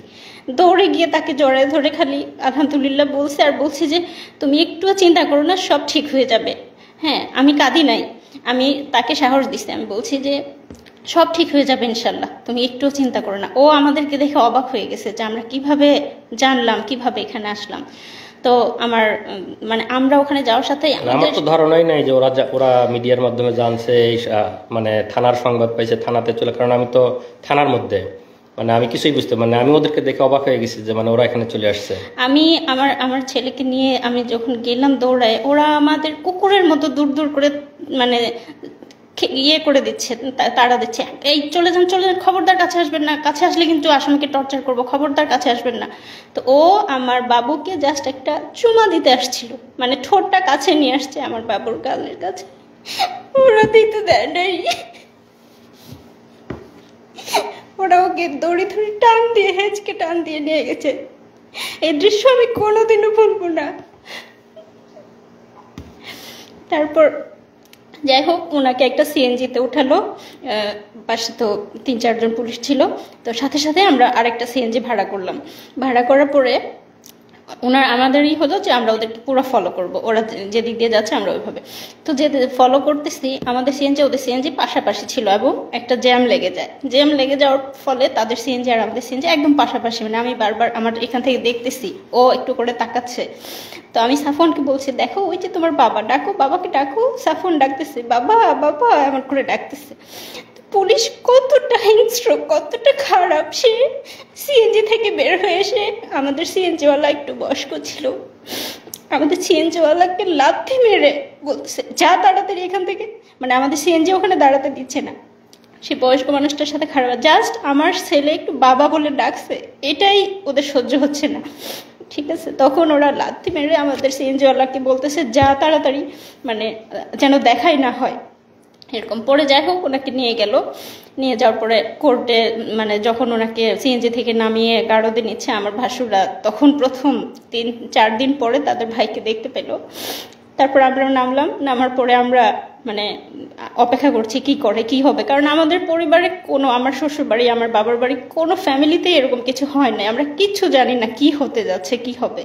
Speaker 2: দৌড়ে গিয়ে তাকে জড়ায় ধরে খালি আলহামদুলিল্লাহ বলছে, আর বলছি যে তুমি একটুও চিন্তা করো না, সব ঠিক হয়ে যাবে। হ্যাঁ, আমি কাঁদি নাই, আমি তাকে সাহস দিচ্ছি, আমি বলছি যে সব ঠিক হয়ে যাবে ইনশাল্লাহ, তুমি একটুও চিন্তা করো না। ও আমাদেরকে দেখে অবাক হয়ে গেছে যে আমরা কিভাবে জানলাম, কিভাবে এখানে আসলাম। তো আমার মানে আমরা ওখানে যাওয়ার সাথে
Speaker 1: আমার তো ধারণাই নাই যে ওরা মিডিয়ার মাধ্যমে জানছে, মানে থানার সংবাদ পাইছে, থানাতে চলে, কারণ আমি তো থানার মধ্যে, মানে আমি কিছুই বুঝতে, মানে আমি ওদেরকে দেখে অবাক হয়ে গেছি যে মানে ওরা এখানে চলে আসছে।
Speaker 2: আমি আমার ছেলেকে নিয়ে আমি যখন গেলাম দৌড়ায়, ওরা আমাদের কুকুরের মতো দূর দূর করে মানে ইয়ে করে দিচ্ছে, তাড়া দিচ্ছে, এই চলে যান চলে যান, খবরদার কাছে আসবেন না, কাছে আসলে কিন্তু আসামিকে টর্চার করবো, খবরদার কাছে আসবেন না। তো ও আমার বাবুকে জাস্ট একটা চুমা দিতে আসছিল, মানে ঠোঁটটা কাছে নিয়ে আসছে আমার বাবুর গালের কাছে, ওরা দিতে দেয় নাই। ওরা ওকে দড়ি ধরে টান দিয়ে হেঁচকে টান দিয়ে নিয়ে গেছে। এই দৃশ্য আমি কোনোদিনও ভুলবো না। তারপর যাই হোক, ওনাকে একটা সিএনজিতে উঠালো, পাশে তো 3-4 জন পুলিশ ছিল, তো সাথে সাথে আমরা আরেকটা সিএনজি ভাড়া করলাম। ভাড়া করার পরে আমাদেরই হলো যে আমরা ওদেরকে পুরো ফলো করব, ওরা যেদিক দিয়ে যাচ্ছে আমরা ওইভাবে। তো যে ফলো করতেছি, আমাদের সিএনজি ওদের সিএনজি পাশাপাশি ছিল এবং একটা জ্যাম লেগে যায়। জ্যাম লেগে যাওয়ার ফলে তাদের সিএনজি আর আমাদের সিএনজি একদম পাশাপাশি, মানে আমি বারবার আমার এখান থেকে দেখতেছি ও একটু করে তাকাচ্ছে। তো আমি সাফনকে বলছি, দেখো ওই যে তোমার বাবা, ডাকো বাবাকে ডাকো। সাফন ডাকতেছে, বাবা বাবা এমন করে ডাকতেছে। পুলিশ কতটা হিংস্র, কতটা খারাপ, সে সিএনজি থেকে বের হয়ে এসে, আমাদের সিএনজিওয়ালা একটু বয়স্ক ছিল, আমাদের সিএনজিওয়ালাকে লাথি মেরে বলতেছে যা তাড়াতাড়ি এখান থেকে, মানে আমাদের সিএনজি ওখানে দাঁড়াতে দিচ্ছে না। সে বয়স্ক মানুষটার সাথে খারাপ, জাস্ট আমার ছেলে একটু বাবা বলে ডাকছে, এটাই ওদের সহ্য হচ্ছে না। ঠিক আছে, তখন ওরা লাথি মেরে আমাদের সিএনজিওয়ালাকে বলতেছে যা তাড়াতাড়ি, মানে যেন দেখাই না হয় এরকম। পরে যাই হোক ওনাকে নিয়ে গেল, নিয়ে যাওয়ার পরে কোর্টে, মানে যখন ওনাকে সিএনজি থেকে নামিয়ে গারদে নিচ্ছে আমার ভাসুররা, তখন প্রথম 3-4 দিন পরে তাদের ভাইকে দেখতে পেল। তারপর আমরা নামার পরে আমরা মানে অপেক্ষা করছি কি করে কি হবে, কারণ আমাদের পরিবারে কোনো, আমার শ্বশুর বাড়ি আমার বাবার বাড়ি কোনো ফ্যামিলিতে এরকম কিছু হয় না, আমরা কিচ্ছু জানি না কি হতে যাচ্ছে কি হবে।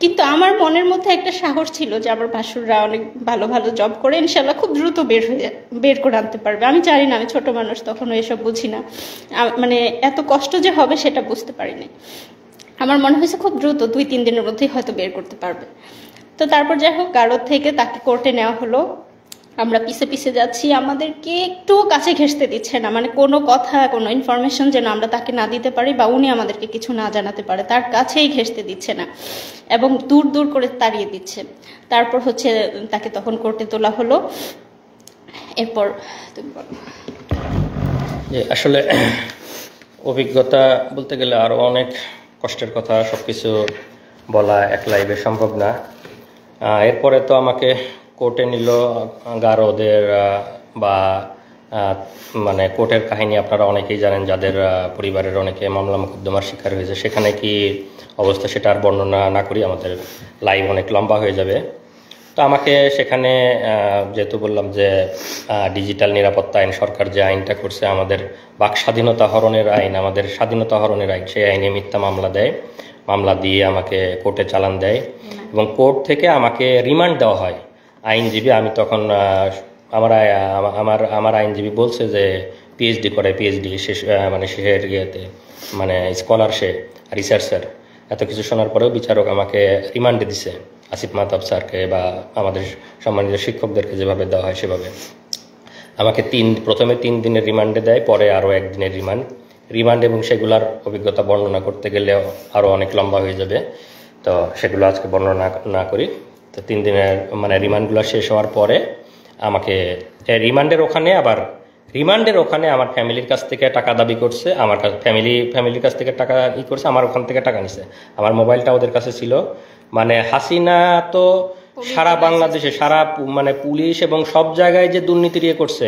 Speaker 2: কিন্তু আমার মনের মধ্যে একটা সাহস ছিল যে আমার ভাসুররা অনেক ভালো ভালো জব করে, ইনশাল্লাহ খুব দ্রুত বের করে আনতে পারবে। আমি জানি না, আমি ছোট মানুষ, তখন এসব বুঝি না, মানে এত কষ্ট যে হবে সেটা বুঝতে পারিনি। আমার মনে হয়েছে খুব দ্রুত 2-3 দিনের মধ্যেই হয়তো বের করতে পারবে। তো তারপর যাই হোক গারদ থেকে তাকে কোর্টে নেওয়া হলো। আমরা পিছে পিছে যাচ্ছি, আমাদেরকে একটু কাছে ঘেঁষতে দিচ্ছে না, মানে কোনো কথা কোনো ইনফরমেশন যেন আমরা তাকে না দিতে পারি বা উনি আমাদেরকে কিছু না জানাতে পারে, তার কাছেই ঘেঁষতে দিচ্ছে না এবং দূর দূর করে তাড়িয়ে দিচ্ছে। তারপর হচ্ছে তাকে তখন কোর্টে তোলা হলো। এরপর তুমি বলো।
Speaker 1: আসলে অভিজ্ঞতা বলতে গেলে আরও অনেক কষ্টের কথা, সব কিছু বলা এক লাইভে সম্ভব না। এরপরে তো আমাকে কোর্টে নিল গারদের, বা মানে কোর্টের কাহিনী আপনারা অনেকেই জানেন, যাদের পরিবারের অনেকে মামলা মোকদ্দমার শিকার হয়েছে। সেখানে কি অবস্থা সেটা আর বর্ণনা না করি, আমাদের লাইভ অনেক লম্বা হয়ে যাবে। তো আমাকে সেখানে যেহেতু বললাম যে ডিজিটাল নিরাপত্তা আইন, সরকার যে আইনটা করছে আমাদের বাক স্বাধীনতা হরণের আইন, আমাদের স্বাধীনতা হরণের আইন, সেই আইনে মিথ্যা মামলা দেয়, মামলা দিয়ে আমাকে কোর্টে চালান দেয় এবং কোর্ট থেকে আমাকে রিমান্ড দেওয়া হয়। আইনজীবী, আমি তখন আমার আইনজীবী বলছে যে পিএইচডি করে, পিএইচডি শেষ, মানে শেষের ইয়েতে, মানে স্কলার, সে রিসার্চার। এত কিছু শোনার পরেও বিচারক আমাকে রিমান্ডে দিছে, আসিফ মাহতাব স্যারকে বা আমাদের সম্মানিত শিক্ষকদেরকে যেভাবে দেওয়া হয় সেভাবে আমাকে প্রথমে 3 দিনের রিমান্ডে দেয়, পরে আরও 1 দিনের রিমান্ড এবং সেগুলার অভিজ্ঞতা বর্ণনা করতে গেলেও আরও অনেক লম্বা হয়ে যাবে। তো সেগুলো আজকে বর্ণনা না করি। তো 3 দিনের মানে রিমান্ডগুলো শেষ হওয়ার পরে আমাকে রিমান্ডের ওখানে আমার ফ্যামিলির কাছ থেকে টাকা দাবি করছে, আমার ফ্যামিলির কাছ থেকে টাকা করছে, আমার ওখান থেকে টাকা নিছে, আমার মোবাইলটা ওদের কাছে ছিল। মানে হাসিনা তো সারা বাংলাদেশে, সারা মানে পুলিশ এবং সব জায়গায় যে দুর্নীতি করছে,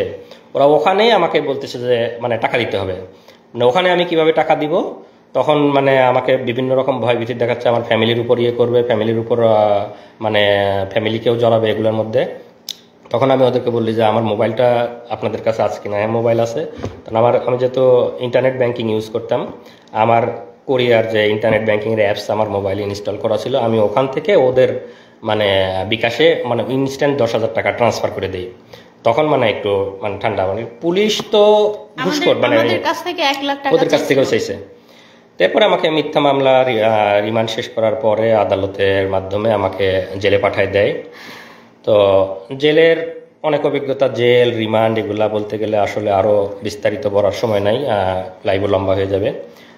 Speaker 1: ওরা ওখানেই আমাকে বলতেছে যে মানে টাকা দিতে হবে। মানে ওখানে আমি কিভাবে টাকা দিব, তখন মানে আমাকে বিভিন্ন রকম ভয়ভীতি দেখাচ্ছে, আমার ফ্যামিলির উপর করবে, ফ্যামিলির উপর মানে ফ্যামিলিকেও জড়াবে এগুলোর মধ্যে। তখন আমি ওদেরকে বললি যে আমার মোবাইলটা আপনাদের কাছে আছে কিনা। হ্যাঁ, মোবাইল আছে। তখন আমি যেহেতু ইন্টারনেট ব্যাংকিং ইউজ করতাম, আমার কোরিয়ার যে ইন্টারনেট ব্যাংকিংয়ের অ্যাপস আমার মোবাইলে ইনস্টল করা ছিল, আমি ওখান থেকে ওদের মানে বিকাশে মানে ইনস্ট্যান্ট 10,000 টাকা ট্রান্সফার করে দিই। তখন মানে একটু মানে ঠান্ডা, মানে পুলিশ তো ঘুষখোর, মানে
Speaker 2: আমাদের কাছ থেকে 1 লাখ টাকা
Speaker 1: ওদের কাছ থেকেও চাইছে। তারপরে আমাকে মিথ্যা মামলা রিমান্ড শেষ করার পরে আদালতের মাধ্যমে আমাকে জেলে পাঠায় দেয়। তো জেলের অনেক অভিজ্ঞতা, জেল রিমান্ড এগুলা বলতে গেলে আসলে আরও বিস্তারিত বলার সময় নাই, লাইভও লম্বা হয়ে যাবে।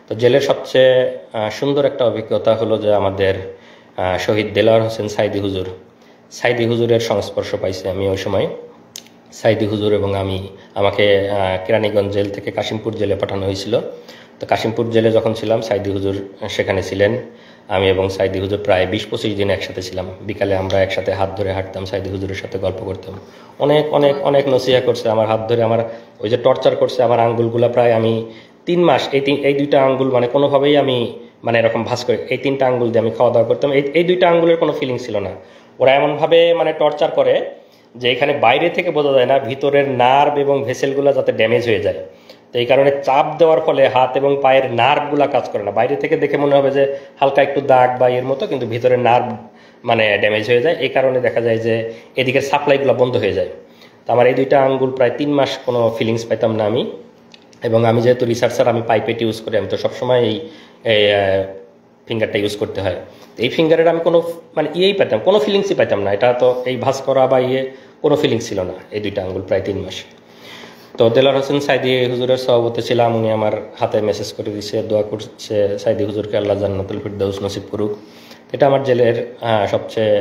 Speaker 1: তো জেলের সবচেয়ে সুন্দর একটা অভিজ্ঞতা হলো যে আমাদের শহীদ দেলোয়ার হোসেন সাইদি হুজুরের সংস্পর্শ পাইছি আমি ওই সময়। সাইদি হুজুর এবং আমাকে কেরানীগঞ্জ জেল থেকে কাশিমপুর জেলে পাঠানো হয়েছিল। তো কাশিমপুর জেলে যখন ছিলাম সাইদি হুজুর সেখানে ছিলেন। আমি এবং সাইদি হুজুর প্রায় 20-25 দিন একসাথে ছিলাম। বিকালে আমরা একসাথে হাত ধরে হাঁটতাম, সাইদি হুজুরের সাথে গল্প করতাম। অনেক অনেক অনেক নসিহা করছে, আমার হাত ধরে আমার ওই যে টর্চার করছে, আমার আঙ্গুলগুলা প্রায় আমি 3 মাস এই 2টা আঙ্গুল মানে কোনোভাবেই আমি মানে এরকম ভাঁজ করে এই 3টা আঙ্গুল দিয়ে আমি খাওয়া দাওয়া করতাম। এই 2টা আঙ্গুলের কোনো ফিলিং ছিল না। ওরা এমনভাবে মানে টর্চার করে যে এখানে বাইরে থেকে বোঝা যায় না, ভিতরের নার্ভ এবং ভেসেলগুলো যাতে ড্যামেজ হয়ে যায়। তো এই কারণে চাপ দেওয়ার ফলে হাত এবং পায়ের নার্ভগুলা কাজ করে না। বাইরে থেকে দেখে মনে হবে যে হালকা একটু দাগ বা এর মতো, কিন্তু ভিতরের নার্ভ মানে ড্যামেজ হয়ে যায়। এই কারণে দেখা যায় যে এদিকের সাপ্লাইগুলো বন্ধ হয়ে যায়। তো আমার এই 2টা আঙ্গুল প্রায় 3 মাস কোনো ফিলিংস পাইতাম না আমি। এবং আমি যেহেতু রিসার্চার, আমি পাইপেট ইউজ করি, আমি তো সবসময় এই ফিঙ্গারটা ইউজ করতে হয়। এই ফিঙ্গারের আমি কোনো মানে পেতাম, কোনো ফিলিংসই পাইতাম না। এটা তো এই ভাঁজ করা বা কোনো ফিলিংস ছিল না এই 2টা আঙ্গুল প্রায় 3 মাস। তো দেলোয়ার হোসেন সাইদি হুজুরের সভাপতি ছিলাম, উনি আমার হাতে মেসেজ করে দিচ্ছে, দোয়া করছে সাইদি হুজুরকে আল্লাহ জান্নাতুল ফিরদাউস নসিব করুক। এটা আমার জেলের সবচেয়ে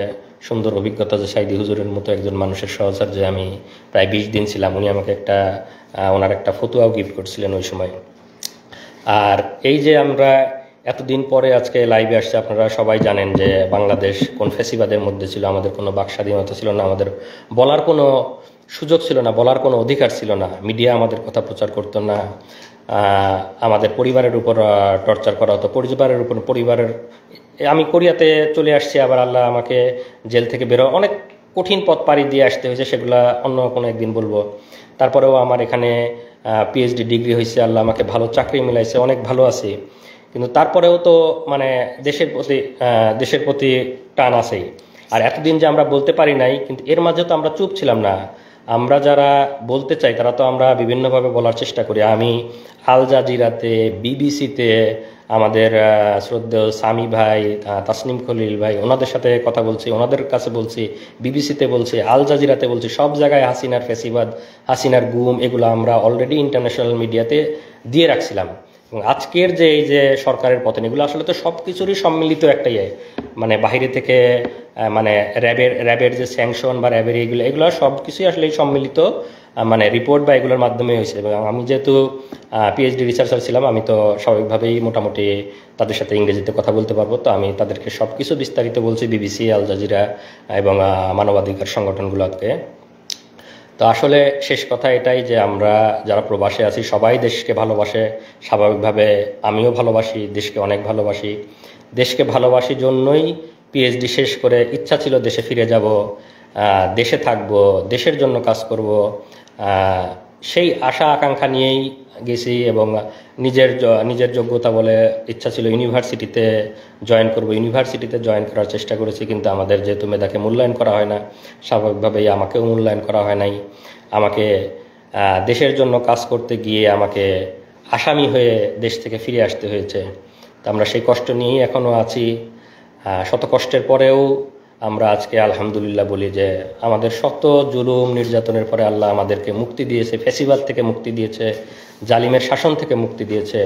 Speaker 1: সুন্দর অভিজ্ঞতা যে সাইদি হুজুরের মতো একজন মানুষের সহচর্যে আমি প্রায় 20 দিন ছিলাম। উনি আমাকে ওনার একটা ফতুয়াও গিফট করছিলেন ওই সময়। আর এই যে আমরা এতদিন পরে আজকে লাইভে আসছে, আপনারা সবাই জানেন যে বাংলাদেশ কোন ফ্যাসিবাদের মধ্যে ছিল। আমাদের কোনো বাক স্বাধীনতা ছিল না, আমাদের বলার কোনো সুযোগ ছিল না, বলার কোনো অধিকার ছিল না। মিডিয়া আমাদের কথা প্রচার করতো না। আমাদের পরিবারের উপর টর্চার করা হতো, পরিবারের আমি কোরিয়াতে চলে আসছি, আবার আল্লাহ আমাকে জেল থেকে অনেক কঠিন পথ পাড়ি দিয়ে আসতে হয়েছে, সেগুলা অন্য কোনো একদিন বলবো। তারপরেও আমার এখানে পিএইচডি ডিগ্রি হয়েছে, আল্লাহ আমাকে ভালো চাকরি মিলাইছে, অনেক ভালো আছি। কিন্তু তারপরেও তো মানে দেশের প্রতি টান আছেই। আর এতদিন যে আমরা বলতে পারি নাই, কিন্তু এর মাঝে তো আমরা চুপ ছিলাম না। আমরা যারা বলতে চাই তারা তো আমরা বিভিন্নভাবে বলার চেষ্টা করি। আমি আল জাজিরাতে, বিবিসিতে, আমাদের শ্রদ্ধেয় সামি ভাই, তাসনিম খলিল ভাই, ওনাদের সাথে কথা বলছি, ওনাদের কাছে বলছি, বিবিসিতে বলছি, আল জাজিরাতে বলছি, সব জায়গায় হাসিনার ফ্যাসিবাদ, হাসিনার গুম, এগুলো আমরা অলরেডি ইন্টারন্যাশনাল মিডিয়াতে দিয়ে রাখছিলাম। এবং আজকের যে এই যে সরকারের পতন, এগুলো আসলে তো সব কিছুরই সম্মিলিত একটা মানে বাহিরে থেকে মানে র্যাবের যে স্যাংশন বা র্যাবের এগুলো সব কিছুই আসলে এই সম্মিলিত মানে রিপোর্ট বা এগুলোর মাধ্যমে হয়েছে। এবং আমি যেহেতু পিএইচডি রিসার্চার ছিলাম, আমি তো স্বাভাবিকভাবেই মোটামুটি তাদের সাথে ইংরেজিতে কথা বলতে পারবো। তো আমি তাদেরকে সব কিছু বিস্তারিত বলছি, বিবিসি, আল জাজিরা এবং মানবাধিকার সংগঠনগুলোকে। তো আসলে শেষ কথা এটাই যে আমরা যারা প্রবাসে আছি সবাই দেশকে ভালোবাসে, স্বাভাবিকভাবে আমিও ভালোবাসি, দেশকে অনেক ভালোবাসি। দেশকে ভালোবাসি জন্যই পিএইচডি শেষ করে ইচ্ছা ছিল দেশে ফিরে যাব, দেশে থাকব, দেশের জন্য কাজ করব, সেই আশা আকাঙ্ক্ষা নিয়েই গেছি। এবং নিজের যোগ্যতা বলে ইচ্ছা ছিল ইউনিভার্সিটিতে জয়েন করব, ইউনিভার্সিটিতে জয়েন করার চেষ্টা করেছি। কিন্তু আমাদের যেহেতু মেধাকে মূল্যায়ন করা হয় না, স্বাভাবিকভাবেই আমাকেও মূল্যায়ন করা হয় নাই। আমাকে দেশের জন্য কাজ করতে গিয়ে আমাকে আসামি হয়ে দেশ থেকে ফিরে আসতে হয়েছে। তো আমরা সেই কষ্ট নিয়েই এখনও আছি। শত কষ্টের পরেও আমরা আজকে আলহামদুলিল্লাহ বলি যে আমাদের শত জুলুম নির্যাতনের পরে আল্লাহ আমাদেরকে মুক্তি দিয়েছে, ফ্যাসিবাদ থেকে মুক্তি দিয়েছে, জালিমের শাসন থেকে মুক্তি দিয়েছে।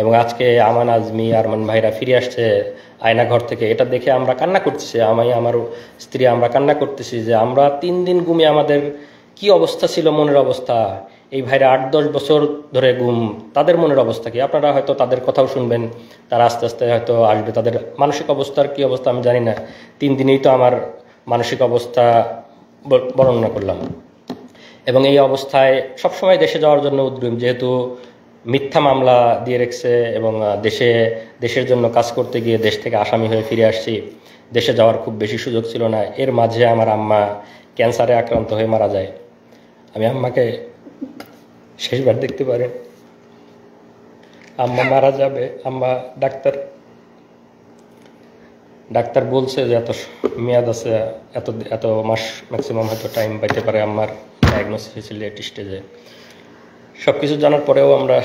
Speaker 1: এবং আজকে আমান, আজমি, আরমান ভাইরা ফিরে আসছে আয়নাঘর থেকে, এটা দেখে আমরা কান্না করতেছি। আমি, আমার স্ত্রী, আমরা কান্না করতেছি যে আমরা 3 দিন ঘুমিয়ে আমাদের কি অবস্থা ছিল, মনের অবস্থা। এই ভাইরা 8-10 বছর ধরে গুম, তাদের মনের অবস্থা কি? আপনারা হয়তো তাদের কথাও শুনবেন, তারা আস্তে আস্তে হয়তো আসবে। তাদের মানসিক অবস্থার কি অবস্থা আমি জানি না। 3 দিনেই তো আমার মানসিক অবস্থা বর্ণনা করলাম। এবং এই অবস্থায় সবসময় দেশে যাওয়ার জন্য উদ্গ্রীব, যেহেতু মিথ্যা মামলা দিয়ে রেখেছে এবং দেশের জন্য কাজ করতে গিয়ে দেশ থেকে আসামি হয়ে ফিরে আসছি। দেশে যাওয়ার খুব বেশি সুযোগ ছিল না। এর মাঝে আমার আম্মা ক্যান্সারে আক্রান্ত হয়ে মারা যায়। আমি আম্মাকে শেষবার দেখতে পারেন। আম্মা মারা যাবে, আম্মা ডাক্তার বলছে যে এত মেয়াদ আছে, এত মাস ম্যাক্সিমাম হয়তো টাইম পাইতে পারে আম্মার ডায়াগনোসিস হয়েছিল লেট স্টেজে। সব কিছু জানার পরেও আমরা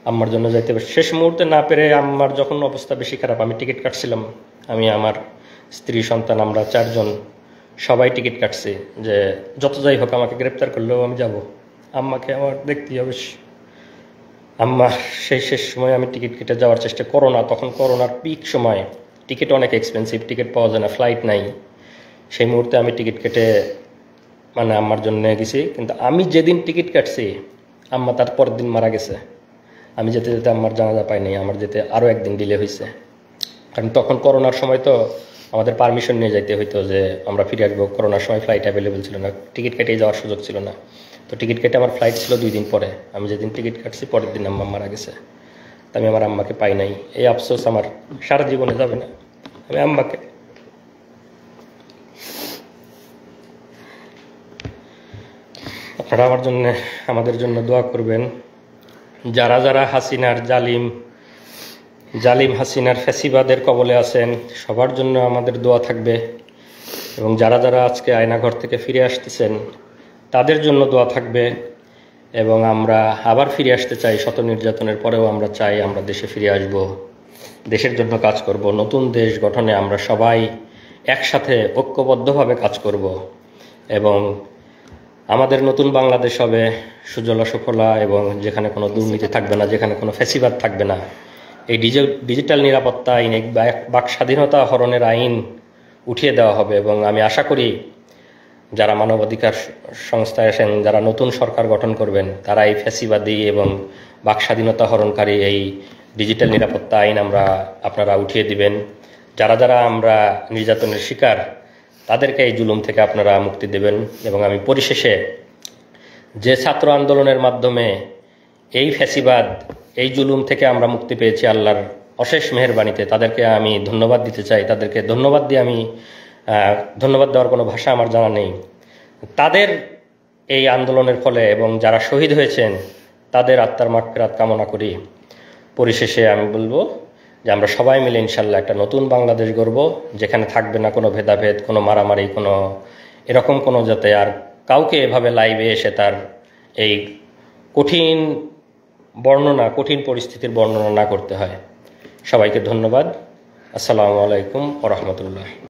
Speaker 1: আম্মার জন্য যাইতে শেষ মুহূর্তে না পেরে, আম্মার যখন অবস্থা বেশি খারাপ, আমি টিকিট কাটছিলাম, আমি আমার স্ত্রী সন্তান আমরা 4 জন সবাই টিকিট কাটছি যে যত যাই হোক আমাকে গ্রেপ্তার করলেও আমি যাব, আম্মাকে আমার দেখতেই হবে। আম্মা সেই শেষ সময় আমি টিকিট কেটে যাওয়ার চেষ্টা, করোনা, তখন করোনার পিক সময়, টিকিট অনেক এক্সপেন্সিভ, টিকিট পাওয়া যায় না, ফ্লাইট নাই। সেই মুহূর্তে আমি টিকিট কেটে মানে আম্মার জন্য গেছি। কিন্তু আমি যেদিন টিকিট কাটছি আম্মা তার পরের দিন মারা গেছে। আমি যেতে যেতে আম্মার জানাজা পাই নাই, আমার যেতে আরও একদিন ডিলে হয়েছে। কারণ তখন করোনার সময় তো আমাদের পারমিশন নিয়ে যাইতে হইতো যে আমরা ফিরে আসবো। করোনার সময় ফ্লাইট অ্যাভেলেবেল ছিল না, টিকিট কেটেই যাওয়ার সুযোগ ছিল না। তো টিকিট কেটে আমার ফ্লাইট ছিল 2 দিন পরে, আমি যেদিন টিকিট কাটছি পরের দিন আম্মা মারা গেছে। তো আমি আমার আম্মাকে পাই নাই, এই আফসোস আমার সারা জীবনে যাবে না। আমি আম্মাকে আপনারা আমাদের জন্য দোয়া করবেন। যারা যারা হাসিনার জালিম হাসিনার ফ্যাসিবাদের কবলে আছেন সবার জন্য আমাদের দোয়া থাকবে, এবং যারা যারা আজকে আয়নাঘর থেকে ফিরে আসতেছেন তাদের জন্য দোয়া থাকবে। এবং আমরা আবার ফিরে আসতে চাই, শত নির্যাতনের পরেও আমরা চাই আমরা দেশে ফিরে আসব, দেশের জন্য কাজ করব, নতুন দেশ গঠনে আমরা সবাই একসাথে ঐক্যবদ্ধভাবে কাজ করব, এবং আমাদের নতুন বাংলাদেশ হবে সুজলা সুফলা, এবং যেখানে কোনো দুর্নীতি থাকবে না, যেখানে কোনো ফ্যাসিবাদ থাকবে না। এই ডিজিটাল নিরাপত্তা আইন, বাক স্বাধীনতা হরণের আইন উঠিয়ে দেওয়া হবে। এবং আমি আশা করি যারা মানবাধিকার সংস্থায় আছেন, যারা নতুন সরকার গঠন করবেন, তারা এই ফ্যাসিবাদী এবং বাক স্বাধীনতা হরণকারী এই ডিজিটাল নিরাপত্তা আইন আপনারা উঠিয়ে দিবেন। যারা যারা আমরা নির্যাতনের শিকার তাদেরকে এই জুলুম থেকে আপনারা মুক্তি দেবেন। এবং আমি পরিশেষে যে ছাত্র আন্দোলনের মাধ্যমে এই ফ্যাসিবাদ, এই জুলুম থেকে আমরা মুক্তি পেয়েছি আল্লাহর অশেষ মেহেরবানিতে, তাদেরকে আমি ধন্যবাদ দিতে চাই। তাদেরকে ধন্যবাদ দেওয়ার কোনো ভাষা আমার জানা নেই। তাদের এই আন্দোলনের ফলে এবং যারা শহীদ হয়েছেন তাদের আত্মার মাগফিরাত কামনা করি। পরিশেষে আমি বলবো যে আমরা সবাই মিলে ইনশাল্লাহ একটা নতুন বাংলাদেশ গড়ব, যেখানে থাকবে না কোনো ভেদাভেদ, কোনো মারামারি, কোনো এরকম কোনো, যাতে আর কাউকে এভাবে লাইভে এসে তার এই কঠিন পরিস্থিতির বর্ণনা না করতে হয়। সবাইকে ধন্যবাদ। আসসালামু আলাইকুম ওয়া রাহমাতুল্লাহ।